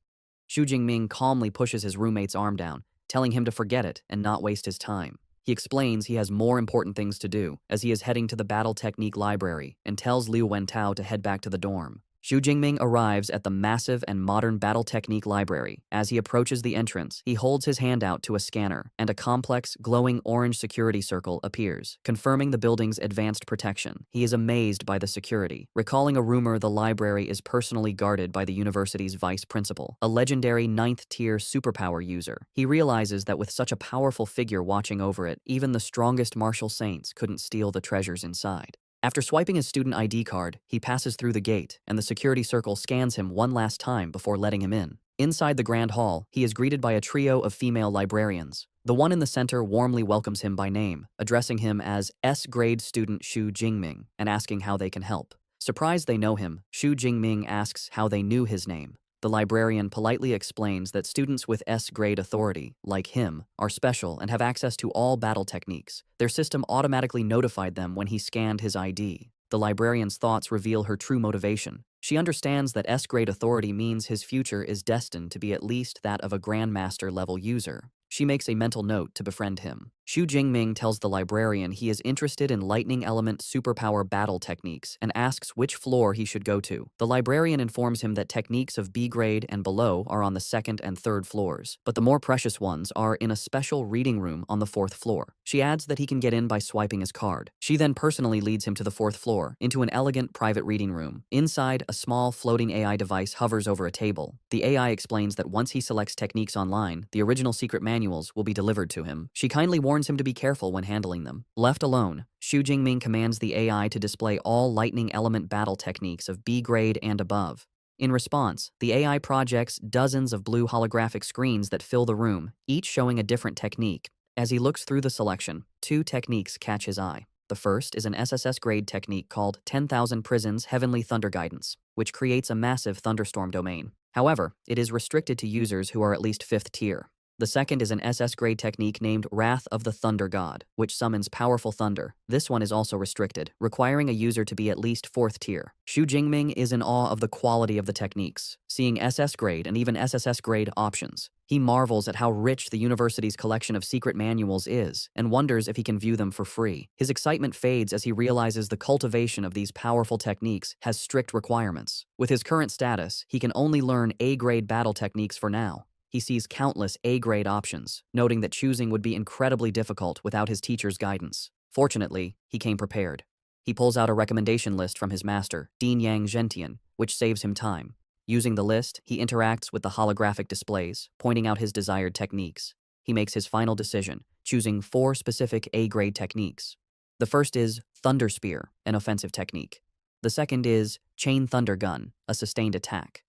Xu Jingming calmly pushes his roommate's arm down, telling him to forget it and not waste his time. He explains he has more important things to do, as he is heading to the Battle Technique Library, and tells Liu Wentao to head back to the dorm. Xu Jingming arrives at the massive and modern battle technique library. As he approaches the entrance, he holds his hand out to a scanner, and a complex, glowing orange security circle appears, confirming the building's advanced protection. He is amazed by the security, recalling a rumor the library is personally guarded by the university's vice principal, a legendary 9th-tier superpower user. He realizes that with such a powerful figure watching over it, even the strongest martial saints couldn't steal the treasures inside. After swiping his student ID card, he passes through the gate, and the security circle scans him one last time before letting him in. Inside the grand hall, he is greeted by a trio of female librarians. The one in the center warmly welcomes him by name, addressing him as S-grade student Xu Jingming and asking how they can help. Surprised they know him, Xu Jingming asks how they knew his name. The librarian politely explains that students with S-grade authority, like him, are special and have access to all battle techniques. Their system automatically notified them when he scanned his ID. The librarian's thoughts reveal her true motivation. She understands that S-grade authority means his future is destined to be at least that of a Grandmaster-level user. She makes a mental note to befriend him. Xu Jingming tells the librarian he is interested in lightning element superpower battle techniques and asks which floor he should go to. The librarian informs him that techniques of B grade and below are on the 2nd and 3rd floors, but the more precious ones are in a special reading room on the 4th floor. She adds that he can get in by swiping his card. She then personally leads him to the 4th floor, into an elegant private reading room. Inside, a small floating AI device hovers over a table. The AI explains that once he selects techniques online, the original secret manuals will be delivered to him. She kindly warns him to be careful when handling them. Left alone, Xu Jingming commands the AI to display all lightning element battle techniques of B grade and above. In response, the AI projects dozens of blue holographic screens that fill the room, each showing a different technique. As he looks through the selection, 2 techniques catch his eye. The first is an SSS grade technique called 10,000 Prisons Heavenly Thunder Guidance, which creates a massive thunderstorm domain. However, it is restricted to users who are at least 5th tier. The second is an SS grade technique named Wrath of the Thunder God, which summons powerful thunder. This one is also restricted, requiring a user to be at least 4th tier. Xu Jingming is in awe of the quality of the techniques, seeing SS grade and even SSS grade options. He marvels at how rich the university's collection of secret manuals is, and wonders if he can view them for free. His excitement fades as he realizes the cultivation of these powerful techniques has strict requirements. With his current status, he can only learn A-grade battle techniques for now. He sees countless A-grade options, noting that choosing would be incredibly difficult without his teacher's guidance. Fortunately, he came prepared. He pulls out a recommendation list from his master, Dean Yang Zhentian, which saves him time. Using the list, he interacts with the holographic displays, pointing out his desired techniques. He makes his final decision, choosing 4 specific A-grade techniques. The first is Thunder Spear, an offensive technique. The second is Chain Thunder Gun, a sustained attack.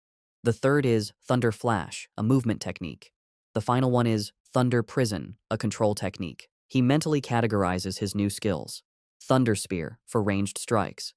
The third is Thunder Flash, a movement technique. The final one is Thunder Prison, a control technique. He mentally categorizes his new skills. Thunder Spear for ranged strikes,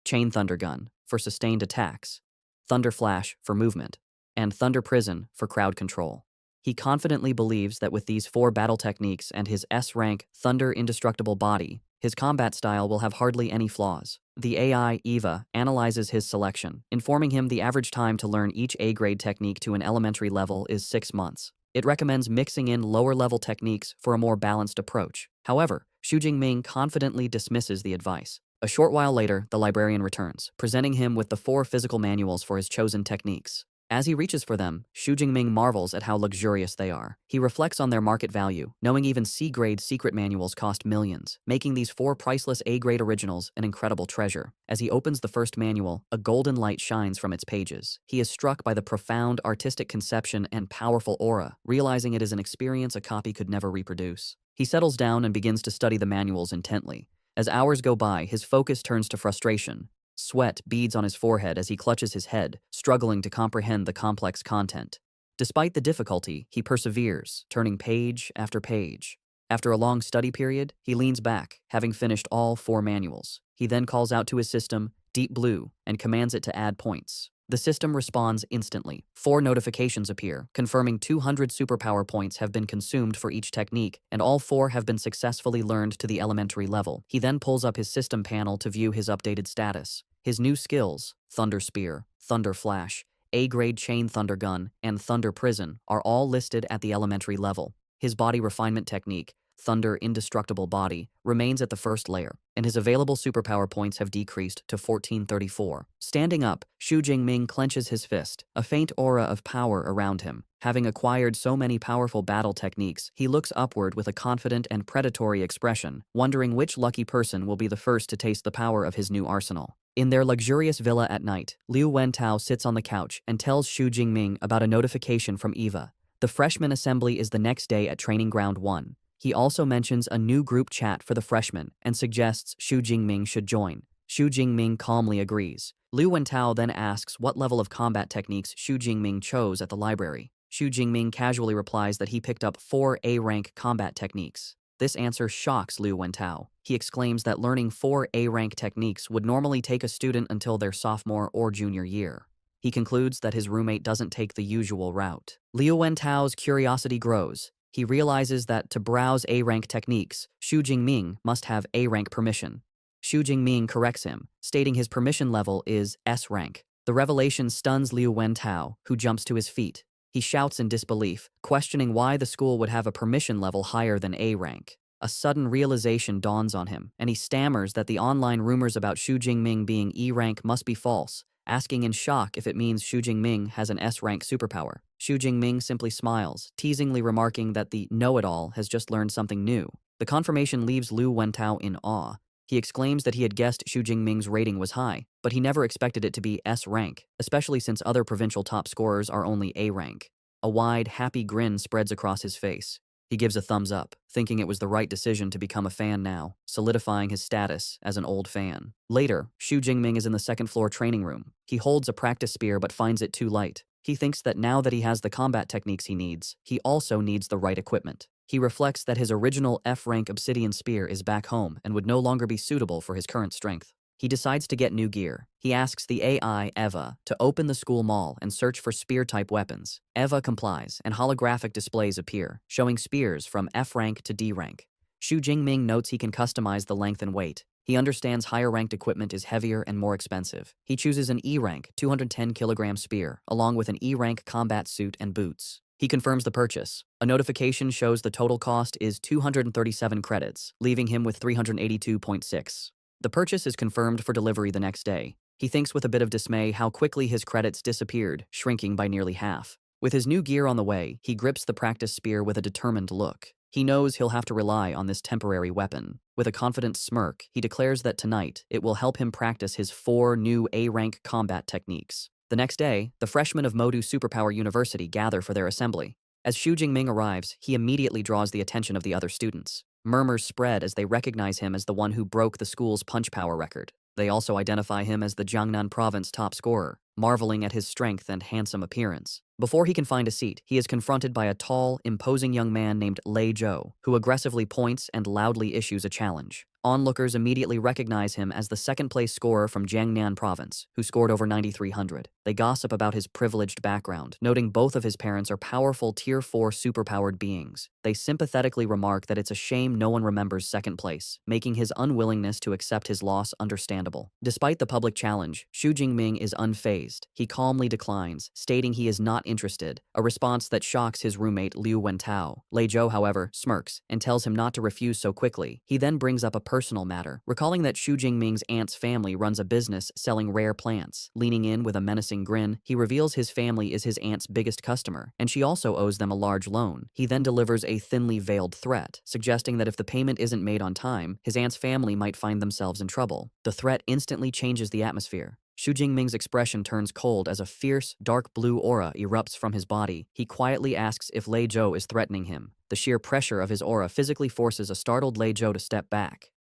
Chain Thunder Gun for sustained attacks, Thunder Flash for movement, and Thunder Prison for crowd control. He confidently believes that with these 4 battle techniques and his S-rank Thunder Indestructible body, his combat style will have hardly any flaws. The AI, Eva, analyzes his selection, informing him the average time to learn each A-grade technique to an elementary level is 6 months. It recommends mixing in lower-level techniques for a more balanced approach. However, Xu Jingming confidently dismisses the advice. A short while later, the librarian returns, presenting him with the 4 physical manuals for his chosen techniques. As he reaches for them, Xu Jingming marvels at how luxurious they are. He reflects on their market value, knowing even C-grade secret manuals cost millions, making these 4 priceless A-grade originals an incredible treasure. As he opens the first manual, a golden light shines from its pages. He is struck by the profound artistic conception and powerful aura, realizing it is an experience a copy could never reproduce. He settles down and begins to study the manuals intently. As hours go by, his focus turns to frustration. Sweat beads on his forehead as he clutches his head, struggling to comprehend the complex content. Despite the difficulty, he perseveres, turning page after page. After a long study period, he leans back, having finished all 4 manuals. He then calls out to his system, Deep Blue, and commands it to add points. The system responds instantly. 4 notifications appear, confirming 200 superpower points have been consumed for each technique, and all 4 have been successfully learned to the elementary level. He then pulls up his system panel to view his updated status. His new skills, Thunder Spear, Thunder Flash, A-grade Chain Thunder Gun, and Thunder Prison, are all listed at the elementary level. His body refinement technique, thunder indestructible body remains at the first layer, and his available superpower points have decreased to 1434. Standing up, Xu Jingming clenches his fist, a faint aura of power around him. Having acquired so many powerful battle techniques, he looks upward with a confident and predatory expression, wondering which lucky person will be the first to taste the power of his new arsenal. In their luxurious villa at night, Liu Wentao sits on the couch and tells Xu Jingming about a notification from Eva. The freshman assembly is the next day at Training Ground 1. He also mentions a new group chat for the freshmen and suggests Xu Jingming should join. Xu Jingming calmly agrees. Liu Wentao then asks what level of combat techniques Xu Jingming chose at the library. Xu Jingming casually replies that he picked up 4 A-rank combat techniques. This answer shocks Liu Wentao. He exclaims that learning 4 A-rank techniques would normally take a student until their sophomore or junior year. He concludes that his roommate doesn't take the usual route. Liu Wentao's curiosity grows. He realizes that to browse A-rank techniques, Xu Jingming must have A-rank permission. Xu Jingming corrects him, stating his permission level is S-rank. The revelation stuns Liu Wentao, who jumps to his feet. He shouts in disbelief, questioning why the school would have a permission level higher than A rank. A sudden realization dawns on him, and he stammers that the online rumors about Xu Jingming being E rank must be false, asking in shock if it means Xu Jingming has an S rank superpower. Xu Jingming simply smiles, teasingly remarking that the know-it-all has just learned something new. The confirmation leaves Liu Wentao in awe. He exclaims that he had guessed Xu Jingming's rating was high, but he never expected it to be S rank, especially since other provincial top scorers are only A rank. A wide, happy grin spreads across his face. He gives a thumbs up, thinking it was the right decision to become a fan now, solidifying his status as an old fan. Later, Xu Jingming is in the second-floor training room. He holds a practice spear but finds it too light. He thinks that now that he has the combat techniques he needs, he also needs the right equipment. He reflects that his original F-rank obsidian spear is back home and would no longer be suitable for his current strength. He decides to get new gear. He asks the AI, Eva, to open the school mall and search for spear-type weapons. Eva complies, and holographic displays appear, showing spears from F-rank to D-rank. Xu Jingming notes he can customize the length and weight. He understands higher-ranked equipment is heavier and more expensive. He chooses an E-rank, 210-kilogram spear, along with an E-rank combat suit and boots. He confirms the purchase. A notification shows the total cost is 237 credits, leaving him with 382.6. The purchase is confirmed for delivery the next day. He thinks with a bit of dismay how quickly his credits disappeared, shrinking by nearly half. With his new gear on the way, he grips the practice spear with a determined look. He knows he'll have to rely on this temporary weapon. With a confident smirk, he declares that tonight it will help him practice his 4 new A-rank combat techniques. The next day, the freshmen of Modu Superpower University gather for their assembly. As Xu Jingming arrives, he immediately draws the attention of the other students. Murmurs spread as they recognize him as the one who broke the school's punch power record. They also identify him as the Jiangnan province top scorer, marveling at his strength and handsome appearance. Before he can find a seat, he is confronted by a tall, imposing young man named Lei Zhou, who aggressively points and loudly issues a challenge. Onlookers immediately recognize him as the second-place scorer from Jiangnan province, who scored over 9,300. They gossip about his privileged background, noting both of his parents are powerful Tier 4 superpowered beings. They sympathetically remark that it's a shame no one remembers second place, making his unwillingness to accept his loss understandable. Despite the public challenge, Xu Jingming is unfazed. He calmly declines, stating he is not interested, a response that shocks his roommate Liu Wentao. Lei Zhou, however, smirks and tells him not to refuse so quickly. He then brings up a personal matter, recalling that Xu Jingming's aunt's family runs a business selling rare plants. Leaning in with a menacing grin, he reveals his family is his aunt's biggest customer, and she also owes them a large loan. He then delivers a thinly veiled threat, suggesting that if the payment isn't made on time, his aunt's family might find themselves in trouble. The threat instantly changes the atmosphere. Xu Jingming's expression turns cold as a fierce, dark blue aura erupts from his body. He quietly asks if Lei Zhou is threatening him. The sheer pressure of his aura physically forces a startled Lei Zhou to step back.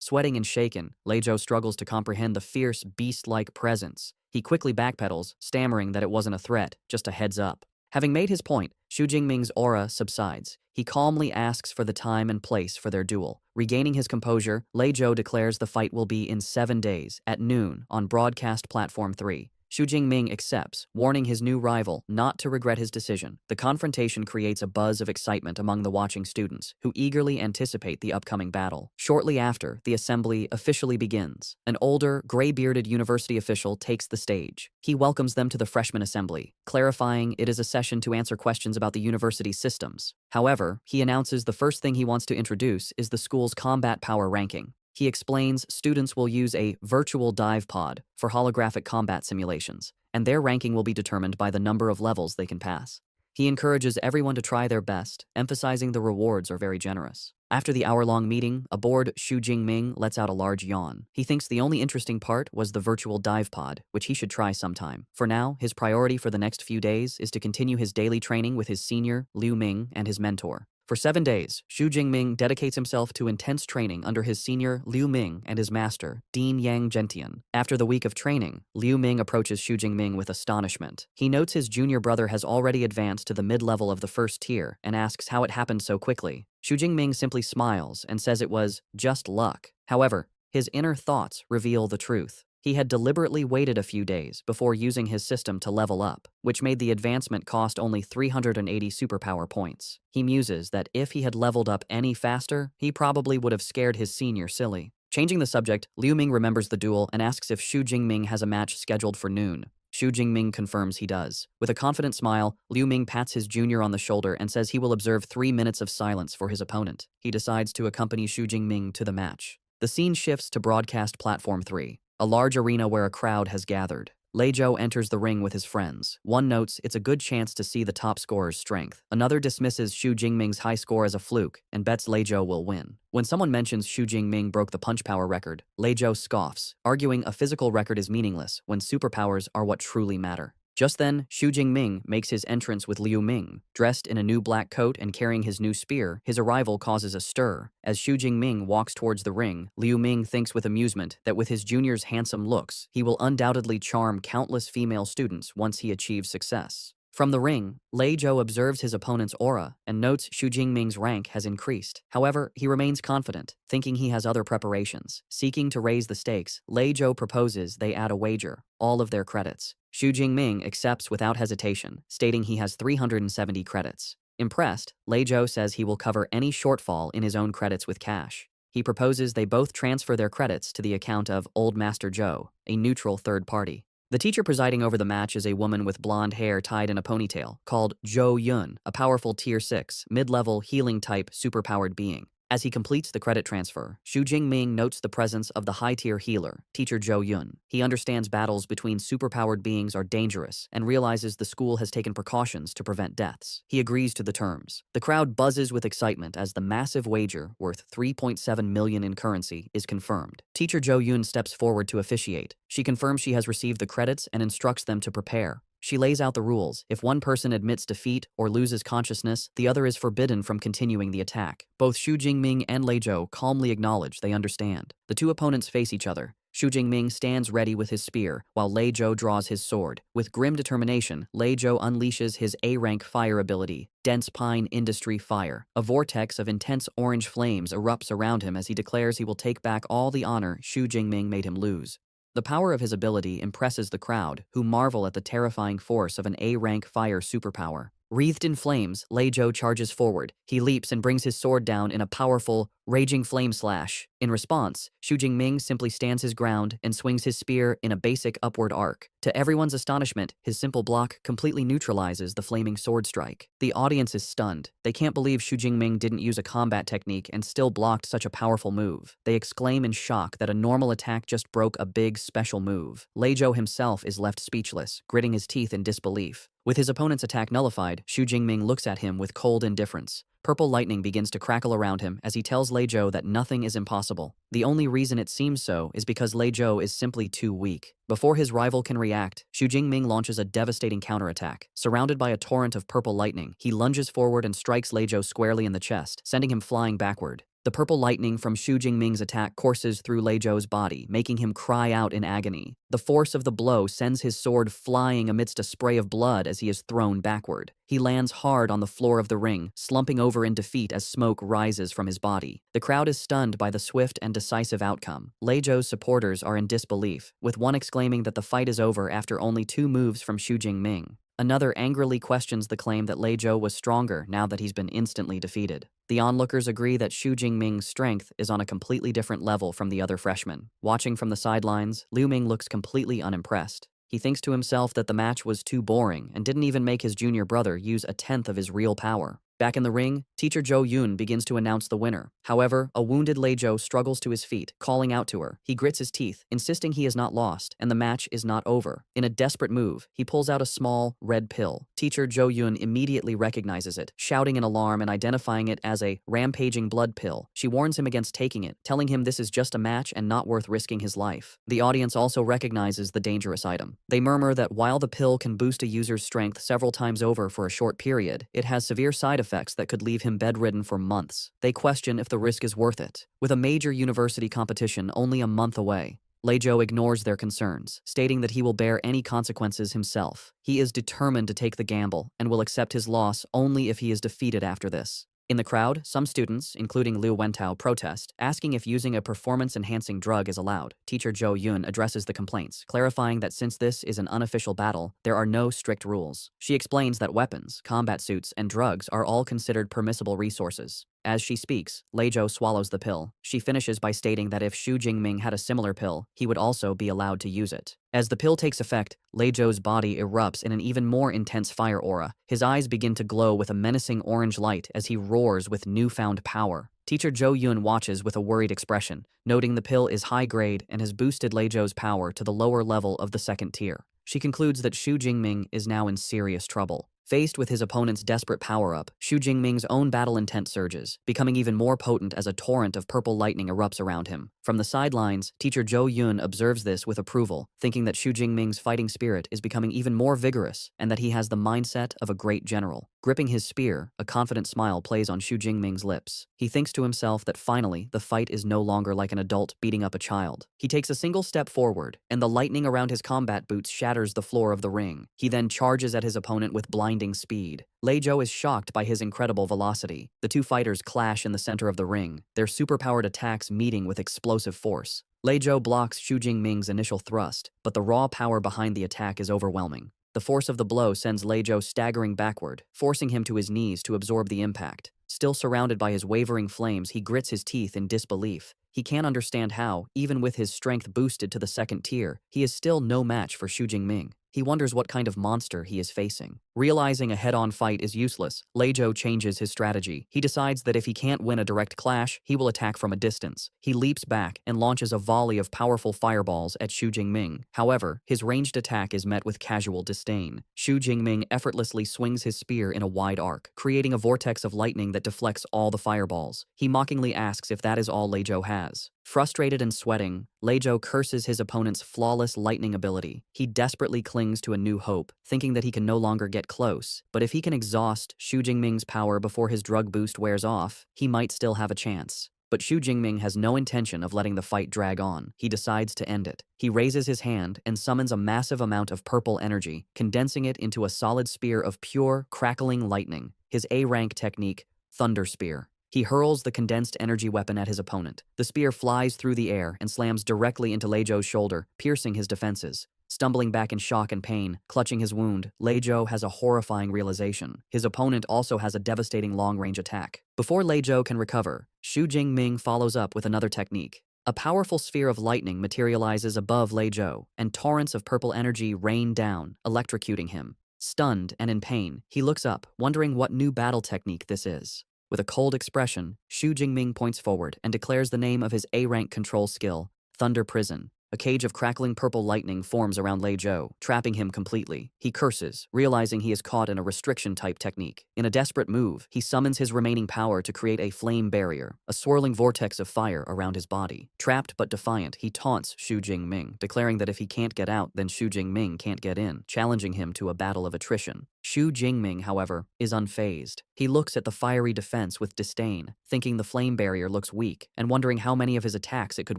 Sweating and shaken, Lei Zhou struggles to comprehend the fierce, beast-like presence. He quickly backpedals, stammering that it wasn't a threat, just a heads up. Having made his point, Xu Jingming's aura subsides. He calmly asks for the time and place for their duel. Regaining his composure, Lei Zhou declares the fight will be in 7 days, at noon, on Broadcast Platform 3. Xu Jingming accepts, warning his new rival not to regret his decision. The confrontation creates a buzz of excitement among the watching students, who eagerly anticipate the upcoming battle. Shortly after, the assembly officially begins. An older, gray-bearded university official takes the stage. He welcomes them to the freshman assembly, clarifying it is a session to answer questions about the university's systems. However, he announces the first thing he wants to introduce is the school's combat power ranking. He explains students will use a virtual dive pod for holographic combat simulations, and their ranking will be determined by the number of levels they can pass. He encourages everyone to try their best, emphasizing the rewards are very generous. After the hour-long meeting, aboard Xu Jingming lets out a large yawn. He thinks the only interesting part was the virtual dive pod, which he should try sometime. For now, his priority for the next few days is to continue his daily training with his senior, Liu Ming, and his mentor. For 7 days, Xu Jingming dedicates himself to intense training under his senior Liu Ming and his master, Dean Yang Gentian. After the week of training, Liu Ming approaches Xu Jingming with astonishment. He notes his junior brother has already advanced to the mid-level of the first tier and asks how it happened so quickly. Xu Jingming simply smiles and says it was just luck. However, his inner thoughts reveal the truth. He had deliberately waited a few days before using his system to level up, which made the advancement cost only 380 superpower points. He muses that if he had leveled up any faster, he probably would have scared his senior silly. Changing the subject, Liu Ming remembers the duel and asks if Xu Jingming has a match scheduled for noon. Xu Jingming confirms he does. With a confident smile, Liu Ming pats his junior on the shoulder and says he will observe 3 minutes of silence for his opponent. He decides to accompany Xu Jingming to the match. The scene shifts to broadcast platform 3. A large arena where a crowd has gathered. Lei Zhou enters the ring with his friends. One notes it's a good chance to see the top scorer's strength. Another dismisses Xu Jingming's high score as a fluke and bets Lei Zhou will win. When someone mentions Xu Jingming broke the punch power record, Lei Zhou scoffs, arguing a physical record is meaningless when superpowers are what truly matter. Just then, Xu Jingming makes his entrance with Liu Ming. Dressed in a new black coat and carrying his new spear, his arrival causes a stir. As Xu Jingming walks towards the ring, Liu Ming thinks with amusement that with his junior's handsome looks, he will undoubtedly charm countless female students once he achieves success. From the ring, Lei Zhou observes his opponent's aura and notes Xu Jingming's rank has increased. However, he remains confident, thinking he has other preparations. Seeking to raise the stakes, Lei Zhou proposes they add a wager, all of their credits. Xu Jingming accepts without hesitation, stating he has 370 credits. Impressed, Lei Zhou says he will cover any shortfall in his own credits with cash. He proposes they both transfer their credits to the account of Old Master Zhou, a neutral third party. The teacher presiding over the match is a woman with blonde hair tied in a ponytail, called Zhou Yun, a powerful Tier 6, mid-level healing-type superpowered being. As he completes the credit transfer, Xu Jingming notes the presence of the high-tier healer, Teacher Zhou Yun. He understands battles between superpowered beings are dangerous and realizes the school has taken precautions to prevent deaths. He agrees to the terms. The crowd buzzes with excitement as the massive wager, worth 3.7 million in currency, is confirmed. Teacher Zhou Yun steps forward to officiate. She confirms she has received the credits and instructs them to prepare. She lays out the rules. If one person admits defeat or loses consciousness, the other is forbidden from continuing the attack. Both Xu Jingming and Lei Zhou calmly acknowledge they understand. The two opponents face each other. Xu Jingming stands ready with his spear, while Lei Zhou draws his sword. With grim determination, Lei Zhou unleashes his A-rank fire ability, Dense Pine Industry Fire. A vortex of intense orange flames erupts around him as he declares he will take back all the honor Xu Jingming made him lose. The power of his ability impresses the crowd, who marvel at the terrifying force of an A-rank fire superpower. Wreathed in flames, Lei Zhou charges forward. He leaps and brings his sword down in a powerful, raging flame slash. In response, Xu Jingming simply stands his ground and swings his spear in a basic upward arc. To everyone's astonishment, his simple block completely neutralizes the flaming sword strike. The audience is stunned. They can't believe Xu Jingming didn't use a combat technique and still blocked such a powerful move. They exclaim in shock that a normal attack just broke a big special move. Lei Zhou himself is left speechless, gritting his teeth in disbelief. With his opponent's attack nullified, Xu Jingming looks at him with cold indifference. Purple lightning begins to crackle around him as he tells Lei Zhou that nothing is impossible. The only reason it seems so is because Lei Zhou is simply too weak. Before his rival can react, Xu Jingming launches a devastating counterattack. Surrounded by a torrent of purple lightning, he lunges forward and strikes Lei Zhou squarely in the chest, sending him flying backward. The purple lightning from Xu Jingming's attack courses through Lei Zhou's body, making him cry out in agony. The force of the blow sends his sword flying amidst a spray of blood as he is thrown backward. He lands hard on the floor of the ring, slumping over in defeat as smoke rises from his body. The crowd is stunned by the swift and decisive outcome. Lei Zhou's supporters are in disbelief, with one exclaiming that the fight is over after only 2 moves from Xu Jingming. Another angrily questions the claim that Lei Zhou was stronger now that he's been instantly defeated. The onlookers agree that Xu Jingming's strength is on a completely different level from the other freshmen. Watching from the sidelines, Liu Ming looks completely unimpressed. He thinks to himself that the match was too boring and didn't even make his junior brother use a tenth of his real power. Back in the ring, teacher Zhou Yun begins to announce the winner. However, a wounded Lei Zhou struggles to his feet, calling out to her. He grits his teeth, insisting he is not lost, and the match is not over. In a desperate move, he pulls out a small, red pill. Teacher Zhou Yun immediately recognizes it, shouting in alarm and identifying it as a rampaging blood pill. She warns him against taking it, telling him this is just a match and not worth risking his life. The audience also recognizes the dangerous item. They murmur that while the pill can boost a user's strength several times over for a short period, it has severe side effects that could leave him bedridden for months. They question if the risk is worth it. With a major university competition only a month away, Lei Zhou ignores their concerns, stating that he will bear any consequences himself. He is determined to take the gamble and will accept his loss only if he is defeated after this. In the crowd, some students, including Liu Wentao, protest, asking if using a performance-enhancing drug is allowed. Teacher Zhou Yun addresses the complaints, clarifying that since this is an unofficial battle, there are no strict rules. She explains that weapons, combat suits, and drugs are all considered permissible resources. As she speaks, Lei Zhou swallows the pill. She finishes by stating that if Xu Jingming had a similar pill, he would also be allowed to use it. As the pill takes effect, Lei Zhou's body erupts in an even more intense fire aura. His eyes begin to glow with a menacing orange light as he roars with newfound power. Teacher Zhou Yun watches with a worried expression, noting the pill is high grade and has boosted Lei Zhou's power to the lower level of the second tier. She concludes that Xu Jingming is now in serious trouble. Faced with his opponent's desperate power-up, Xu Jingming's own battle intent surges, becoming even more potent as a torrent of purple lightning erupts around him. From the sidelines, teacher Zhou Yun observes this with approval, thinking that Xu Jingming's fighting spirit is becoming even more vigorous and that he has the mindset of a great general. Gripping his spear, a confident smile plays on Xu Jingming's lips. He thinks to himself that finally, the fight is no longer like an adult beating up a child. He takes a single step forward, and the lightning around his combat boots shatters the floor of the ring. He then charges at his opponent with blinding speed. Lei Zhou is shocked by his incredible velocity. The two fighters clash in the center of the ring, their superpowered attacks meeting with explosive force. Lei Zhou blocks Xu Jingming's initial thrust, but the raw power behind the attack is overwhelming. The force of the blow sends Lei Zhou staggering backward, forcing him to his knees to absorb the impact. Still surrounded by his wavering flames, he grits his teeth in disbelief. He can't understand how, even with his strength boosted to the second tier, he is still no match for Xu Jingming. He wonders what kind of monster he is facing. Realizing a head-on fight is useless, Lei Zhou changes his strategy. He decides that if he can't win a direct clash, he will attack from a distance. He leaps back and launches a volley of powerful fireballs at Xu Jingming. However, his ranged attack is met with casual disdain. Xu Jingming effortlessly swings his spear in a wide arc, creating a vortex of lightning that deflects all the fireballs. He mockingly asks if that is all Lei Zhou has. Frustrated and sweating, Lei Zhou curses his opponent's flawless lightning ability. He desperately clings to a new hope, thinking that he can no longer get close. But if he can exhaust Xu Jingming's power before his drug boost wears off, he might still have a chance. But Xu Jingming has no intention of letting the fight drag on. He decides to end it. He raises his hand and summons a massive amount of purple energy, condensing it into a solid spear of pure, crackling lightning. His A-rank technique, Thunder Spear. He hurls the condensed energy weapon at his opponent. The spear flies through the air and slams directly into Lei Zhou's shoulder, piercing his defenses. Stumbling back in shock and pain, clutching his wound, Lei Zhou has a horrifying realization. His opponent also has a devastating long-range attack. Before Lei Zhou can recover, Xu Jingming follows up with another technique. A powerful sphere of lightning materializes above Lei Zhou, and torrents of purple energy rain down, electrocuting him. Stunned and in pain, he looks up, wondering what new battle technique this is. With a cold expression, Xu Jingming points forward and declares the name of his A-rank control skill, Thunder Prison. A cage of crackling purple lightning forms around Lei Zhou, trapping him completely. He curses, realizing he is caught in a restriction-type technique. In a desperate move, he summons his remaining power to create a flame barrier, a swirling vortex of fire around his body. Trapped but defiant, he taunts Xu Jingming, declaring that if he can't get out, then Xu Jingming can't get in, challenging him to a battle of attrition. Xu Jingming, however, is unfazed. He looks at the fiery defense with disdain, thinking the flame barrier looks weak, and wondering how many of his attacks it could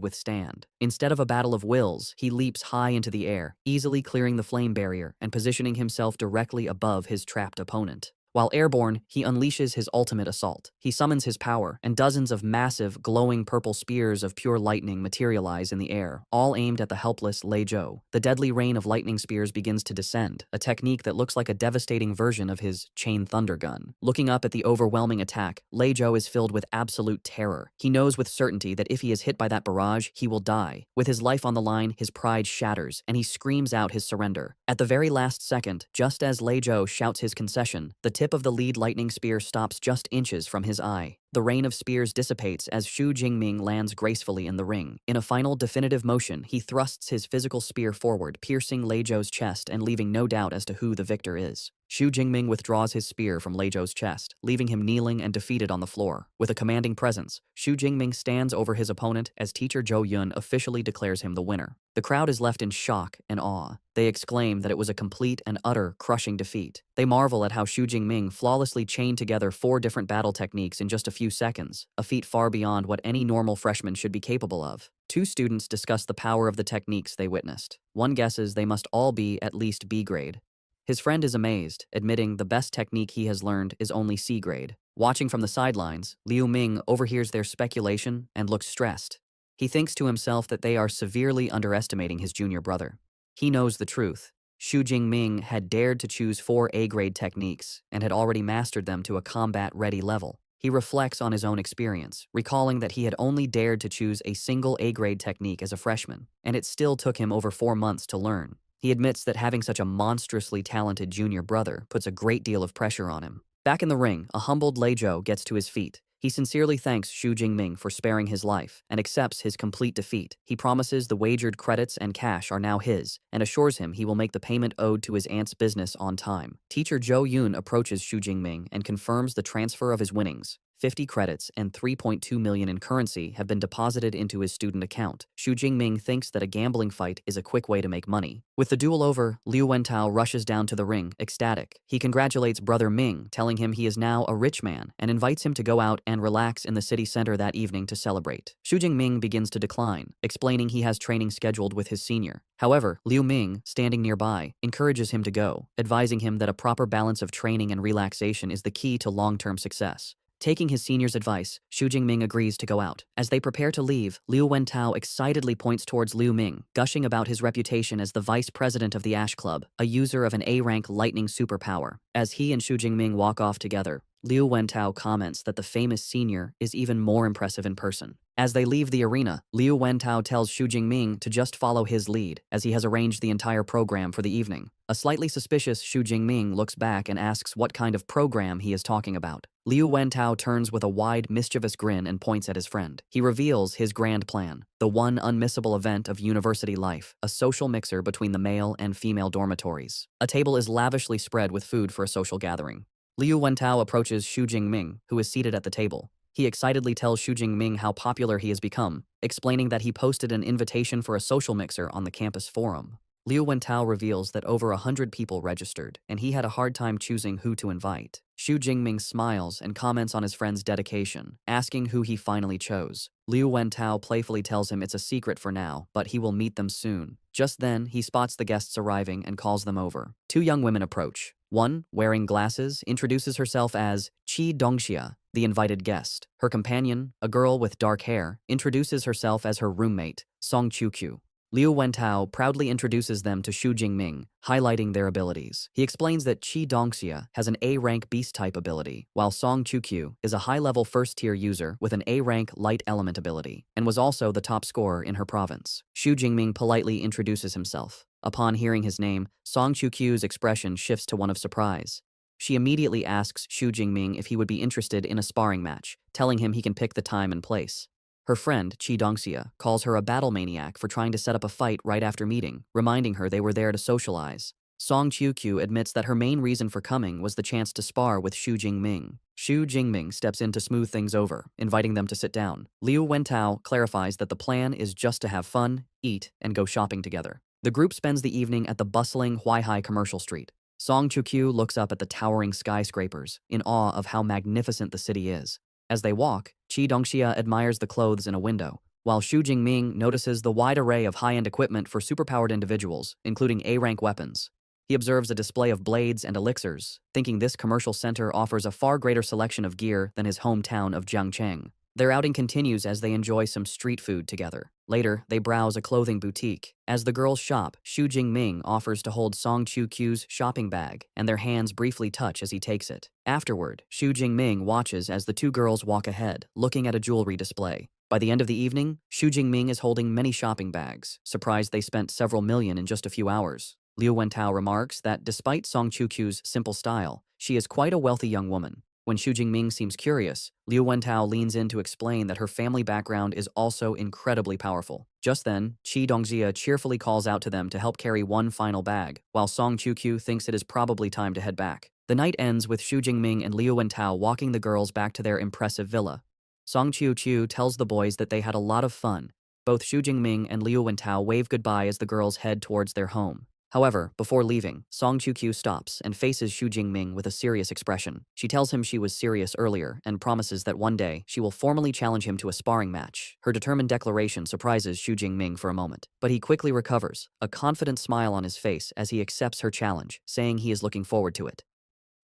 withstand. Instead of a battle of wills, he leaps high into the air, easily clearing the flame barrier and positioning himself directly above his trapped opponent. While airborne, he unleashes his ultimate assault. He summons his power, and dozens of massive, glowing purple spears of pure lightning materialize in the air, all aimed at the helpless Lei Zhou. The deadly rain of lightning spears begins to descend, a technique that looks like a devastating version of his chain thunder gun. Looking up at the overwhelming attack, Lei Zhou is filled with absolute terror. He knows with certainty that if he is hit by that barrage, he will die. With his life on the line, his pride shatters, and he screams out his surrender. At the very last second, just as Lei Zhou shouts his concession, the tip of the lead lightning spear stops just inches from his eye. The rain of spears dissipates as Xu Jingming lands gracefully in the ring. In a final definitive motion, he thrusts his physical spear forward, piercing Lei Zhou's chest and leaving no doubt as to who the victor is. Xu Jingming withdraws his spear from Lei Zhou's chest, leaving him kneeling and defeated on the floor. With a commanding presence, Xu Jingming stands over his opponent as teacher Zhou Yun officially declares him the winner. The crowd is left in shock and awe. They exclaim that it was a complete and utter crushing defeat. They marvel at how Xu Jingming flawlessly chained together 4 different battle techniques in just a few seconds, a feat far beyond what any normal freshman should be capable of. 2 students discuss the power of the techniques they witnessed. One guesses they must all be at least B grade. His friend is amazed, admitting the best technique he has learned is only C grade. Watching from the sidelines, Liu Ming overhears their speculation and looks stressed. He thinks to himself that they are severely underestimating his junior brother. He knows the truth. Xu Jingming had dared to choose 4 A-grade techniques and had already mastered them to a combat-ready level. He reflects on his own experience, recalling that he had only dared to choose a single A-grade technique as a freshman, and it still took him over 4 months to learn. He admits that having such a monstrously talented junior brother puts a great deal of pressure on him. Back in the ring, a humbled Lei Zhou gets to his feet. He sincerely thanks Xu Jingming for sparing his life and accepts his complete defeat. He promises the wagered credits and cash are now his and assures him he will make the payment owed to his aunt's business on time. Teacher Zhou Yun approaches Xu Jingming and confirms the transfer of his winnings. 50 credits and 3.2 million in currency have been deposited into his student account. Xu Jingming thinks that a gambling fight is a quick way to make money. With the duel over, Liu Wentao rushes down to the ring, ecstatic. He congratulates brother Ming, telling him he is now a rich man, and invites him to go out and relax in the city center that evening to celebrate. Xu Jingming begins to decline, explaining he has training scheduled with his senior. However, Liu Ming, standing nearby, encourages him to go, advising him that a proper balance of training and relaxation is the key to long-term success. Taking his senior's advice, Xu Jingming agrees to go out. As they prepare to leave, Liu Wentao excitedly points towards Liu Ming, gushing about his reputation as the vice president of the Ash Club, a user of an A-rank lightning superpower. As he and Xu Jingming walk off together, Liu Wentao comments that the famous senior is even more impressive in person. As they leave the arena, Liu Wentao tells Xu Jingming to just follow his lead, as he has arranged the entire program for the evening. A slightly suspicious Xu Jingming looks back and asks what kind of program he is talking about. Liu Wentao turns with a wide, mischievous grin and points at his friend. He reveals his grand plan, the one unmissable event of university life, a social mixer between the male and female dormitories. A table is lavishly spread with food for a social gathering. Liu Wentao approaches Xu Jingming, who is seated at the table. He excitedly tells Xu Jingming how popular he has become, explaining that he posted an invitation for a social mixer on the campus forum. Liu Wentao reveals that over 100 people registered, and he had a hard time choosing who to invite. Xu Jingming smiles and comments on his friend's dedication, asking who he finally chose. Liu Wentao playfully tells him it's a secret for now, but he will meet them soon. Just then, he spots the guests arriving and calls them over. 2 young women approach. One, wearing glasses, introduces herself as Qi Dongxia, the invited guest. Her companion, a girl with dark hair, introduces herself as her roommate, Song Qiuqiu. Liu Wentao proudly introduces them to Xu Jingming, highlighting their abilities. He explains that Qi Dongxia has an A-rank beast-type ability, while Song Qiuqiu is a high-level first-tier user with an A-rank light element ability, and was also the top scorer in her province. Xu Jingming politely introduces himself. Upon hearing his name, Song Qiuqiu's expression shifts to one of surprise. She immediately asks Xu Jingming if he would be interested in a sparring match, telling him he can pick the time and place. Her friend, Chi Dongxia, calls her a battle maniac for trying to set up a fight right after meeting, reminding her they were there to socialize. Song Chiu-kyu admits that her main reason for coming was the chance to spar with Xu Jingming. Xu Jingming steps in to smooth things over, inviting them to sit down. Liu Wentao clarifies that the plan is just to have fun, eat, and go shopping together. The group spends the evening at the bustling Huaihai commercial street. Song Chiu-kyu looks up at the towering skyscrapers, in awe of how magnificent the city is. As they walk, Chi Dongxia admires the clothes in a window, while Xu Jingming notices the wide array of high-end equipment for superpowered individuals, including A-rank weapons. He observes a display of blades and elixirs, thinking this commercial center offers a far greater selection of gear than his hometown of Jiangcheng. Their outing continues as they enjoy some street food together. Later, they browse a clothing boutique. As the girls shop, Xu Jingming offers to hold Song Chiu-kyu's shopping bag, and their hands briefly touch as he takes it. Afterward, Xu Jingming watches as the two girls walk ahead, looking at a jewelry display. By the end of the evening, Xu Jingming is holding many shopping bags, surprised they spent several million in just a few hours. Liu Wentao remarks that despite Song Chiu-kyu's simple style, she is quite a wealthy young woman. When Xu Jingming seems curious, Liu Wentao leans in to explain that her family background is also incredibly powerful. Just then, Chi Dongxia cheerfully calls out to them to help carry one final bag, while Song Chiu-kyu thinks it is probably time to head back. The night ends with Xu Jingming and Liu Wentao walking the girls back to their impressive villa. Song Chiu-kyu tells the boys that they had a lot of fun. Both Xu Jingming and Liu Wentao wave goodbye as the girls head towards their home. However, before leaving, Song Chiu-kyu stops and faces Xu Jingming with a serious expression. She tells him she was serious earlier and promises that one day she will formally challenge him to a sparring match. Her determined declaration surprises Xu Jingming for a moment, but he quickly recovers, a confident smile on his face as he accepts her challenge, saying he is looking forward to it.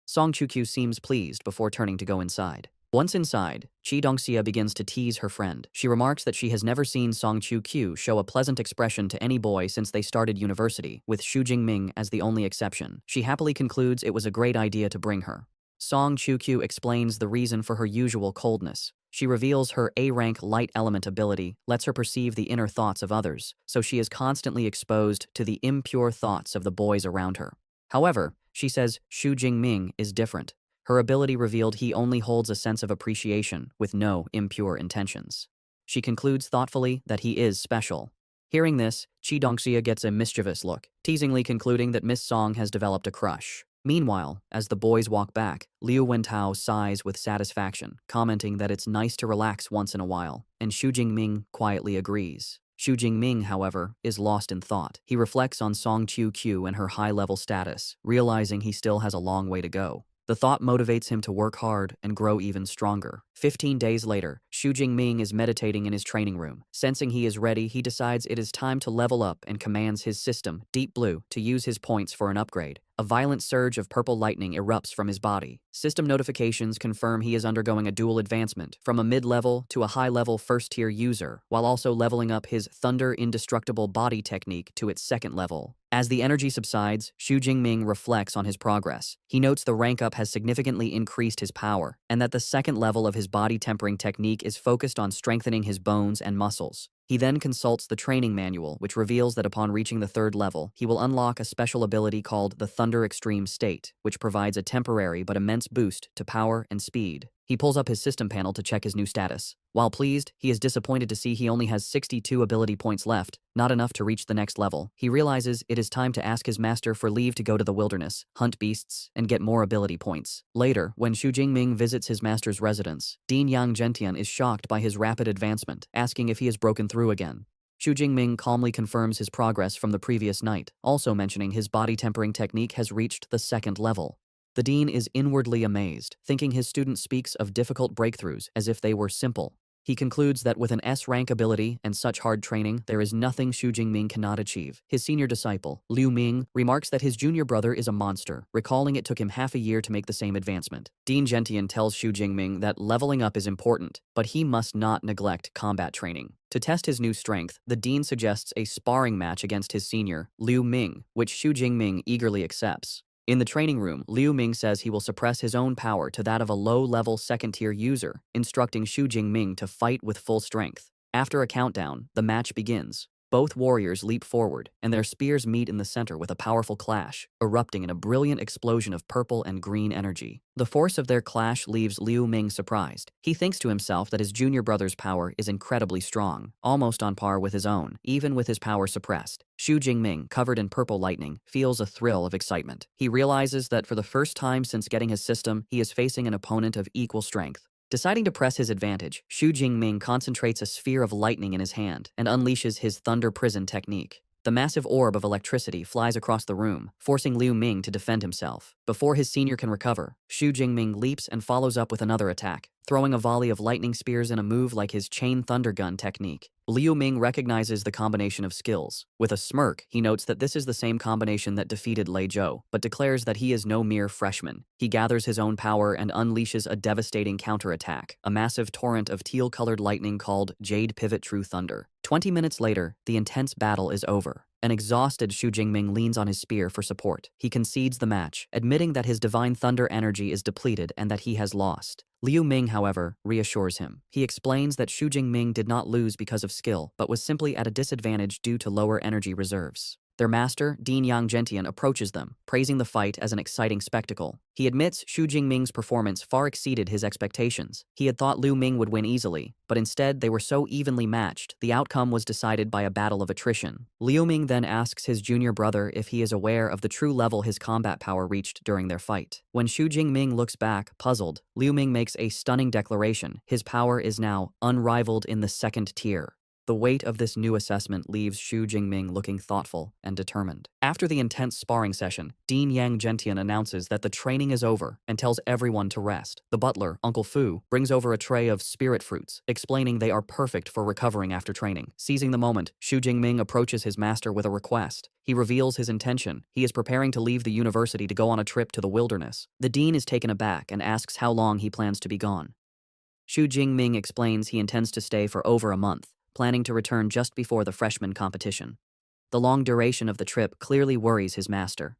Song Chiu-kyu seems pleased before turning to go inside. Once inside, Chi Dongxia begins to tease her friend. She remarks that she has never seen Song Chiu-kyu show a pleasant expression to any boy since they started university, with Xu Jingming as the only exception. She happily concludes it was a great idea to bring her. Song Chiu-kyu explains the reason for her usual coldness. She reveals her A-rank light element ability lets her perceive the inner thoughts of others, so she is constantly exposed to the impure thoughts of the boys around her. However, she says Xu Jingming is different. Her ability revealed he only holds a sense of appreciation with no impure intentions. She concludes thoughtfully that he is special. Hearing this, Chi Dongxia gets a mischievous look, teasingly concluding that Miss Song has developed a crush. Meanwhile, as the boys walk back, Liu Wentao sighs with satisfaction, commenting that it's nice to relax once in a while, and Xu Jingming quietly agrees. Xu Jingming, however, is lost in thought. He reflects on Song Chiu-kyu and her high-level status, realizing he still has a long way to go. The thought motivates him to work hard and grow even stronger. 15 days later, Xu Jingming is meditating in his training room. Sensing he is ready, he decides it is time to level up and commands his system, Deep Blue, to use his points for an upgrade. A violent surge of purple lightning erupts from his body. System notifications confirm he is undergoing a dual advancement, from a mid-level to a high-level first-tier user, while also leveling up his Thunder Indestructible Body technique to its second level. As the energy subsides, Xu Jingming reflects on his progress. He notes the rank up has significantly increased his power, and that the second level of his body tempering technique is focused on strengthening his bones and muscles. He then consults the training manual, which reveals that upon reaching the third level, he will unlock a special ability called the Thunder Extreme State, which provides a temporary but immense boost to power and speed. He pulls up his system panel to check his new status. While pleased, he is disappointed to see he only has 62 ability points left, not enough to reach the next level. He realizes it is time to ask his master for leave to go to the wilderness, hunt beasts, and get more ability points. Later, when Xu Jingming visits his master's residence, Dean Yang Gentian is shocked by his rapid advancement, asking if he has broken through again. Xu Jingming calmly confirms his progress from the previous night, also mentioning his body tempering technique has reached the second level. The dean is inwardly amazed, thinking his student speaks of difficult breakthroughs as if they were simple. He concludes that with an S-rank ability and such hard training, there is nothing Xu Jingming cannot achieve. His senior disciple, Liu Ming, remarks that his junior brother is a monster, recalling it took him half a year to make the same advancement. Dean Gentian tells Xu Jingming that leveling up is important, but he must not neglect combat training. To test his new strength, the dean suggests a sparring match against his senior, Liu Ming, which Xu Jingming eagerly accepts. In the training room, Liu Ming says he will suppress his own power to that of a low-level second-tier user, instructing Xu Jingming to fight with full strength. After a countdown, the match begins. Both warriors leap forward, and their spears meet in the center with a powerful clash, erupting in a brilliant explosion of purple and green energy. The force of their clash leaves Liu Ming surprised. He thinks to himself that his junior brother's power is incredibly strong, almost on par with his own, even with his power suppressed. Xu Jingming, covered in purple lightning, feels a thrill of excitement. He realizes that for the first time since getting his system, he is facing an opponent of equal strength. Deciding to press his advantage, Xu Jingming concentrates a sphere of lightning in his hand and unleashes his thunder prison technique. The massive orb of electricity flies across the room, forcing Liu Ming to defend himself. Before his senior can recover, Xu Jingming leaps and follows up with another attack, throwing a volley of lightning spears in a move like his chain thunder gun technique. Liu Ming recognizes the combination of skills. With a smirk, he notes that this is the same combination that defeated Lei Zhou, but declares that he is no mere freshman. He gathers his own power and unleashes a devastating counterattack, a massive torrent of teal-colored lightning called Jade Pivot True Thunder. 20 minutes later, the intense battle is over. An exhausted Xu Jingming leans on his spear for support. He concedes the match, admitting that his divine thunder energy is depleted and that he has lost. Liu Ming, however, reassures him. He explains that Xu Jingming did not lose because of skill, but was simply at a disadvantage due to lower energy reserves. Their master, Dean Yang Gentian, approaches them, praising the fight as an exciting spectacle. He admits Xu Jingming's performance far exceeded his expectations. He had thought Liu Ming would win easily, but instead they were so evenly matched, the outcome was decided by a battle of attrition. Liu Ming then asks his junior brother if he is aware of the true level his combat power reached during their fight. When Xu Jingming looks back, puzzled, Liu Ming makes a stunning declaration. His power is now unrivaled in the second tier. The weight of this new assessment leaves Xu Jingming looking thoughtful and determined. After the intense sparring session, Dean Yang Gentian announces that the training is over and tells everyone to rest. The butler, Uncle Fu, brings over a tray of spirit fruits, explaining they are perfect for recovering after training. Seizing the moment, Xu Jingming approaches his master with a request. He reveals his intention. He is preparing to leave the university to go on a trip to the wilderness. The dean is taken aback and asks how long he plans to be gone. Xu Jingming explains he intends to stay for over a month, planning to return just before the freshman competition. The long duration of the trip clearly worries his master.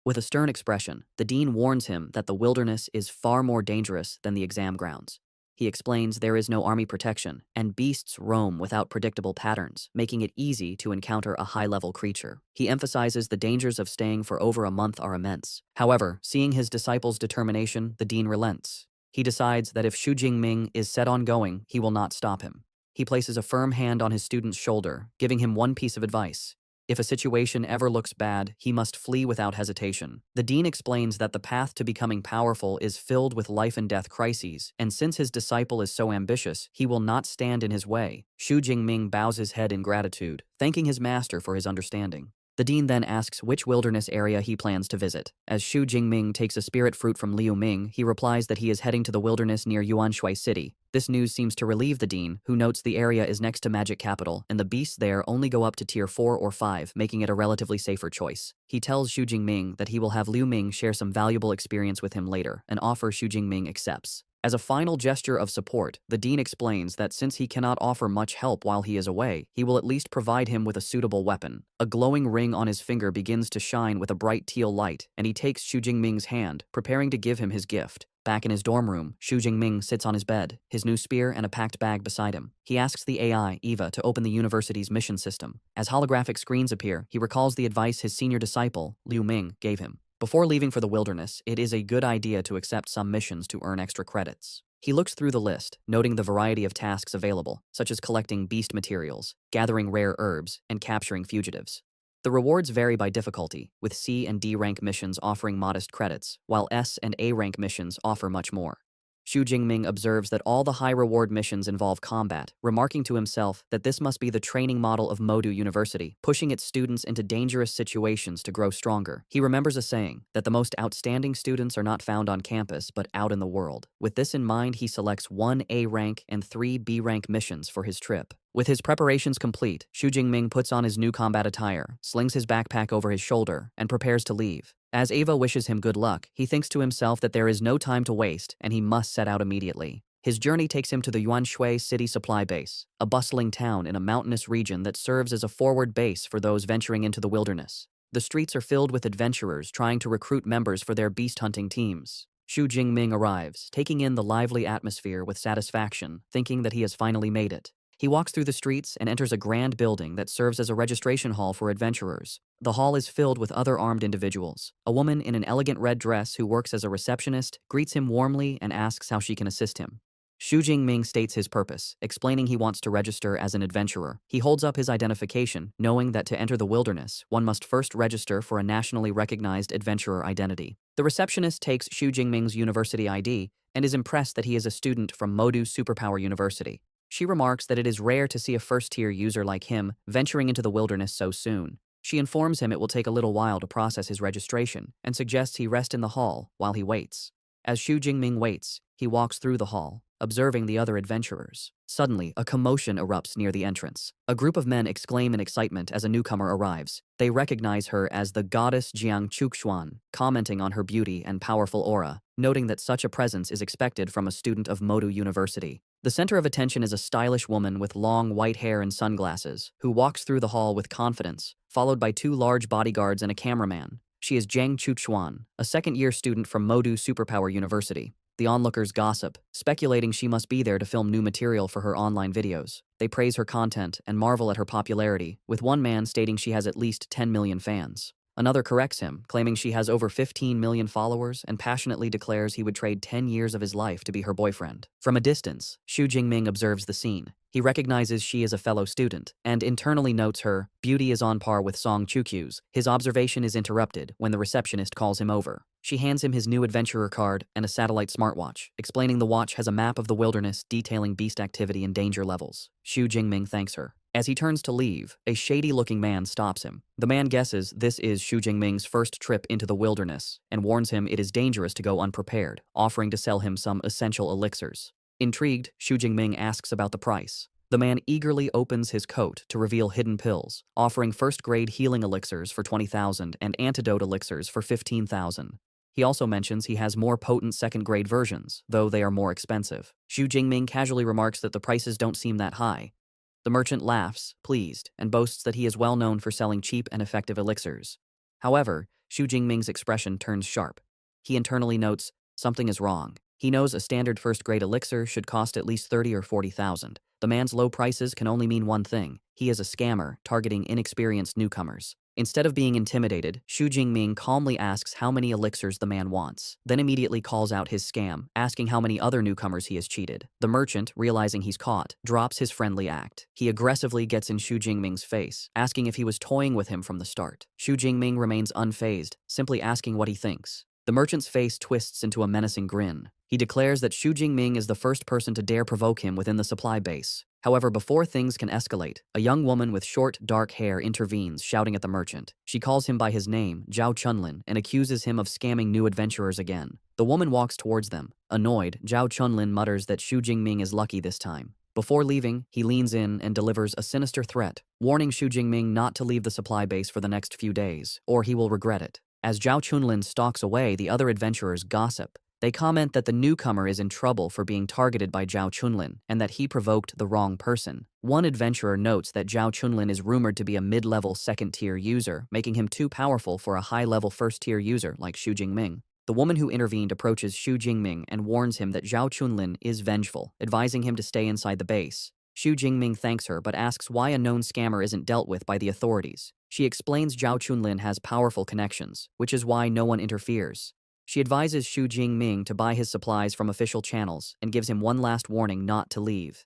With a stern expression, the dean warns him that the wilderness is far more dangerous than the exam grounds. He explains there is no army protection, and beasts roam without predictable patterns, making it easy to encounter a high-level creature. He emphasizes the dangers of staying for over a month are immense. However, seeing his disciple's determination, the dean relents. He decides that if Xu Jingming is set on going, he will not stop him. He places a firm hand on his student's shoulder, giving him one piece of advice. If a situation ever looks bad, he must flee without hesitation. The dean explains that the path to becoming powerful is filled with life and death crises, and since his disciple is so ambitious, he will not stand in his way. Xu Jingming bows his head in gratitude, thanking his master for his understanding. The dean then asks which wilderness area he plans to visit. As Xu Jingming takes a spirit fruit from Liu Ming, he replies that he is heading to the wilderness near Yuanshui City. This news seems to relieve the dean, who notes the area is next to Magic Capital, and the beasts there only go up to tier 4 or 5, making it a relatively safer choice. He tells Xu Jingming that he will have Liu Ming share some valuable experience with him later, an offer Xu Jingming accepts. As a final gesture of support, the dean explains that since he cannot offer much help while he is away, he will at least provide him with a suitable weapon. A glowing ring on his finger begins to shine with a bright teal light, and he takes Xu Jingming's hand, preparing to give him his gift. Back in his dorm room, Xu Jingming sits on his bed, his new spear and a packed bag beside him. He asks the AI, Eva, to open the university's mission system. As holographic screens appear, he recalls the advice his senior disciple, Liu Ming, gave him. Before leaving for the wilderness, it is a good idea to accept some missions to earn extra credits. He looks through the list, noting the variety of tasks available, such as collecting beast materials, gathering rare herbs, and capturing fugitives. The rewards vary by difficulty, with C and D rank missions offering modest credits, while S and A rank missions offer much more. Xu Jingming observes that all the high-reward missions involve combat, remarking to himself that this must be the training model of Modu University, pushing its students into dangerous situations to grow stronger. He remembers a saying, that the most outstanding students are not found on campus but out in the world. With this in mind, he selects 1 A rank and 3 B rank missions for his trip. With his preparations complete, Xu Jingming puts on his new combat attire, slings his backpack over his shoulder, and prepares to leave. As Ava wishes him good luck, he thinks to himself that there is no time to waste and he must set out immediately. His journey takes him to the Yuanshui City Supply Base, a bustling town in a mountainous region that serves as a forward base for those venturing into the wilderness. The streets are filled with adventurers trying to recruit members for their beast hunting teams. Xu Jingming arrives, taking in the lively atmosphere with satisfaction, thinking that he has finally made it. He walks through the streets and enters a grand building that serves as a registration hall for adventurers. The hall is filled with other armed individuals. A woman in an elegant red dress who works as a receptionist greets him warmly and asks how she can assist him. Xu Jingming states his purpose, explaining he wants to register as an adventurer. He holds up his identification, knowing that to enter the wilderness, one must first register for a nationally recognized adventurer identity. The receptionist takes Xu Jingming's university ID and is impressed that he is a student from Modu Superpower University. She remarks that it is rare to see a first-tier user like him venturing into the wilderness so soon. She informs him it will take a little while to process his registration and suggests he rest in the hall while he waits. As Xu Jingming waits, he walks through the hall, observing the other adventurers. Suddenly, a commotion erupts near the entrance. A group of men exclaim in excitement as a newcomer arrives. They recognize her as the goddess Jiang Chuxuan, commenting on her beauty and powerful aura, noting that such a presence is expected from a student of Modu University. The center of attention is a stylish woman with long white hair and sunglasses, who walks through the hall with confidence, followed by two large bodyguards and a cameraman. She is Jiang Chuxuan, a second-year student from Modu Superpower University. The onlookers gossip, speculating she must be there to film new material for her online videos. They praise her content and marvel at her popularity, with one man stating she has at least 10 million fans. Another corrects him, claiming she has over 15 million followers and passionately declares he would trade 10 years of his life to be her boyfriend. From a distance, Xu Jingming observes the scene. He recognizes she is a fellow student and internally notes her beauty is on par with Song Chukyu's. His observation is interrupted when the receptionist calls him over. She hands him his new adventurer card and a satellite smartwatch, explaining the watch has a map of the wilderness detailing beast activity and danger levels. Xu Jingming thanks her. As he turns to leave, a shady-looking man stops him. The man guesses this is Xu Jingming's first trip into the wilderness and warns him it is dangerous to go unprepared, offering to sell him some essential elixirs. Intrigued, Xu Jingming asks about the price. The man eagerly opens his coat to reveal hidden pills, offering first-grade healing elixirs for 20,000 and antidote elixirs for 15,000. He also mentions he has more potent second-grade versions, though they are more expensive. Xu Jingming casually remarks that the prices don't seem that high. The merchant laughs, pleased, and boasts that he is well known for selling cheap and effective elixirs. However, Xu Jingming's expression turns sharp. He internally notes, something is wrong. He knows a standard first-grade elixir should cost at least 30 or 40,000. The man's low prices can only mean one thing. He is a scammer targeting inexperienced newcomers. Instead of being intimidated, Xu Jingming calmly asks how many elixirs the man wants, then immediately calls out his scam, asking how many other newcomers he has cheated. The merchant, realizing he's caught, drops his friendly act. He aggressively gets in Xu Jingming's face, asking if he was toying with him from the start. Xu Jingming remains unfazed, simply asking what he thinks. The merchant's face twists into a menacing grin. He declares that Xu Jingming is the first person to dare provoke him within the supply base. However, before things can escalate, a young woman with short, dark hair intervenes, shouting at the merchant. She calls him by his name, Zhao Chunlin, and accuses him of scamming new adventurers again. The woman walks towards them. Annoyed, Zhao Chunlin mutters that Xu Jingming is lucky this time. Before leaving, he leans in and delivers a sinister threat, warning Xu Jingming not to leave the supply base for the next few days, or he will regret it. As Zhao Chunlin stalks away, the other adventurers gossip. They comment that the newcomer is in trouble for being targeted by Zhao Chunlin and that he provoked the wrong person. One adventurer notes that Zhao Chunlin is rumored to be a mid-level second-tier user, making him too powerful for a high-level first-tier user like Xu Jingming. The woman who intervened approaches Xu Jingming and warns him that Zhao Chunlin is vengeful, advising him to stay inside the base. Xu Jingming thanks her but asks why a known scammer isn't dealt with by the authorities. She explains Zhao Chunlin has powerful connections, which is why no one interferes. She advises Xu Jingming to buy his supplies from official channels and gives him one last warning not to leave.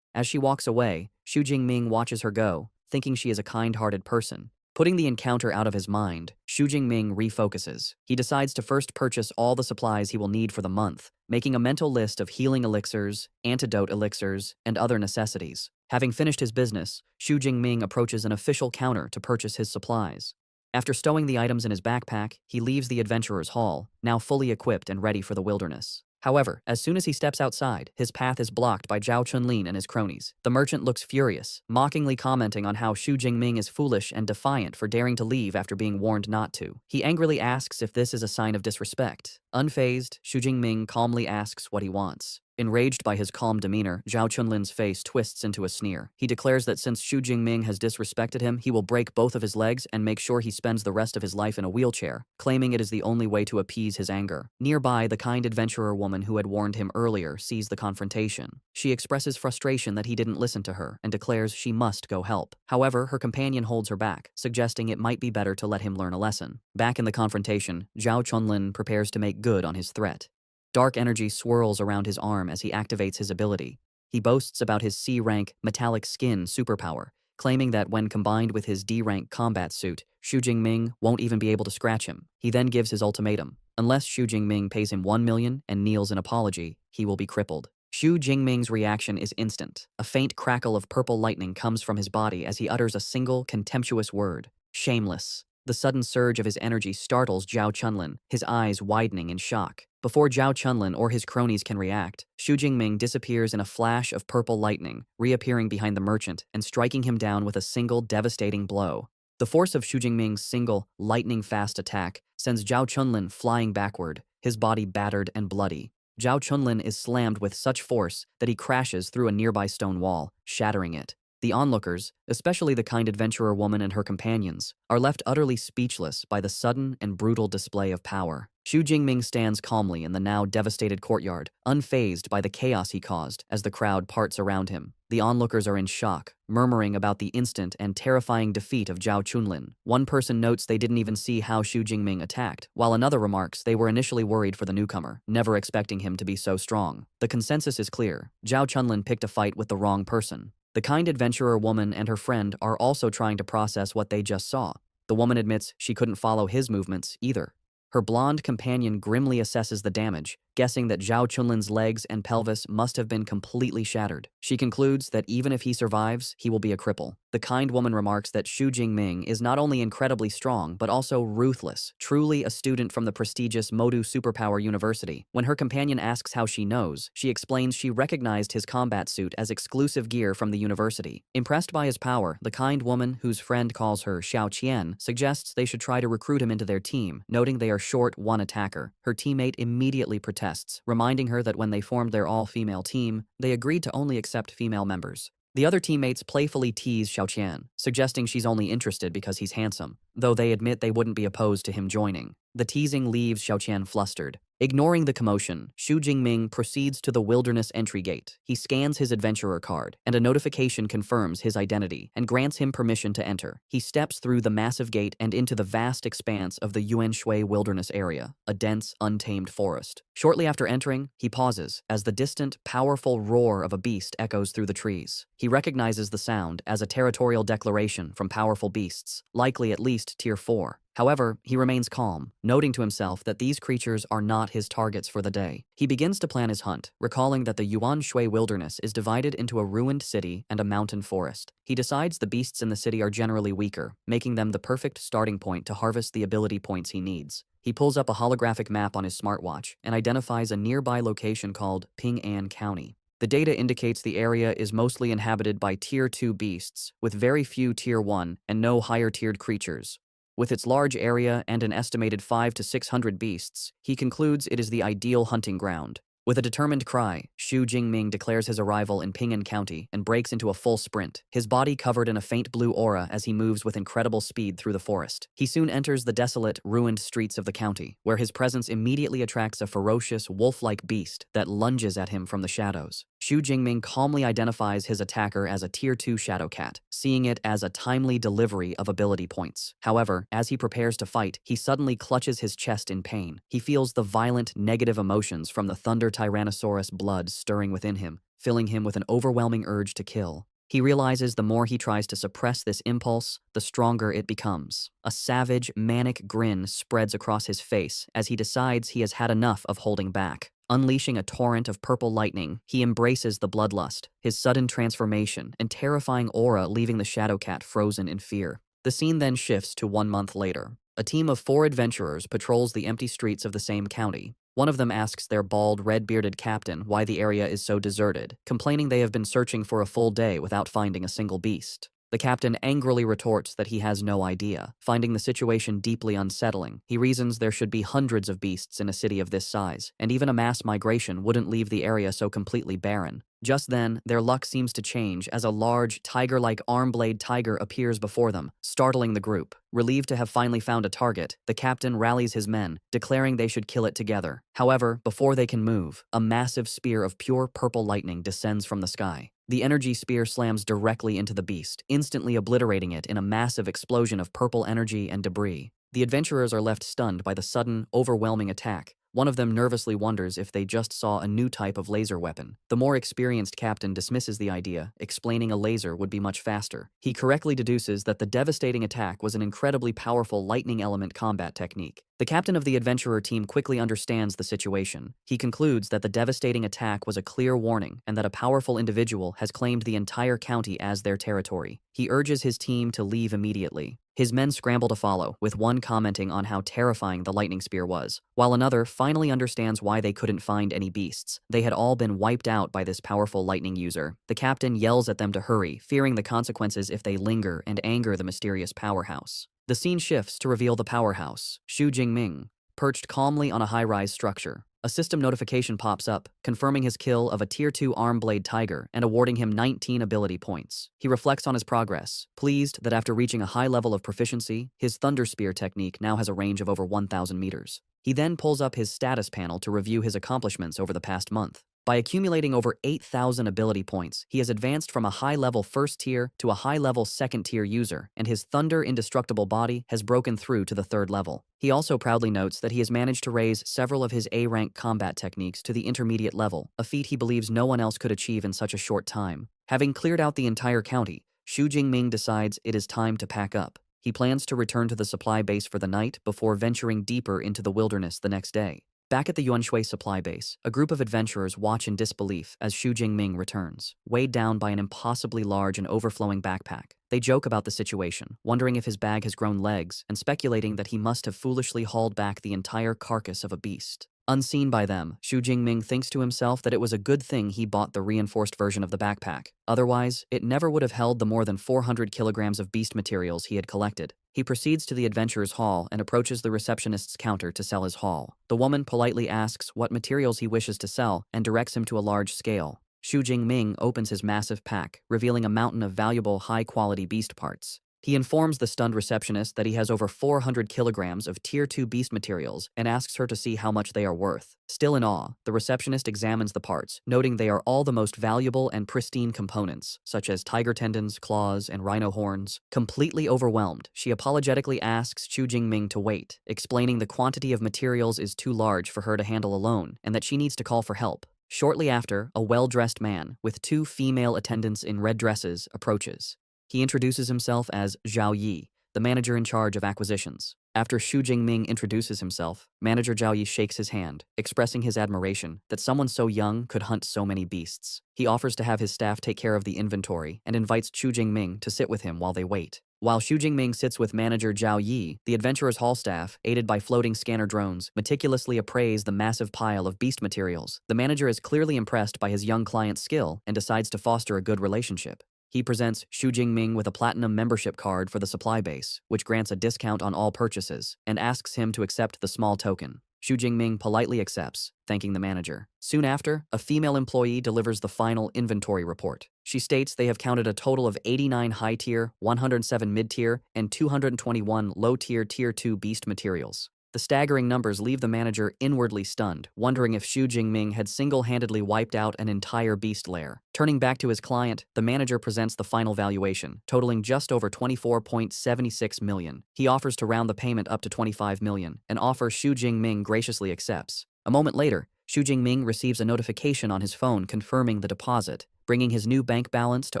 As she walks away, Xu Jingming watches her go, thinking she is a kind-hearted person. Putting the encounter out of his mind, Xu Jingming refocuses. He decides to first purchase all the supplies he will need for the month, making a mental list of healing elixirs, antidote elixirs, and other necessities. Having finished his business, Xu Jingming approaches an official counter to purchase his supplies. After stowing the items in his backpack, he leaves the adventurer's hall, now fully equipped and ready for the wilderness. However, as soon as he steps outside, his path is blocked by Zhao Chunlin and his cronies. The merchant looks furious, mockingly commenting on how Xu Jingming is foolish and defiant for daring to leave after being warned not to. He angrily asks if this is a sign of disrespect. Unfazed, Xu Jingming calmly asks what he wants. Enraged by his calm demeanor, Zhao Chunlin's face twists into a sneer. He declares that since Xu Jingming has disrespected him, he will break both of his legs and make sure he spends the rest of his life in a wheelchair, claiming it is the only way to appease his anger. Nearby, the kind adventurer woman who had warned him earlier sees the confrontation. She expresses frustration that he didn't listen to her and declares she must go help. However, her companion holds her back, suggesting it might be better to let him learn a lesson. Back in the confrontation, Zhao Chunlin prepares to make good on his threat. Dark energy swirls around his arm as he activates his ability. He boasts about his C-rank metallic skin superpower, claiming that when combined with his D-rank combat suit, Xu Jingming won't even be able to scratch him. He then gives his ultimatum. Unless Xu Jingming pays him 1 million and kneels in apology, he will be crippled. Xu Jingming's reaction is instant. A faint crackle of purple lightning comes from his body as he utters a single, contemptuous word. Shameless. The sudden surge of his energy startles Zhao Chunlin, his eyes widening in shock. Before Zhao Chunlin or his cronies can react, Xu Jingming disappears in a flash of purple lightning, reappearing behind the merchant and striking him down with a single devastating blow. The force of Xu Jingming's single, lightning-fast attack sends Zhao Chunlin flying backward, his body battered and bloody. Zhao Chunlin is slammed with such force that he crashes through a nearby stone wall, shattering it. The onlookers, especially the kind adventurer woman and her companions, are left utterly speechless by the sudden and brutal display of power. Xu Jingming stands calmly in the now devastated courtyard, unfazed by the chaos he caused as the crowd parts around him. The onlookers are in shock, murmuring about the instant and terrifying defeat of Zhao Chunlin. One person notes they didn't even see how Xu Jingming attacked, while another remarks they were initially worried for the newcomer, never expecting him to be so strong. The consensus is clear. Zhao Chunlin picked a fight with the wrong person. The kind adventurer woman and her friend are also trying to process what they just saw. The woman admits she couldn't follow his movements either. Her blonde companion grimly assesses the damage, guessing that Zhao Chunlin's legs and pelvis must have been completely shattered. She concludes that even if he survives, he will be a cripple. The kind woman remarks that Xu Jingming is not only incredibly strong, but also ruthless, truly a student from the prestigious Modu Superpower University. When her companion asks how she knows, she explains she recognized his combat suit as exclusive gear from the university. Impressed by his power, the kind woman, whose friend calls her Xiao Qian, suggests they should try to recruit him into their team, noting they are short one attacker. Her teammate immediately protests, reminding her that when they formed their all-female team, they agreed to only accept female members. The other teammates playfully tease Xiao Qian, suggesting she's only interested because he's handsome, though they admit they wouldn't be opposed to him joining. The teasing leaves Xiao Qian flustered. Ignoring the commotion, Xu Jingming proceeds to the wilderness entry gate. He scans his adventurer card, and a notification confirms his identity and grants him permission to enter. He steps through the massive gate and into the vast expanse of the Yuanshui wilderness area, a dense, untamed forest. Shortly after entering, he pauses as the distant, powerful roar of a beast echoes through the trees. He recognizes the sound as a territorial declaration from powerful beasts, likely at least Tier 4. However, he remains calm, noting to himself that these creatures are not his targets for the day. He begins to plan his hunt, recalling that the Yuan Shui wilderness is divided into a ruined city and a mountain forest. He decides the beasts in the city are generally weaker, making them the perfect starting point to harvest the ability points he needs. He pulls up a holographic map on his smartwatch and identifies a nearby location called Ping'an County. The data indicates the area is mostly inhabited by Tier 2 beasts, with very few Tier 1 and no higher-tiered creatures. With its large area and an estimated 500 to 600 beasts, he concludes it is the ideal hunting ground. With a determined cry, Xu Jingming declares his arrival in Ping'an County and breaks into a full sprint, his body covered in a faint blue aura as he moves with incredible speed through the forest. He soon enters the desolate, ruined streets of the county, where his presence immediately attracts a ferocious, wolf-like beast that lunges at him from the shadows. Xu Jingming calmly identifies his attacker as a Tier 2 Shadow Cat, seeing it as a timely delivery of ability points. However, as he prepares to fight, he suddenly clutches his chest in pain. He feels the violent, negative emotions from the Thunder Tyrannosaurus blood stirring within him, filling him with an overwhelming urge to kill. He realizes the more he tries to suppress this impulse, the stronger it becomes. A savage, manic grin spreads across his face as he decides he has had enough of holding back. Unleashing a torrent of purple lightning, he embraces the bloodlust, his sudden transformation and terrifying aura leaving the Shadow Cat frozen in fear. The scene then shifts to 1 month later. A team of 4 adventurers patrols the empty streets of the same county. One of them asks their bald, red-bearded captain why the area is so deserted, complaining they have been searching for a full day without finding a single beast. The captain angrily retorts that he has no idea. Finding the situation deeply unsettling, he reasons there should be hundreds of beasts in a city of this size, and even a mass migration wouldn't leave the area so completely barren. Just then, their luck seems to change as a large, tiger-like arm-blade tiger appears before them, startling the group. Relieved to have finally found a target, the captain rallies his men, declaring they should kill it together. However, before they can move, a massive spear of pure purple lightning descends from the sky. The energy spear slams directly into the beast, instantly obliterating it in a massive explosion of purple energy and debris. The adventurers are left stunned by the sudden, overwhelming attack. One of them nervously wonders if they just saw a new type of laser weapon. The more experienced captain dismisses the idea, explaining a laser would be much faster. He correctly deduces that the devastating attack was an incredibly powerful lightning element combat technique. The captain of the adventurer team quickly understands the situation. He concludes that the devastating attack was a clear warning and that a powerful individual has claimed the entire county as their territory. He urges his team to leave immediately. His men scramble to follow, with one commenting on how terrifying the lightning spear was, while another finally understands why they couldn't find any beasts. They had all been wiped out by this powerful lightning user. The captain yells at them to hurry, fearing the consequences if they linger and anger the mysterious powerhouse. The scene shifts to reveal the powerhouse, Xu Jingming, perched calmly on a high-rise structure. A system notification pops up, confirming his kill of a Tier 2 arm-blade tiger and awarding him 19 ability points. He reflects on his progress, pleased that after reaching a high level of proficiency, his Thunder Spear technique now has a range of over 1,000 meters. He then pulls up his status panel to review his accomplishments over the past month. By accumulating over 8,000 ability points, he has advanced from a high-level first tier to a high-level second tier user, and his Thunder Indestructible body has broken through to the third level. He also proudly notes that he has managed to raise several of his A-rank combat techniques to the intermediate level, a feat he believes no one else could achieve in such a short time. Having cleared out the entire county, Xu Jingming decides it is time to pack up. He plans to return to the supply base for the night before venturing deeper into the wilderness the next day. Back at the Yuanshui supply base, a group of adventurers watch in disbelief as Xu Jingming returns, weighed down by an impossibly large and overflowing backpack. They joke about the situation, wondering if his bag has grown legs and speculating that he must have foolishly hauled back the entire carcass of a beast. Unseen by them, Xu Jingming thinks to himself that it was a good thing he bought the reinforced version of the backpack. Otherwise, it never would have held the more than 400 kilograms of beast materials he had collected. He proceeds to the adventurer's hall and approaches the receptionist's counter to sell his haul. The woman politely asks what materials he wishes to sell and directs him to a large scale. Xu Jingming opens his massive pack, revealing a mountain of valuable, high-quality beast parts. He informs the stunned receptionist that he has over 400 kilograms of Tier 2 beast materials and asks her to see how much they are worth. Still in awe, the receptionist examines the parts, noting they are all the most valuable and pristine components, such as tiger tendons, claws, and rhino horns. Completely overwhelmed, she apologetically asks Xu Jingming to wait, explaining the quantity of materials is too large for her to handle alone and that she needs to call for help. Shortly after, a well-dressed man, with 2 female attendants in red dresses, approaches. He introduces himself as Zhao Yi, the manager in charge of acquisitions. After Xu Jingming introduces himself, Manager Zhao Yi shakes his hand, expressing his admiration that someone so young could hunt so many beasts. He offers to have his staff take care of the inventory and invites Xu Jingming to sit with him while they wait. While Xu Jingming sits with Manager Zhao Yi, the adventurer's hall staff, aided by floating scanner drones, meticulously appraise the massive pile of beast materials. The manager is clearly impressed by his young client's skill and decides to foster a good relationship. He presents Xu Jingming with a platinum membership card for the supply base, which grants a discount on all purchases, and asks him to accept the small token. Xu Jingming politely accepts, thanking the manager. Soon after, a female employee delivers the final inventory report. She states they have counted a total of 89 high-tier, 107 mid-tier, and 221 low-tier Tier 2 beast materials. The staggering numbers leave the manager inwardly stunned, wondering if Xu Jingming had single-handedly wiped out an entire beast lair. Turning back to his client, the manager presents the final valuation, totaling just over 24.76 million. He offers to round the payment up to 25 million, an offer Xu Jingming graciously accepts. A moment later, Xu Jingming receives a notification on his phone confirming the deposit, bringing his new bank balance to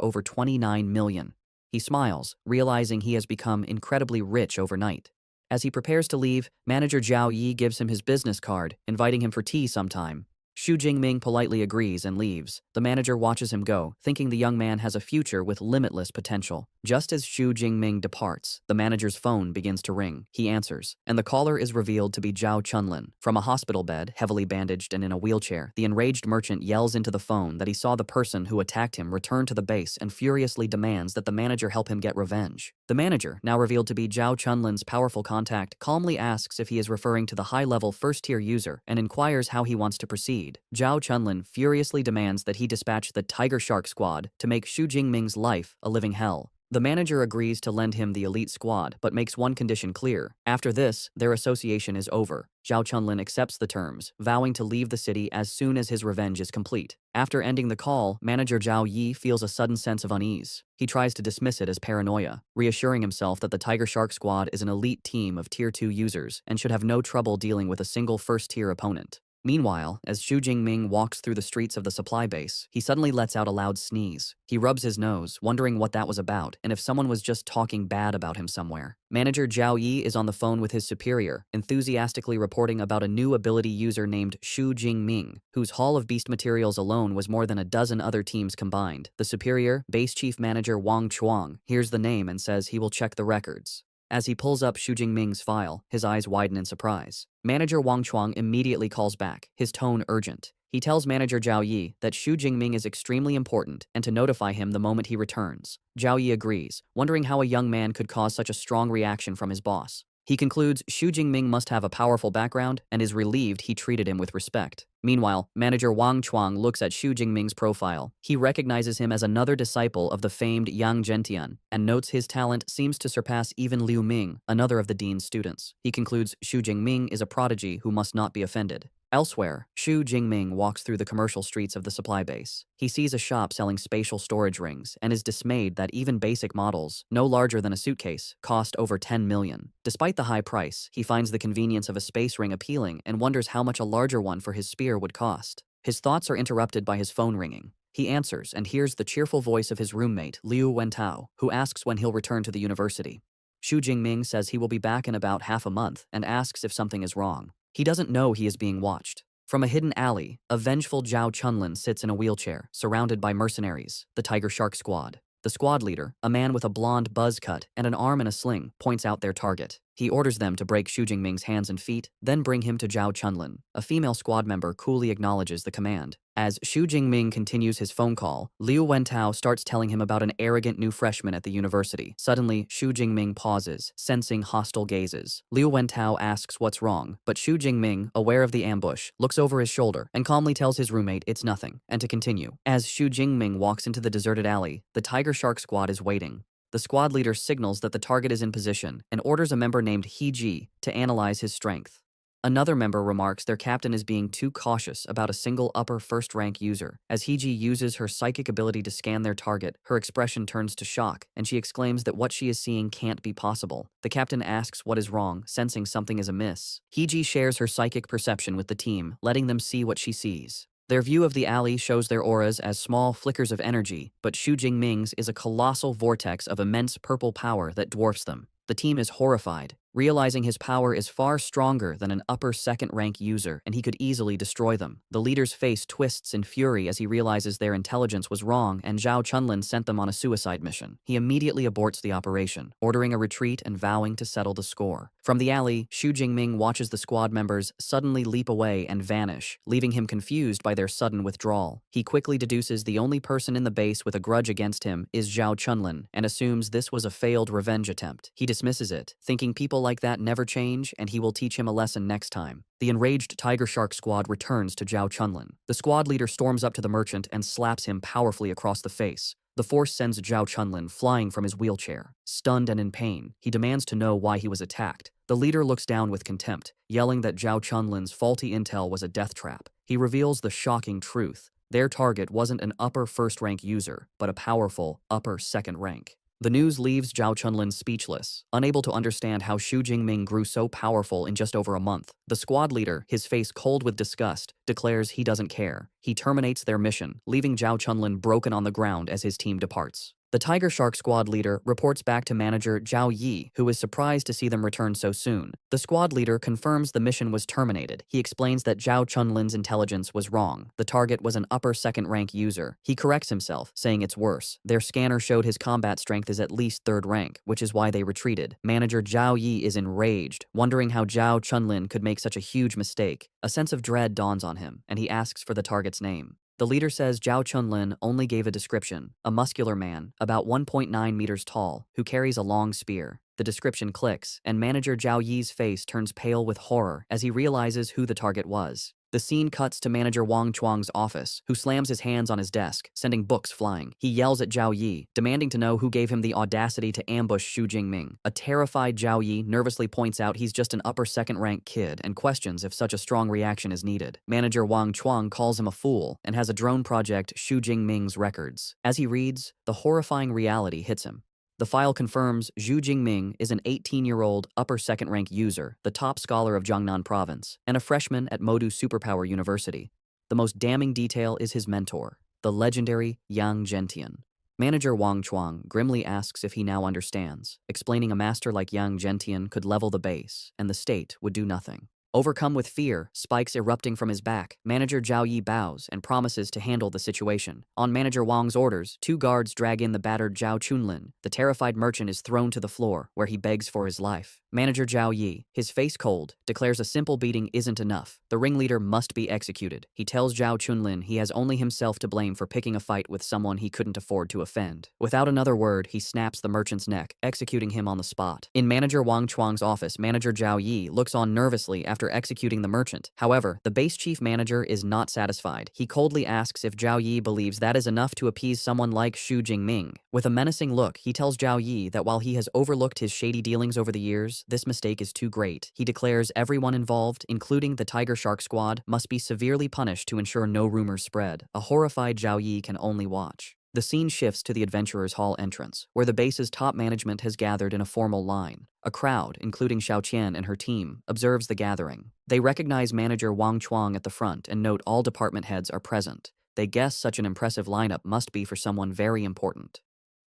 over 29 million. He smiles, realizing he has become incredibly rich overnight. As he prepares to leave, Manager Zhao Yi gives him his business card, inviting him for tea sometime. Xu Jingming politely agrees and leaves. The manager watches him go, thinking the young man has a future with limitless potential. Just as Xu Jingming departs, the manager's phone begins to ring. He answers, and the caller is revealed to be Zhao Chunlin. From a hospital bed, heavily bandaged and in a wheelchair, the enraged merchant yells into the phone that he saw the person who attacked him return to the base and furiously demands that the manager help him get revenge. The manager, now revealed to be Zhao Chunlin's powerful contact, calmly asks if he is referring to the high-level first-tier user and inquires how he wants to proceed. Zhao Chunlin furiously demands that he dispatch the Tiger Shark squad to make Xu Jingming's life a living hell. The manager agrees to lend him the elite squad, but makes one condition clear. After this, their association is over. Zhao Chunlin accepts the terms, vowing to leave the city as soon as his revenge is complete. After ending the call, manager Zhao Yi feels a sudden sense of unease. He tries to dismiss it as paranoia, reassuring himself that the Tiger Shark squad is an elite team of Tier 2 users and should have no trouble dealing with a single first-tier opponent. Meanwhile, as Xu Jingming walks through the streets of the supply base, he suddenly lets out a loud sneeze. He rubs his nose, wondering what that was about and if someone was just talking bad about him somewhere. Manager Zhao Yi is on the phone with his superior, enthusiastically reporting about a new ability user named Xu Jingming, whose haul of beast materials alone was more than a dozen other teams combined. The superior, base chief manager Wang Chuang, hears the name and says he will check the records. As he pulls up Xu Jingming's file, his eyes widen in surprise. Manager Wang Chuang immediately calls back, his tone urgent. He tells manager Zhao Yi that Xu Jingming is extremely important and to notify him the moment he returns. Zhao Yi agrees, wondering how a young man could cause such a strong reaction from his boss. He concludes Xu Jingming must have a powerful background and is relieved he treated him with respect. Meanwhile, manager Wang Chuang looks at Xu Jingming's profile. He recognizes him as another disciple of the famed Yang Zhentian and notes his talent seems to surpass even Liu Ming, another of the dean's students. He concludes Xu Jingming is a prodigy who must not be offended. Elsewhere, Xu Jingming walks through the commercial streets of the supply base. He sees a shop selling spatial storage rings and is dismayed that even basic models, no larger than a suitcase, cost over 10 million. Despite the high price, he finds the convenience of a space ring appealing and wonders how much a larger one for his spear would cost. His thoughts are interrupted by his phone ringing. He answers and hears the cheerful voice of his roommate, Liu Wentao, who asks when he'll return to the university. Xu Jingming says he will be back in about half a month and asks if something is wrong. He doesn't know he is being watched. From a hidden alley, a vengeful Zhao Chunlin sits in a wheelchair, surrounded by mercenaries, the Tiger Shark squad. The squad leader, a man with a blonde buzz cut and an arm in a sling, points out their target. He orders them to break Xu Jingming's hands and feet, then bring him to Zhao Chunlin. A female squad member coolly acknowledges the command. As Xu Jingming continues his phone call, Liu Wentao starts telling him about an arrogant new freshman at the university. Suddenly, Xu Jingming pauses, sensing hostile gazes. Liu Wentao asks what's wrong, but Xu Jingming, aware of the ambush, looks over his shoulder and calmly tells his roommate it's nothing, and to continue. As Xu Jingming walks into the deserted alley, the Tiger Shark squad is waiting. The squad leader signals that the target is in position and orders a member named He-ji to analyze his strength. Another member remarks their captain is being too cautious about a single upper first-rank user. As He-ji uses her psychic ability to scan their target, her expression turns to shock, and she exclaims that what she is seeing can't be possible. The captain asks what is wrong, sensing something is amiss. He-ji shares her psychic perception with the team, letting them see what she sees. Their view of the alley shows their auras as small flickers of energy, but Xu Jingming's is a colossal vortex of immense purple power that dwarfs them. The team is horrified, realizing his power is far stronger than an upper second-rank user and he could easily destroy them. The leader's face twists in fury as he realizes their intelligence was wrong and Zhao Chunlin sent them on a suicide mission. He immediately aborts the operation, ordering a retreat and vowing to settle the score. From the alley, Xu Jingming watches the squad members suddenly leap away and vanish, leaving him confused by their sudden withdrawal. He quickly deduces the only person in the base with a grudge against him is Zhao Chunlin and assumes this was a failed revenge attempt. He dismisses it, thinking people like that never change and he will teach him a lesson next time. The enraged Tiger Shark squad returns to Zhao Chunlin. The squad leader storms up to the merchant and slaps him powerfully across the face. The force sends Zhao Chunlin flying from his wheelchair. Stunned and in pain, he demands to know why he was attacked. The leader looks down with contempt, yelling that Zhao Chunlin's faulty intel was a death trap. He reveals the shocking truth. Their target wasn't an upper first-rank user, but a powerful upper second rank. The news leaves Zhao Chunlin speechless, unable to understand how Xu Jingming grew so powerful in just over a month. The squad leader, his face cold with disgust, declares he doesn't care. He terminates their mission, leaving Zhao Chunlin broken on the ground as his team departs. The Tiger Shark squad leader reports back to manager Zhao Yi, who is surprised to see them return so soon. The squad leader confirms the mission was terminated. He explains that Zhao Chunlin's intelligence was wrong. The target was an upper second rank user. He corrects himself, saying it's worse. Their scanner showed his combat strength is at least third rank, which is why they retreated. Manager Zhao Yi is enraged, wondering how Zhao Chunlin could make such a huge mistake. A sense of dread dawns on him, and he asks for the target's name. The leader says Zhao Chunlin only gave a description, a muscular man, about 1.9 meters tall, who carries a long spear. The description clicks, and manager Zhao Yi's face turns pale with horror as he realizes who the target was. The scene cuts to manager Wang Chuang's office, who slams his hands on his desk, sending books flying. He yells at Zhao Yi, demanding to know who gave him the audacity to ambush Xu Jingming. A terrified Zhao Yi nervously points out he's just an upper second-rank kid and questions if such a strong reaction is needed. Manager Wang Chuang calls him a fool and has a drone project Xu Jingming's records. As he reads, the horrifying reality hits him. The file confirms Xu Jingming is an 18-year-old upper second-rank user, the top scholar of Jiangnan province, and a freshman at Modu Superpower University. The most damning detail is his mentor, the legendary Yang Zhentian. Manager Wang Chuang grimly asks if he now understands, explaining a master like Yang Zhentian could level the base, and the state would do nothing. Overcome with fear, spikes erupting from his back, manager Zhao Yi bows and promises to handle the situation. On manager Wang's orders, 2 guards drag in the battered Zhao Chunlin. The terrified merchant is thrown to the floor, where he begs for his life. Manager Zhao Yi, his face cold, declares a simple beating isn't enough. The ringleader must be executed. He tells Zhao Chunlin he has only himself to blame for picking a fight with someone he couldn't afford to offend. Without another word, he snaps the merchant's neck, executing him on the spot. In manager Wang Chuang's office, manager Zhao Yi looks on nervously after executing the merchant. However, the base chief manager is not satisfied. He coldly asks if Zhao Yi believes that is enough to appease someone like Xu Jingming. With a menacing look, he tells Zhao Yi that while he has overlooked his shady dealings over the years, this mistake is too great. He declares everyone involved, including the Tiger Shark squad, must be severely punished to ensure no rumors spread. A horrified Zhao Yi can only watch. The scene shifts to the Adventurers Hall entrance, where the base's top management has gathered in a formal line. A crowd, including Xiao Qian and her team, observes the gathering. They recognize manager Wang Chuang at the front and note all department heads are present. They guess such an impressive lineup must be for someone very important.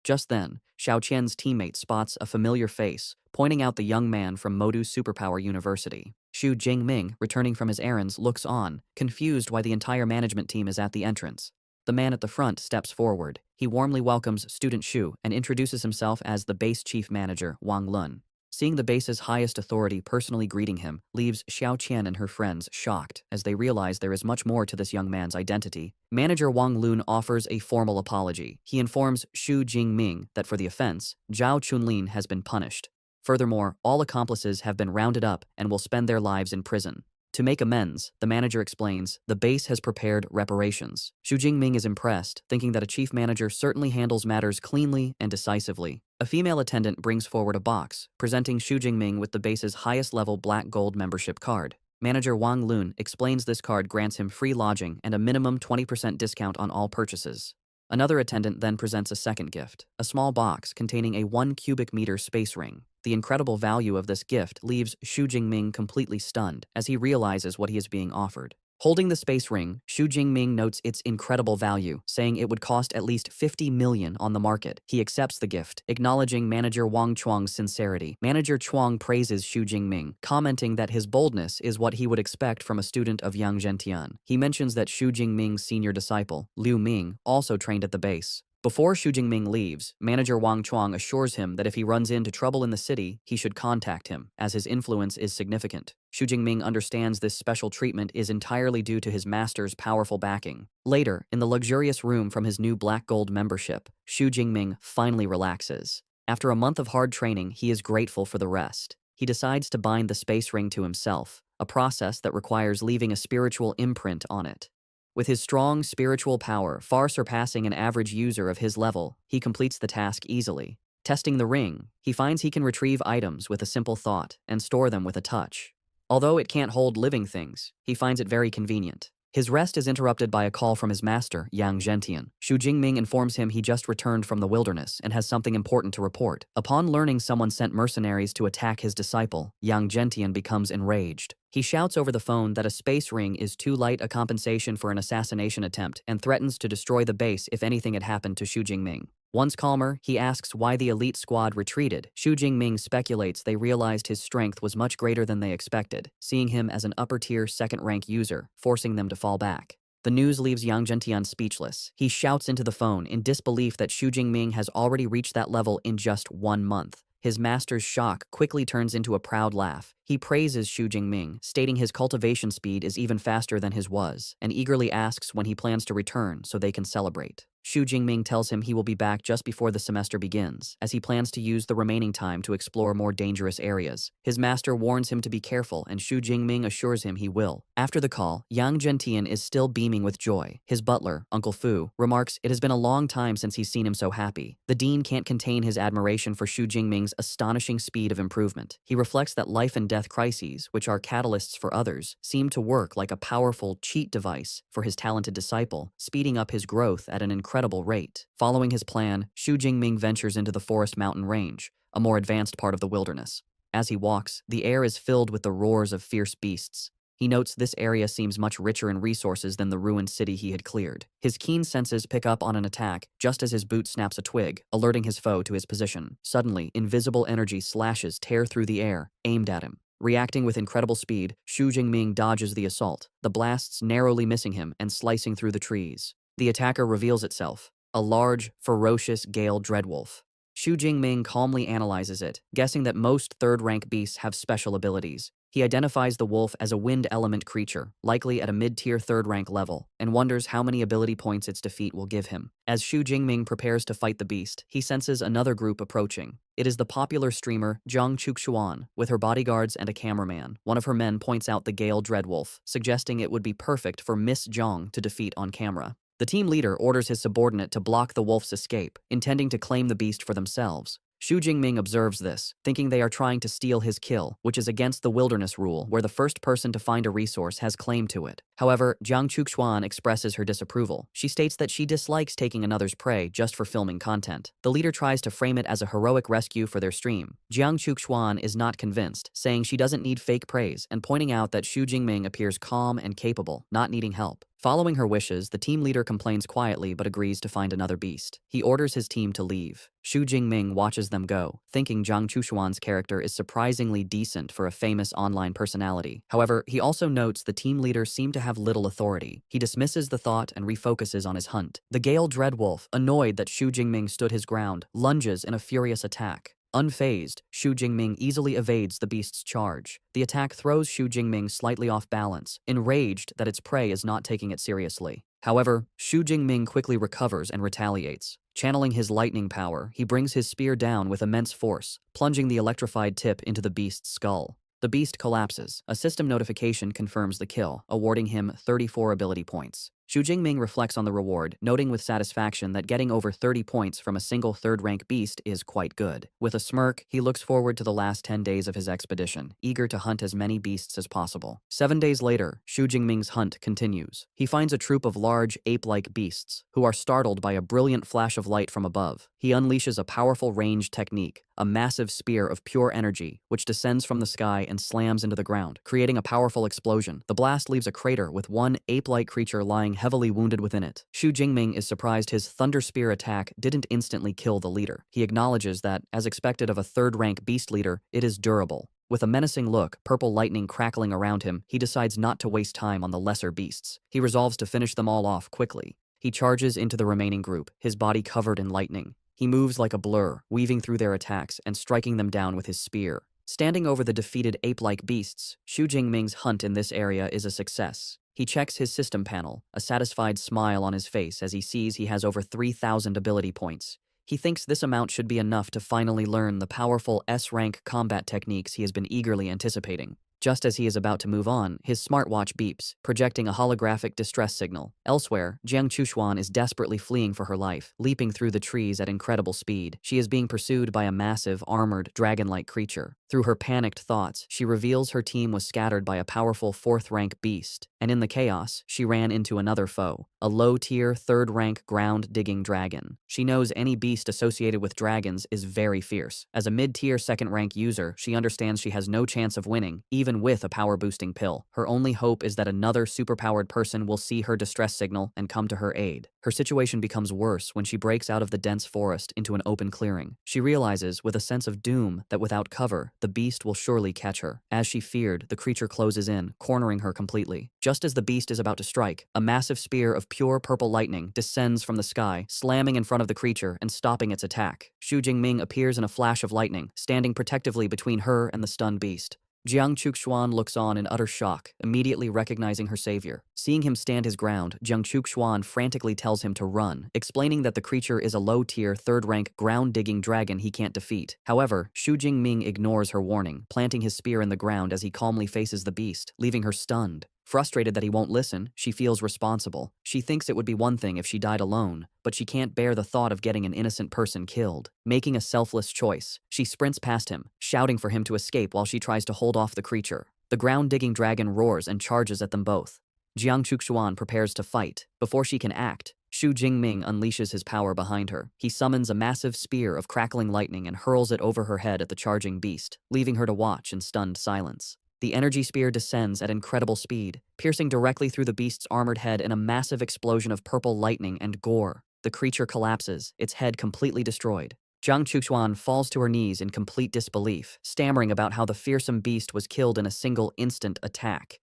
Just then, Xiao Qian's teammate spots a familiar face, pointing out the young man from Modu Superpower University. Xu Jingming, returning from his errands, looks on, confused why the entire management team is at the entrance. The man at the front steps forward. He warmly welcomes student Xu and introduces himself as the base chief manager, Wang Lun. Seeing the base's highest authority personally greeting him leaves Xiao Qian and her friends shocked as they realize there is much more to this young man's identity. Manager Wang Lun offers a formal apology. He informs Xu Jingming that for the offense, Zhao Chunlin has been punished. Furthermore, all accomplices have been rounded up and will spend their lives in prison. To make amends, the manager explains, the base has prepared reparations. Xu Jingming is impressed, thinking that a chief manager certainly handles matters cleanly and decisively. A female attendant brings forward a box, presenting Xu Jingming with the base's highest-level black gold membership card. Manager Wang Lun explains this card grants him free lodging and a minimum 20% discount on all purchases. Another attendant then presents a second gift, a small box containing a 1 cubic meter space ring. The incredible value of this gift leaves Xu Jingming completely stunned as he realizes what he is being offered. Holding the space ring, Xu Jingming notes its incredible value, saying it would cost at least 50 million on the market. He accepts the gift, acknowledging manager Wang Chuang's sincerity. Manager Chuang praises Xu Jingming, commenting that his boldness is what he would expect from a student of Yang Zhentian. He mentions that Xu Jingming's senior disciple, Liu Ming, also trained at the base. Before Xu Jingming leaves, manager Wang Chuang assures him that if he runs into trouble in the city, he should contact him, as his influence is significant. Xu Jingming understands this special treatment is entirely due to his master's powerful backing. Later, in the luxurious room from his new black gold membership, Xu Jingming finally relaxes. After a month of hard training, he is grateful for the rest. He decides to bind the space ring to himself, a process that requires leaving a spiritual imprint on it. With his strong spiritual power far surpassing an average user of his level, he completes the task easily. Testing the ring, he finds he can retrieve items with a simple thought and store them with a touch. Although it can't hold living things, he finds it very convenient. His rest is interrupted by a call from his master, Yang Zhentian. Xu Jingming informs him he just returned from the wilderness and has something important to report. Upon learning someone sent mercenaries to attack his disciple, Yang Zhentian becomes enraged. He shouts over the phone that a space ring is too light a compensation for an assassination attempt and threatens to destroy the base if anything had happened to Xu Jingming. Once calmer, he asks why the elite squad retreated. Xu Jingming speculates they realized his strength was much greater than they expected, seeing him as an upper-tier second-rank user, forcing them to fall back. The news leaves Yang Zhentian speechless. He shouts into the phone in disbelief that Xu Jingming has already reached that level in just 1 month. His master's shock quickly turns into a proud laugh. He praises Xu Jingming, stating his cultivation speed is even faster than his was, and eagerly asks when he plans to return so they can celebrate. Xu Jingming tells him he will be back just before the semester begins, as he plans to use the remaining time to explore more dangerous areas. His master warns him to be careful, and Xu Jingming assures him he will. After the call, Yang Zhentian is still beaming with joy. His butler, Uncle Fu, remarks it has been a long time since he's seen him so happy. The dean can't contain his admiration for Xu Jingming's astonishing speed of improvement. He reflects that life and death crises, which are catalysts for others, seem to work like a powerful cheat device for his talented disciple, speeding up his growth at an incredible rate. Following his plan, Xu Jingming ventures into the forest mountain range, a more advanced part of the wilderness. As he walks, the air is filled with the roars of fierce beasts. He notes this area seems much richer in resources than the ruined city he had cleared. His keen senses pick up on an attack just as his boot snaps a twig, alerting his foe to his position. Suddenly, invisible energy slashes tear through the air, aimed at him. Reacting with incredible speed, Xu Jingming dodges the assault, the blasts narrowly missing him and slicing through the trees. The attacker reveals itself, a large, ferocious Gale Dreadwolf. Xu Jingming calmly analyzes it, guessing that most third-rank beasts have special abilities. He identifies the wolf as a wind element creature, likely at a mid-tier third-rank level, and wonders how many ability points its defeat will give him. As Xu Jingming prepares to fight the beast, he senses another group approaching. It is the popular streamer Zhang Chuxuan, with her bodyguards and a cameraman. One of her men points out the Gale Dreadwolf, suggesting it would be perfect for Miss Zhang to defeat on camera. The team leader orders his subordinate to block the wolf's escape, intending to claim the beast for themselves. Xu Jingming observes this, thinking they are trying to steal his kill, which is against the wilderness rule where the first person to find a resource has claim to it. However, Jiang Chuxuan expresses her disapproval. She states that she dislikes taking another's prey just for filming content. The leader tries to frame it as a heroic rescue for their stream. Jiang Chuxuan is not convinced, saying she doesn't need fake praise and pointing out that Xu Jingming appears calm and capable, not needing help. Following her wishes, the team leader complains quietly but agrees to find another beast. He orders his team to leave. Xu Jingming watches them go, thinking Zhang Chuxuan's character is surprisingly decent for a famous online personality. However, he also notes the team leader seemed to have little authority. He dismisses the thought and refocuses on his hunt. The Gale Dreadwolf, annoyed that Xu Jingming stood his ground, lunges in a furious attack. Unfazed, Xu Jingming easily evades the beast's charge. The attack throws Xu Jingming slightly off balance, enraged that its prey is not taking it seriously. However, Xu Jingming quickly recovers and retaliates. Channeling his lightning power, he brings his spear down with immense force, plunging the electrified tip into the beast's skull. The beast collapses. A system notification confirms the kill, awarding him 34 ability points. Xu Jingming reflects on the reward, noting with satisfaction that getting over 30 points from a single third-rank beast is quite good. With a smirk, he looks forward to the last 10 days of his expedition, eager to hunt as many beasts as possible. 7 days later, Xu Jingming's hunt continues. He finds a troop of large, ape-like beasts, who are startled by a brilliant flash of light from above. He unleashes a powerful ranged technique, a massive spear of pure energy, which descends from the sky and slams into the ground, creating a powerful explosion. The blast leaves a crater with one ape-like creature lying heavily wounded within it. Xu Jingming is surprised his Thunder Spear attack didn't instantly kill the leader. He acknowledges that, as expected of a third-rank beast leader, it is durable. With a menacing look, purple lightning crackling around him, he decides not to waste time on the lesser beasts. He resolves to finish them all off quickly. He charges into the remaining group, his body covered in lightning. He moves like a blur, weaving through their attacks and striking them down with his spear. Standing over the defeated ape-like beasts, Xu Jingming's hunt in this area is a success. He checks his system panel, a satisfied smile on his face as he sees he has over 3,000 ability points. He thinks this amount should be enough to finally learn the powerful S-rank combat techniques he has been eagerly anticipating. Just as he is about to move on, his smartwatch beeps, projecting a holographic distress signal. Elsewhere, Jiang Chuxuan is desperately fleeing for her life, leaping through the trees at incredible speed. She is being pursued by a massive, armored, dragon-like creature. Through her panicked thoughts, she reveals her team was scattered by a powerful fourth-rank beast, and in the chaos, she ran into another foe, a low-tier, third-rank ground-digging dragon. She knows any beast associated with dragons is very fierce. As a mid-tier second-rank user, she understands she has no chance of winning, even even with a power-boosting pill. Her only hope is that another superpowered person will see her distress signal and come to her aid. Her situation becomes worse when she breaks out of the dense forest into an open clearing. She realizes, with a sense of doom, that without cover, the beast will surely catch her. As she feared, the creature closes in, cornering her completely. Just as the beast is about to strike, a massive spear of pure purple lightning descends from the sky, slamming in front of the creature and stopping its attack. Xu Jingming appears in a flash of lightning, standing protectively between her and the stunned beast. Jiang Chuxuan looks on in utter shock, immediately recognizing her savior. Seeing him stand his ground, Jiang Chuxuan frantically tells him to run, explaining that the creature is a low-tier, third-rank, ground-digging dragon he can't defeat. However, Xu Jingming ignores her warning, planting his spear in the ground as he calmly faces the beast, leaving her stunned. Frustrated that he won't listen, she feels responsible. She thinks it would be one thing if she died alone, but she can't bear the thought of getting an innocent person killed. Making a selfless choice, she sprints past him, shouting for him to escape while she tries to hold off the creature. The ground-digging dragon roars and charges at them both. Jiang Chuxuan prepares to fight. Before she can act, Xu Jingming unleashes his power behind her. He summons a massive spear of crackling lightning and hurls it over her head at the charging beast, leaving her to watch in stunned silence. The energy spear descends at incredible speed, piercing directly through the beast's armored head in a massive explosion of purple lightning and gore. The creature collapses, its head completely destroyed. Jiang Chuxuan falls to her knees in complete disbelief, stammering about how the fearsome beast was killed in a single instant attack.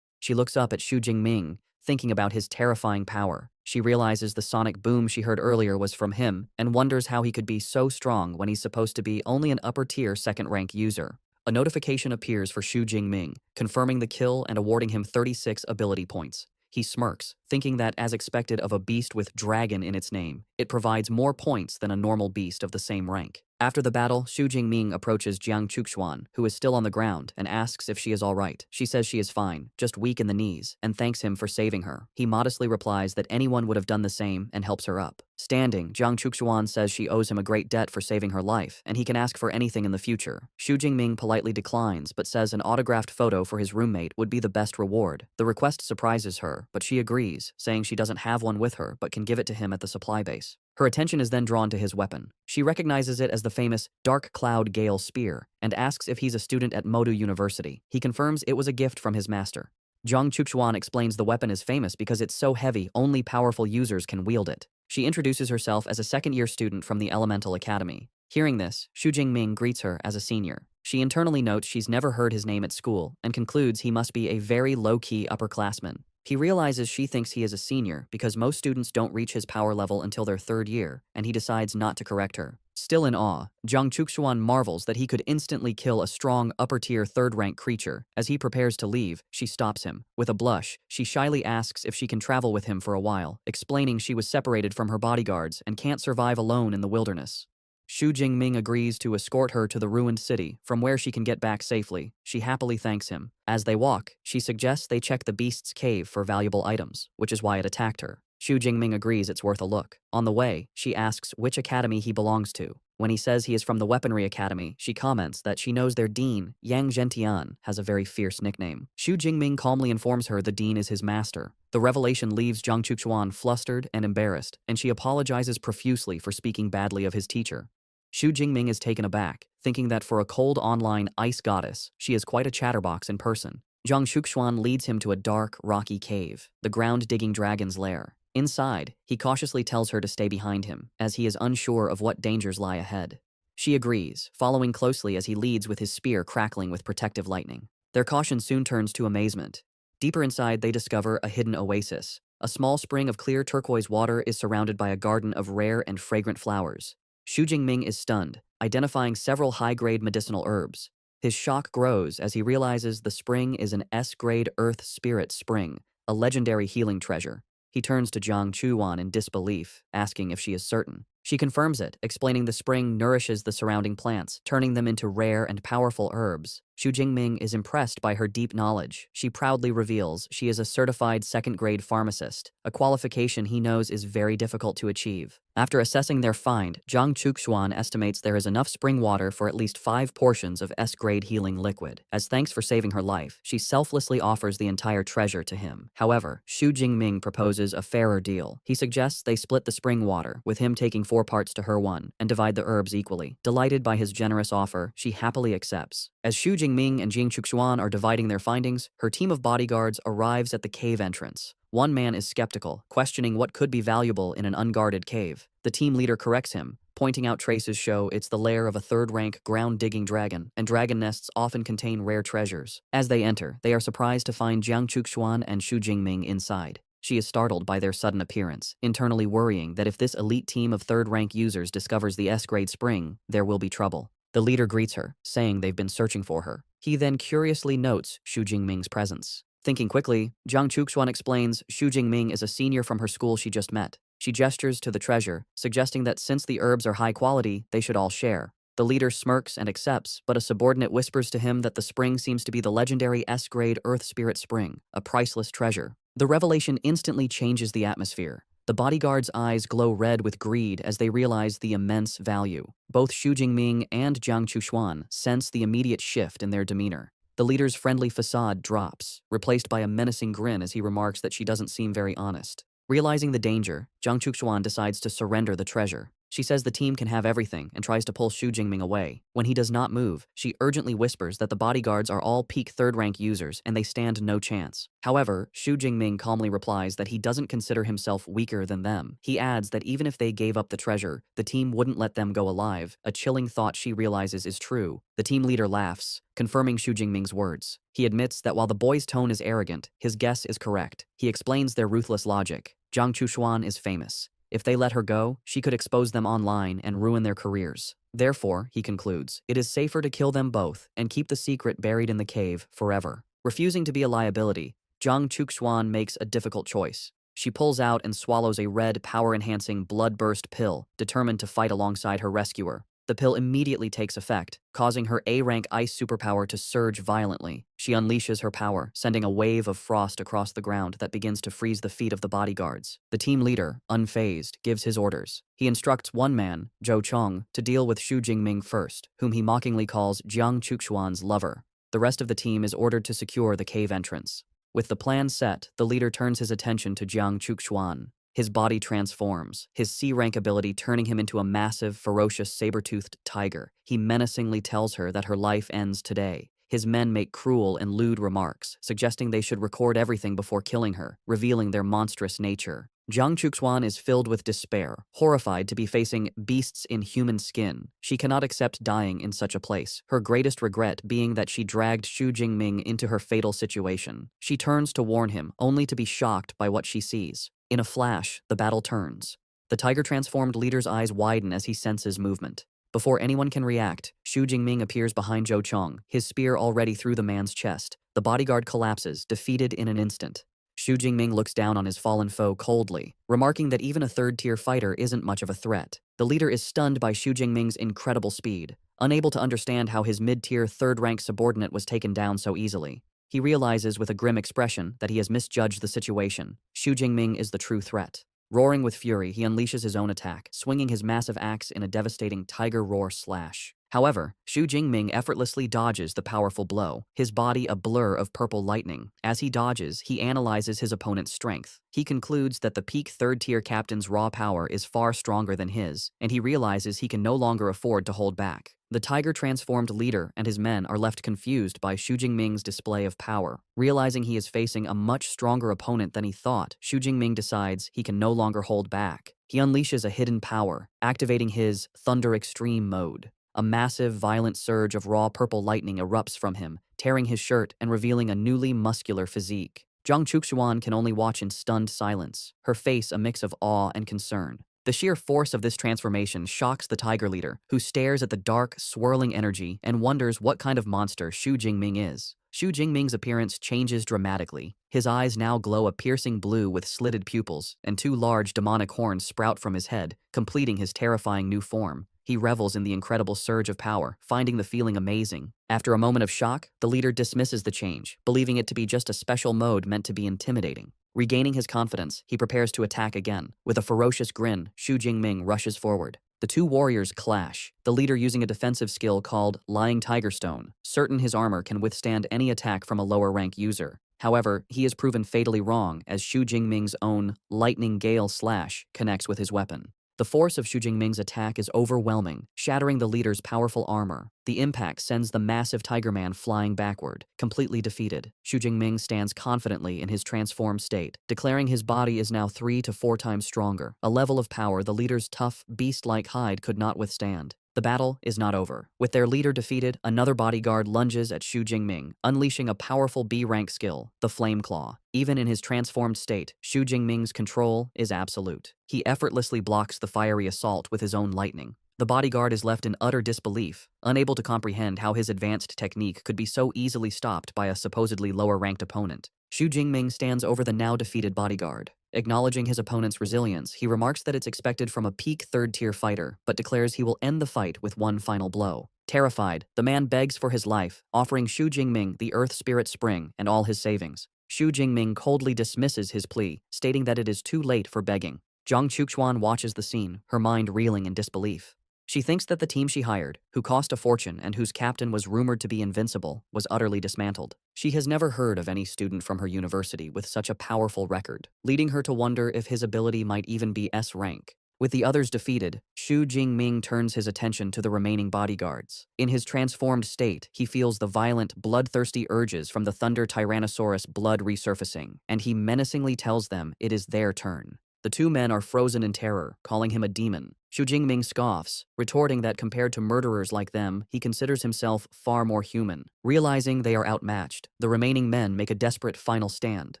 She looks up at Xu Jingming, thinking about his terrifying power. She realizes the sonic boom she heard earlier was from him, and wonders how he could be so strong when he's supposed to be only an upper-tier second-rank user. A notification appears for Xu Jingming, confirming the kill and awarding him 36 ability points. He smirks, thinking that, as expected of a beast with dragon in its name, it provides more points than a normal beast of the same rank. After the battle, Xu Jingming approaches Jiang Chuxuan, who is still on the ground, and asks if she is all right. She says she is fine, just weak in the knees, and thanks him for saving her. He modestly replies that anyone would have done the same and helps her up. Standing, Jiang Chuxuan says she owes him a great debt for saving her life, and he can ask for anything in the future. Xu Jingming politely declines, but says an autographed photo for his roommate would be the best reward. The request surprises her, but she agrees, saying she doesn't have one with her but can give it to him at the supply base. Her attention is then drawn to his weapon. She recognizes it as the famous Dark Cloud Gale Spear and asks if he's a student at Modu University. He confirms it was a gift from his master. Jiang Chuxuan explains the weapon is famous because it's so heavy only powerful users can wield it. She introduces herself as a second-year student from the Elemental Academy. Hearing this, Xu Jingming greets her as a senior. She internally notes she's never heard his name at school and concludes he must be a very low-key upperclassman. He realizes she thinks he is a senior because most students don't reach his power level until their third year, and he decides not to correct her. Still in awe, Jiang Chuxuan marvels that he could instantly kill a strong upper-tier third-rank creature. As he prepares to leave, she stops him. With a blush, she shyly asks if she can travel with him for a while, explaining she was separated from her bodyguards and can't survive alone in the wilderness. Xu Jingming agrees to escort her to the ruined city, from where she can get back safely. She happily thanks him. As they walk, she suggests they check the beast's cave for valuable items, which is why it attacked her. Xu Jingming agrees it's worth a look. On the way, she asks which academy he belongs to. When he says he is from the Weaponry Academy, she comments that she knows their dean, Yang Zhentian, has a very fierce nickname. Xu Jingming calmly informs her the dean is his master. The revelation leaves Jiang Chuxuan flustered and embarrassed, and she apologizes profusely for speaking badly of his teacher. Xu Jingming is taken aback, thinking that for a cold online ice goddess, she is quite a chatterbox in person. Jiang Chuxuan leads him to a dark, rocky cave, the ground-digging dragon's lair. Inside, he cautiously tells her to stay behind him, as he is unsure of what dangers lie ahead. She agrees, following closely as he leads with his spear crackling with protective lightning. Their caution soon turns to amazement. Deeper inside, they discover a hidden oasis. A small spring of clear turquoise water is surrounded by a garden of rare and fragrant flowers. Xu Jingming is stunned, identifying several high-grade medicinal herbs. His shock grows as he realizes the spring is an S-grade Earth Spirit Spring, a legendary healing treasure. He turns to Jiang Chuxuan in disbelief, asking if she is certain. She confirms it, explaining the spring nourishes the surrounding plants, turning them into rare and powerful herbs. Xu Jingming is impressed by her deep knowledge. She proudly reveals she is a certified second-grade pharmacist, a qualification he knows is very difficult to achieve. After assessing their find, Jiang Chuxuan estimates there is enough spring water for at least 5 portions of S-grade healing liquid. As thanks for saving her life, she selflessly offers the entire treasure to him. However, Xu Jingming proposes a fairer deal. He suggests they split the spring water, with him taking 4 parts to her 1 and divide the herbs equally. Delighted by his generous offer, she happily accepts. As Xu Jingming and Jing Chuxuan are dividing their findings, her team of bodyguards arrives at the cave entrance. One man is skeptical, questioning what could be valuable in an unguarded cave. The team leader corrects him, pointing out traces show it's the lair of a third-rank ground-digging dragon, and dragon nests often contain rare treasures. As they enter, they are surprised to find Jiang Chuxuan and Xu Jingming inside. She is startled by their sudden appearance, internally worrying that if this elite team of third-rank users discovers the S-grade spring, there will be trouble. The leader greets her, saying they've been searching for her. He then curiously notes Xu Jingming's presence. Thinking quickly, Jiang Chuxuan explains Xu Jingming is a senior from her school she just met. She gestures to the treasure, suggesting that since the herbs are high quality, they should all share. The leader smirks and accepts, but a subordinate whispers to him that the spring seems to be the legendary S-grade Earth Spirit Spring, a priceless treasure. The revelation instantly changes the atmosphere. The bodyguards' eyes glow red with greed as they realize the immense value. Both Xu Jingming and Jiang Chuxuan sense the immediate shift in their demeanor. The leader's friendly facade drops, replaced by a menacing grin as he remarks that she doesn't seem very honest. Realizing the danger, Jiang Chuxuan decides to surrender the treasure. She says the team can have everything and tries to pull Xu Jingming away. When he does not move, she urgently whispers that the bodyguards are all peak third-rank users and they stand no chance. However, Xu Jingming calmly replies that he doesn't consider himself weaker than them. He adds that even if they gave up the treasure, the team wouldn't let them go alive, a chilling thought she realizes is true. The team leader laughs, confirming Xu Jingming's words. He admits that while the boy's tone is arrogant, his guess is correct. He explains their ruthless logic. Jiang Chuxuan is famous. If they let her go, she could expose them online and ruin their careers. Therefore, he concludes, it is safer to kill them both and keep the secret buried in the cave forever. Refusing to be a liability, Jiang Chuxuan makes a difficult choice. She pulls out and swallows a red, power-enhancing blood-burst pill, determined to fight alongside her rescuer. The pill immediately takes effect, causing her A-rank ice superpower to surge violently. She unleashes her power, sending a wave of frost across the ground that begins to freeze the feet of the bodyguards. The team leader, unfazed, gives his orders. He instructs one man, Zhou Chong, to deal with Xu Jingming first, whom he mockingly calls Jiang Chuxuan's lover. The rest of the team is ordered to secure the cave entrance. With the plan set, the leader turns his attention to Jiang Chuxuan. His body transforms, his C-rank ability turning him into a massive, ferocious, saber-toothed tiger. He menacingly tells her that her life ends today. His men make cruel and lewd remarks, suggesting they should record everything before killing her, revealing their monstrous nature. Jiang Chuxuan is filled with despair, horrified to be facing beasts in human skin. She cannot accept dying in such a place, her greatest regret being that she dragged Xu Jingming into her fatal situation. She turns to warn him, only to be shocked by what she sees. In a flash, the battle turns. The tiger-transformed leader's eyes widen as he senses movement. Before anyone can react, Xu Jingming appears behind Zhou Chong, his spear already through the man's chest. The bodyguard collapses, defeated in an instant. Xu Jingming looks down on his fallen foe coldly, remarking that even a third-tier fighter isn't much of a threat. The leader is stunned by Xu Jingming's incredible speed, unable to understand how his mid-tier third-rank subordinate was taken down so easily. He realizes with a grim expression that he has misjudged the situation. Xu Jingming is the true threat. Roaring with fury, he unleashes his own attack, swinging his massive axe in a devastating tiger roar slash. However, Xu Jingming effortlessly dodges the powerful blow, his body a blur of purple lightning. As he dodges, he analyzes his opponent's strength. He concludes that the peak third-tier captain's raw power is far stronger than his, and he realizes he can no longer afford to hold back. The tiger-transformed leader and his men are left confused by Xu Jingming's display of power. Realizing he is facing a much stronger opponent than he thought, Xu Jingming decides he can no longer hold back. He unleashes a hidden power, activating his Thunder Extreme mode. A massive, violent surge of raw purple lightning erupts from him, tearing his shirt and revealing a newly muscular physique. Jiang Chuxuan can only watch in stunned silence, her face a mix of awe and concern. The sheer force of this transformation shocks the tiger leader, who stares at the dark, swirling energy and wonders what kind of monster Xu Jingming is. Xu Jingming's appearance changes dramatically. His eyes now glow a piercing blue with slitted pupils, and 2 large demonic horns sprout from his head, completing his terrifying new form. He revels in the incredible surge of power, finding the feeling amazing. After a moment of shock, the leader dismisses the change, believing it to be just a special mode meant to be intimidating. Regaining his confidence, he prepares to attack again. With a ferocious grin, Xu Jingming rushes forward. The 2 warriors clash, the leader using a defensive skill called Lying Tiger Stone, certain his armor can withstand any attack from a lower-rank user. However, he is proven fatally wrong as Xu Jingming's own Lightning Gale Slash connects with his weapon. The force of Xu Jingming's attack is overwhelming, shattering the leader's powerful armor. The impact sends the massive Tiger Man flying backward, completely defeated. Xu Jingming stands confidently in his transformed state, declaring his body is now 3 to 4 times stronger, a level of power the leader's tough, beast-like hide could not withstand. The battle is not over. With their leader defeated, another bodyguard lunges at Xu Jingming, unleashing a powerful B-rank skill, the Flame Claw. Even in his transformed state, Xu Jingming's control is absolute. He effortlessly blocks the fiery assault with his own lightning. The bodyguard is left in utter disbelief, unable to comprehend how his advanced technique could be so easily stopped by a supposedly lower-ranked opponent. Xu Jingming stands over the now-defeated bodyguard. Acknowledging his opponent's resilience, he remarks that it's expected from a peak third-tier fighter, but declares he will end the fight with one final blow. Terrified, the man begs for his life, offering Xu Jingming the Earth Spirit Spring and all his savings. Xu Jingming coldly dismisses his plea, stating that it is too late for begging. Jiang Chuxuan watches the scene, her mind reeling in disbelief. She thinks that the team she hired, who cost a fortune and whose captain was rumored to be invincible, was utterly dismantled. She has never heard of any student from her university with such a powerful record, leading her to wonder if his ability might even be S rank. With the others defeated, Xu Jingming turns his attention to the remaining bodyguards. In his transformed state, he feels the violent, bloodthirsty urges from the Thunder Tyrannosaurus blood resurfacing, and he menacingly tells them it is their turn. The two men are frozen in terror, calling him a demon. Xu Jingming scoffs, retorting that compared to murderers like them, he considers himself far more human. Realizing they are outmatched, the remaining men make a desperate final stand.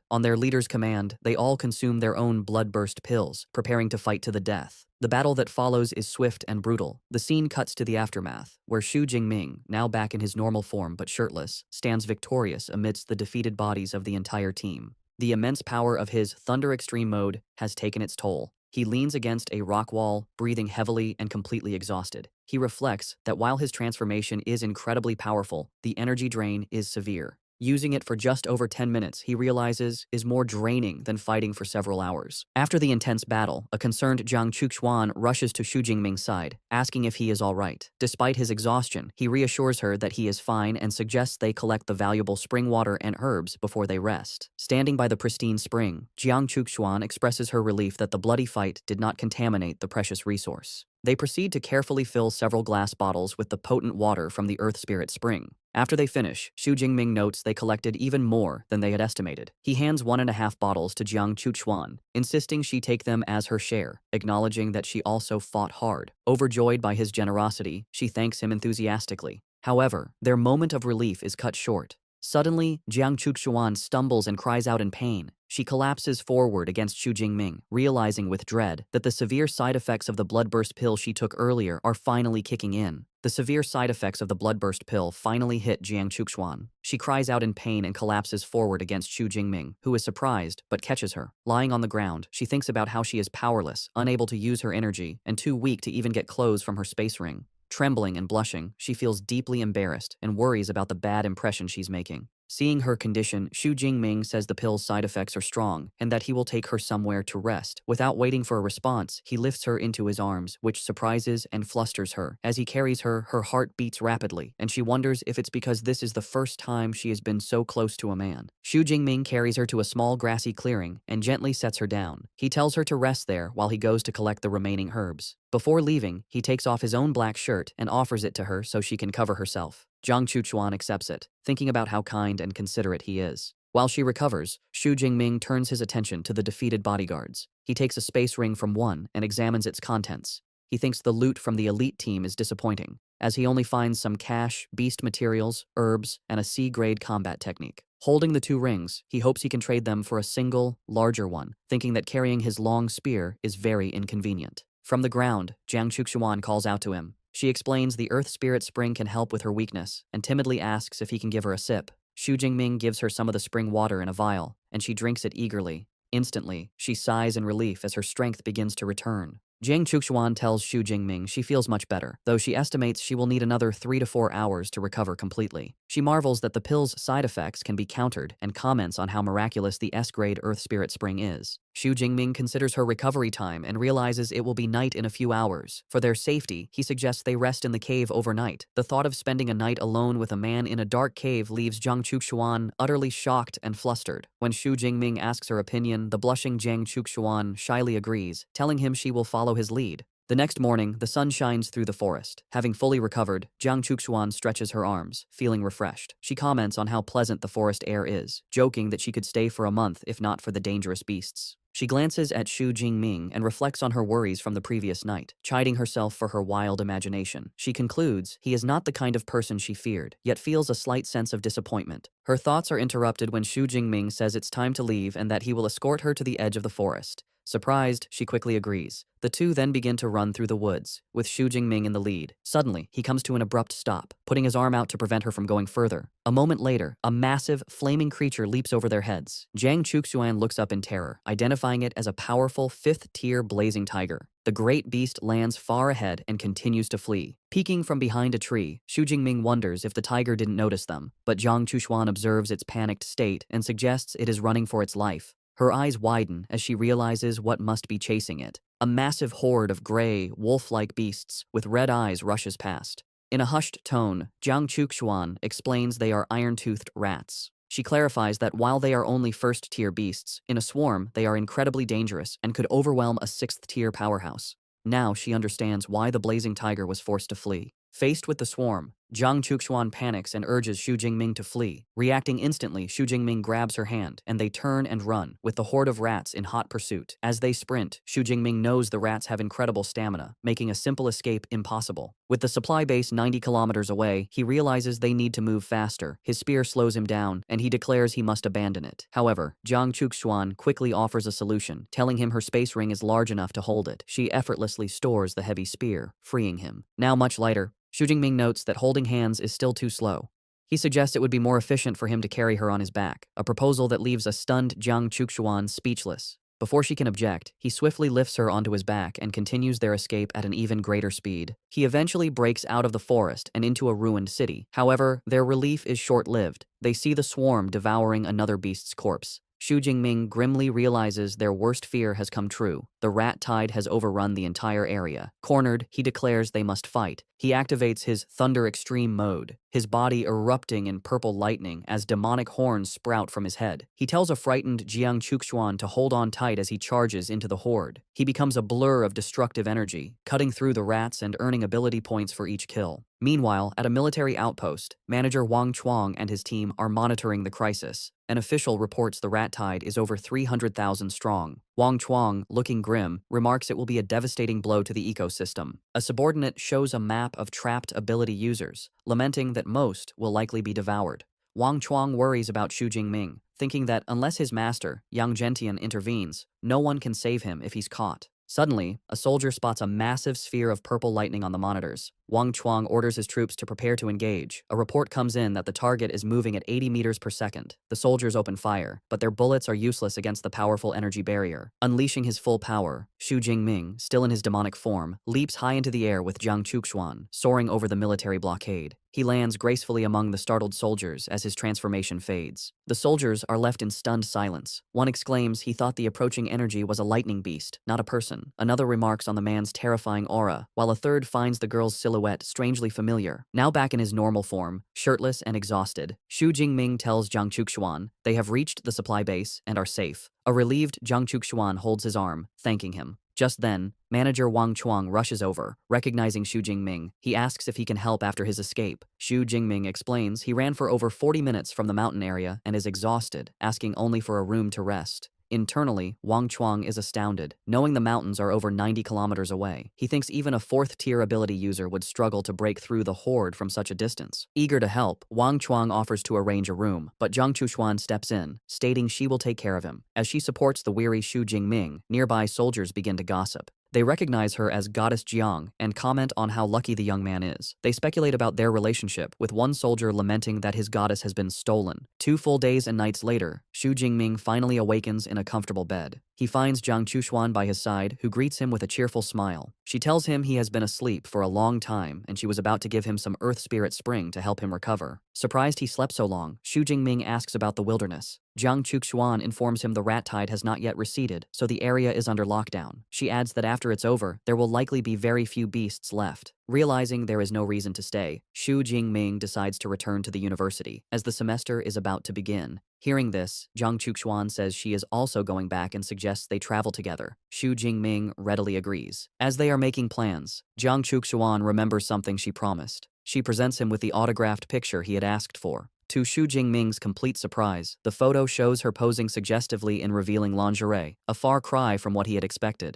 On their leader's command, they all consume their own blood-burst pills, preparing to fight to the death. The battle that follows is swift and brutal. The scene cuts to the aftermath, where Xu Jingming, now back in his normal form but shirtless, stands victorious amidst the defeated bodies of the entire team. The immense power of his Thunder Extreme mode has taken its toll. He leans against a rock wall, breathing heavily and completely exhausted. He reflects that while his transformation is incredibly powerful, the energy drain is severe. Using it for just over 10 minutes, he realizes, is more draining than fighting for several hours. After the intense battle, a concerned Jiang Chuxuan rushes to Xu Jingming's side, asking if he is all right. Despite his exhaustion, he reassures her that he is fine and suggests they collect the valuable spring water and herbs before they rest. Standing by the pristine spring, Jiang Chuxuan expresses her relief that the bloody fight did not contaminate the precious resource. They proceed to carefully fill several glass bottles with the potent water from the Earth Spirit Spring. After they finish, Xu Jingming notes they collected even more than they had estimated. He hands 1.5 bottles to Jiang Chuxuan, insisting she take them as her share, acknowledging that she also fought hard. Overjoyed by his generosity, she thanks him enthusiastically. However, their moment of relief is cut short. Suddenly, Jiang Chuxuan stumbles and cries out in pain. She collapses forward against Xu Jingming, realizing with dread that the severe side effects of the bloodburst pill she took earlier are finally kicking in. The severe side effects of the bloodburst pill finally hit Jiang Chuxuan. She cries out in pain and collapses forward against Xu Jingming, who is surprised but catches her. Lying on the ground, she thinks about how she is powerless, unable to use her energy, and too weak to even get clothes from her space ring. Trembling and blushing, she feels deeply embarrassed and worries about the bad impression she's making. Seeing her condition, Xu Jingming says the pill's side effects are strong and that he will take her somewhere to rest. Without waiting for a response, he lifts her into his arms, which surprises and flusters her. As he carries her, her heart beats rapidly, and she wonders if it's because this is the first time she has been so close to a man. Xu Jingming carries her to a small grassy clearing and gently sets her down. He tells her to rest there while he goes to collect the remaining herbs. Before leaving, he takes off his own black shirt and offers it to her so she can cover herself. Jiang Chuxuan accepts it, thinking about how kind and considerate he is. While she recovers, Xu Jingming turns his attention to the defeated bodyguards. He takes a space ring from one and examines its contents. He thinks the loot from the elite team is disappointing, as he only finds some cash, beast materials, herbs, and a C-grade combat technique. Holding the 2 rings, he hopes he can trade them for a single, larger one, thinking that carrying his long spear is very inconvenient. From the ground, Jiang Chuxuan calls out to him. She explains the Earth Spirit Spring can help with her weakness, and timidly asks if he can give her a sip. Xu Jingming gives her some of the spring water in a vial, and she drinks it eagerly. Instantly, she sighs in relief as her strength begins to return. Jiang Chuxuan tells Xu Jingming she feels much better, though she estimates she will need another 3 to 4 hours to recover completely. She marvels that the pill's side effects can be countered and comments on how miraculous the S-grade Earth Spirit Spring is. Xu Jingming considers her recovery time and realizes it will be night in a few hours. For their safety, he suggests they rest in the cave overnight. The thought of spending a night alone with a man in a dark cave leaves Jiang Chuxuan utterly shocked and flustered. When Xu Jingming asks her opinion, the blushing Jiang Chuxuan shyly agrees, telling him she will follow his lead. The next morning, the sun shines through the forest. Having fully recovered, Jiang Chuxuan stretches her arms, feeling refreshed. She comments on how pleasant the forest air is, joking that she could stay for a month if not for the dangerous beasts. She glances at Xu Jingming and reflects on her worries from the previous night, chiding herself for her wild imagination. She concludes he is not the kind of person she feared, yet feels a slight sense of disappointment. Her thoughts are interrupted when Xu Jingming says it's time to leave and that he will escort her to the edge of the forest. Surprised, she quickly agrees. The two then begin to run through the woods, with Xu Jingming in the lead. Suddenly, he comes to an abrupt stop, putting his arm out to prevent her from going further. A moment later, a massive, flaming creature leaps over their heads. Jiang Chuxuan looks up in terror, identifying it as a powerful, fifth-tier blazing tiger. The great beast lands far ahead and continues to flee. Peeking from behind a tree, Xu Jingming wonders if the tiger didn't notice them, but Jiang Chuxuan observes its panicked state and suggests it is running for its life. Her eyes widen as she realizes what must be chasing it. A massive horde of gray, wolf-like beasts with red eyes rushes past. In a hushed tone, Jiang Chuxuan explains they are iron-toothed rats. She clarifies that while they are only first-tier beasts, in a swarm they are incredibly dangerous and could overwhelm a sixth-tier powerhouse. Now she understands why the blazing tiger was forced to flee. Faced with the swarm, Jiang Chuxuan panics and urges Xu Jingming to flee. Reacting instantly, Xu Jingming grabs her hand, and they turn and run, with the horde of rats in hot pursuit. As they sprint, Xu Jingming knows the rats have incredible stamina, making a simple escape impossible. With the supply base 90 kilometers away, he realizes they need to move faster. His spear slows him down, and he declares he must abandon it. However, Jiang Chuxuan quickly offers a solution, telling him her space ring is large enough to hold it. She effortlessly stores the heavy spear, freeing him. Now much lighter, Xu Jingming notes that holding hands is still too slow. He suggests it would be more efficient for him to carry her on his back, a proposal that leaves a stunned Jiang Chuxuan speechless. Before she can object, he swiftly lifts her onto his back and continues their escape at an even greater speed. He eventually breaks out of the forest and into a ruined city. However, their relief is short-lived. They see the swarm devouring another beast's corpse. Xu Jingming grimly realizes their worst fear has come true. The rat tide has overrun the entire area. Cornered, he declares they must fight. He activates his Thunder Extreme mode, his body erupting in purple lightning as demonic horns sprout from his head. He tells a frightened Jiang Chuxuan to hold on tight as he charges into the horde. He becomes a blur of destructive energy, cutting through the rats and earning ability points for each kill. Meanwhile, at a military outpost, Manager Wang Chuang and his team are monitoring the crisis. An official reports the rat tide is over 300,000 strong. Wang Chuang, looking grim, remarks it will be a devastating blow to the ecosystem. A subordinate shows a map of trapped ability users, lamenting that most will likely be devoured. Wang Chuang worries about Xu Jingming, thinking that unless his master, Yang Gentian, intervenes, no one can save him if he's caught. Suddenly, a soldier spots a massive sphere of purple lightning on the monitors. Wang Chuang orders his troops to prepare to engage. A report comes in that the target is moving at 80 meters per second. The soldiers open fire, but their bullets are useless against the powerful energy barrier. Unleashing his full power, Xu Jingming, still in his demonic form, leaps high into the air with Jiang Chuxuan, soaring over the military blockade. He lands gracefully among the startled soldiers as his transformation fades. The soldiers are left in stunned silence. One exclaims he thought the approaching energy was a lightning beast, not a person. Another remarks on the man's terrifying aura, while a third finds the girl's silhouette strangely familiar. Now back in his normal form, shirtless and exhausted, Xu Jingming tells Jiang Chuxuan they have reached the supply base and are safe. A relieved Jiang Chuxuan holds his arm, thanking him. Just then, Manager Wang Chuang rushes over. Recognizing Xu Jingming, he asks if he can help after his escape. Xu Jingming explains he ran for over 40 minutes from the mountain area and is exhausted, asking only for a room to rest. Internally, Wang Chuang is astounded, knowing the mountains are over 90 kilometers away. He thinks even a fourth-tier ability user would struggle to break through the horde from such a distance. Eager to help, Wang Chuang offers to arrange a room, but Jiang Chuxuan steps in, stating she will take care of him. As she supports the weary Xu Jingming, nearby soldiers begin to gossip. They recognize her as Goddess Jiang and comment on how lucky the young man is. They speculate about their relationship, with one soldier lamenting that his goddess has been stolen. 2 full days and nights later, Xu Jingming finally awakens in a comfortable bed. He finds Jiang Chuxuan by his side, who greets him with a cheerful smile. She tells him he has been asleep for a long time and she was about to give him some Earth Spirit Spring to help him recover. Surprised he slept so long, Xu Jingming asks about the wilderness. Jiang Chuxuan informs him the rat tide has not yet receded, so the area is under lockdown. She adds that after it's over, there will likely be very few beasts left. Realizing there is no reason to stay, Xu Jingming decides to return to the university, as the semester is about to begin. Hearing this, Jiang Chuxuan says she is also going back and suggests they travel together. Xu Jingming readily agrees. As they are making plans, Jiang Chuxuan remembers something she promised. She presents him with the autographed picture he had asked for. To Xu Jingming's complete surprise, the photo shows her posing suggestively in revealing lingerie, a far cry from what he had expected.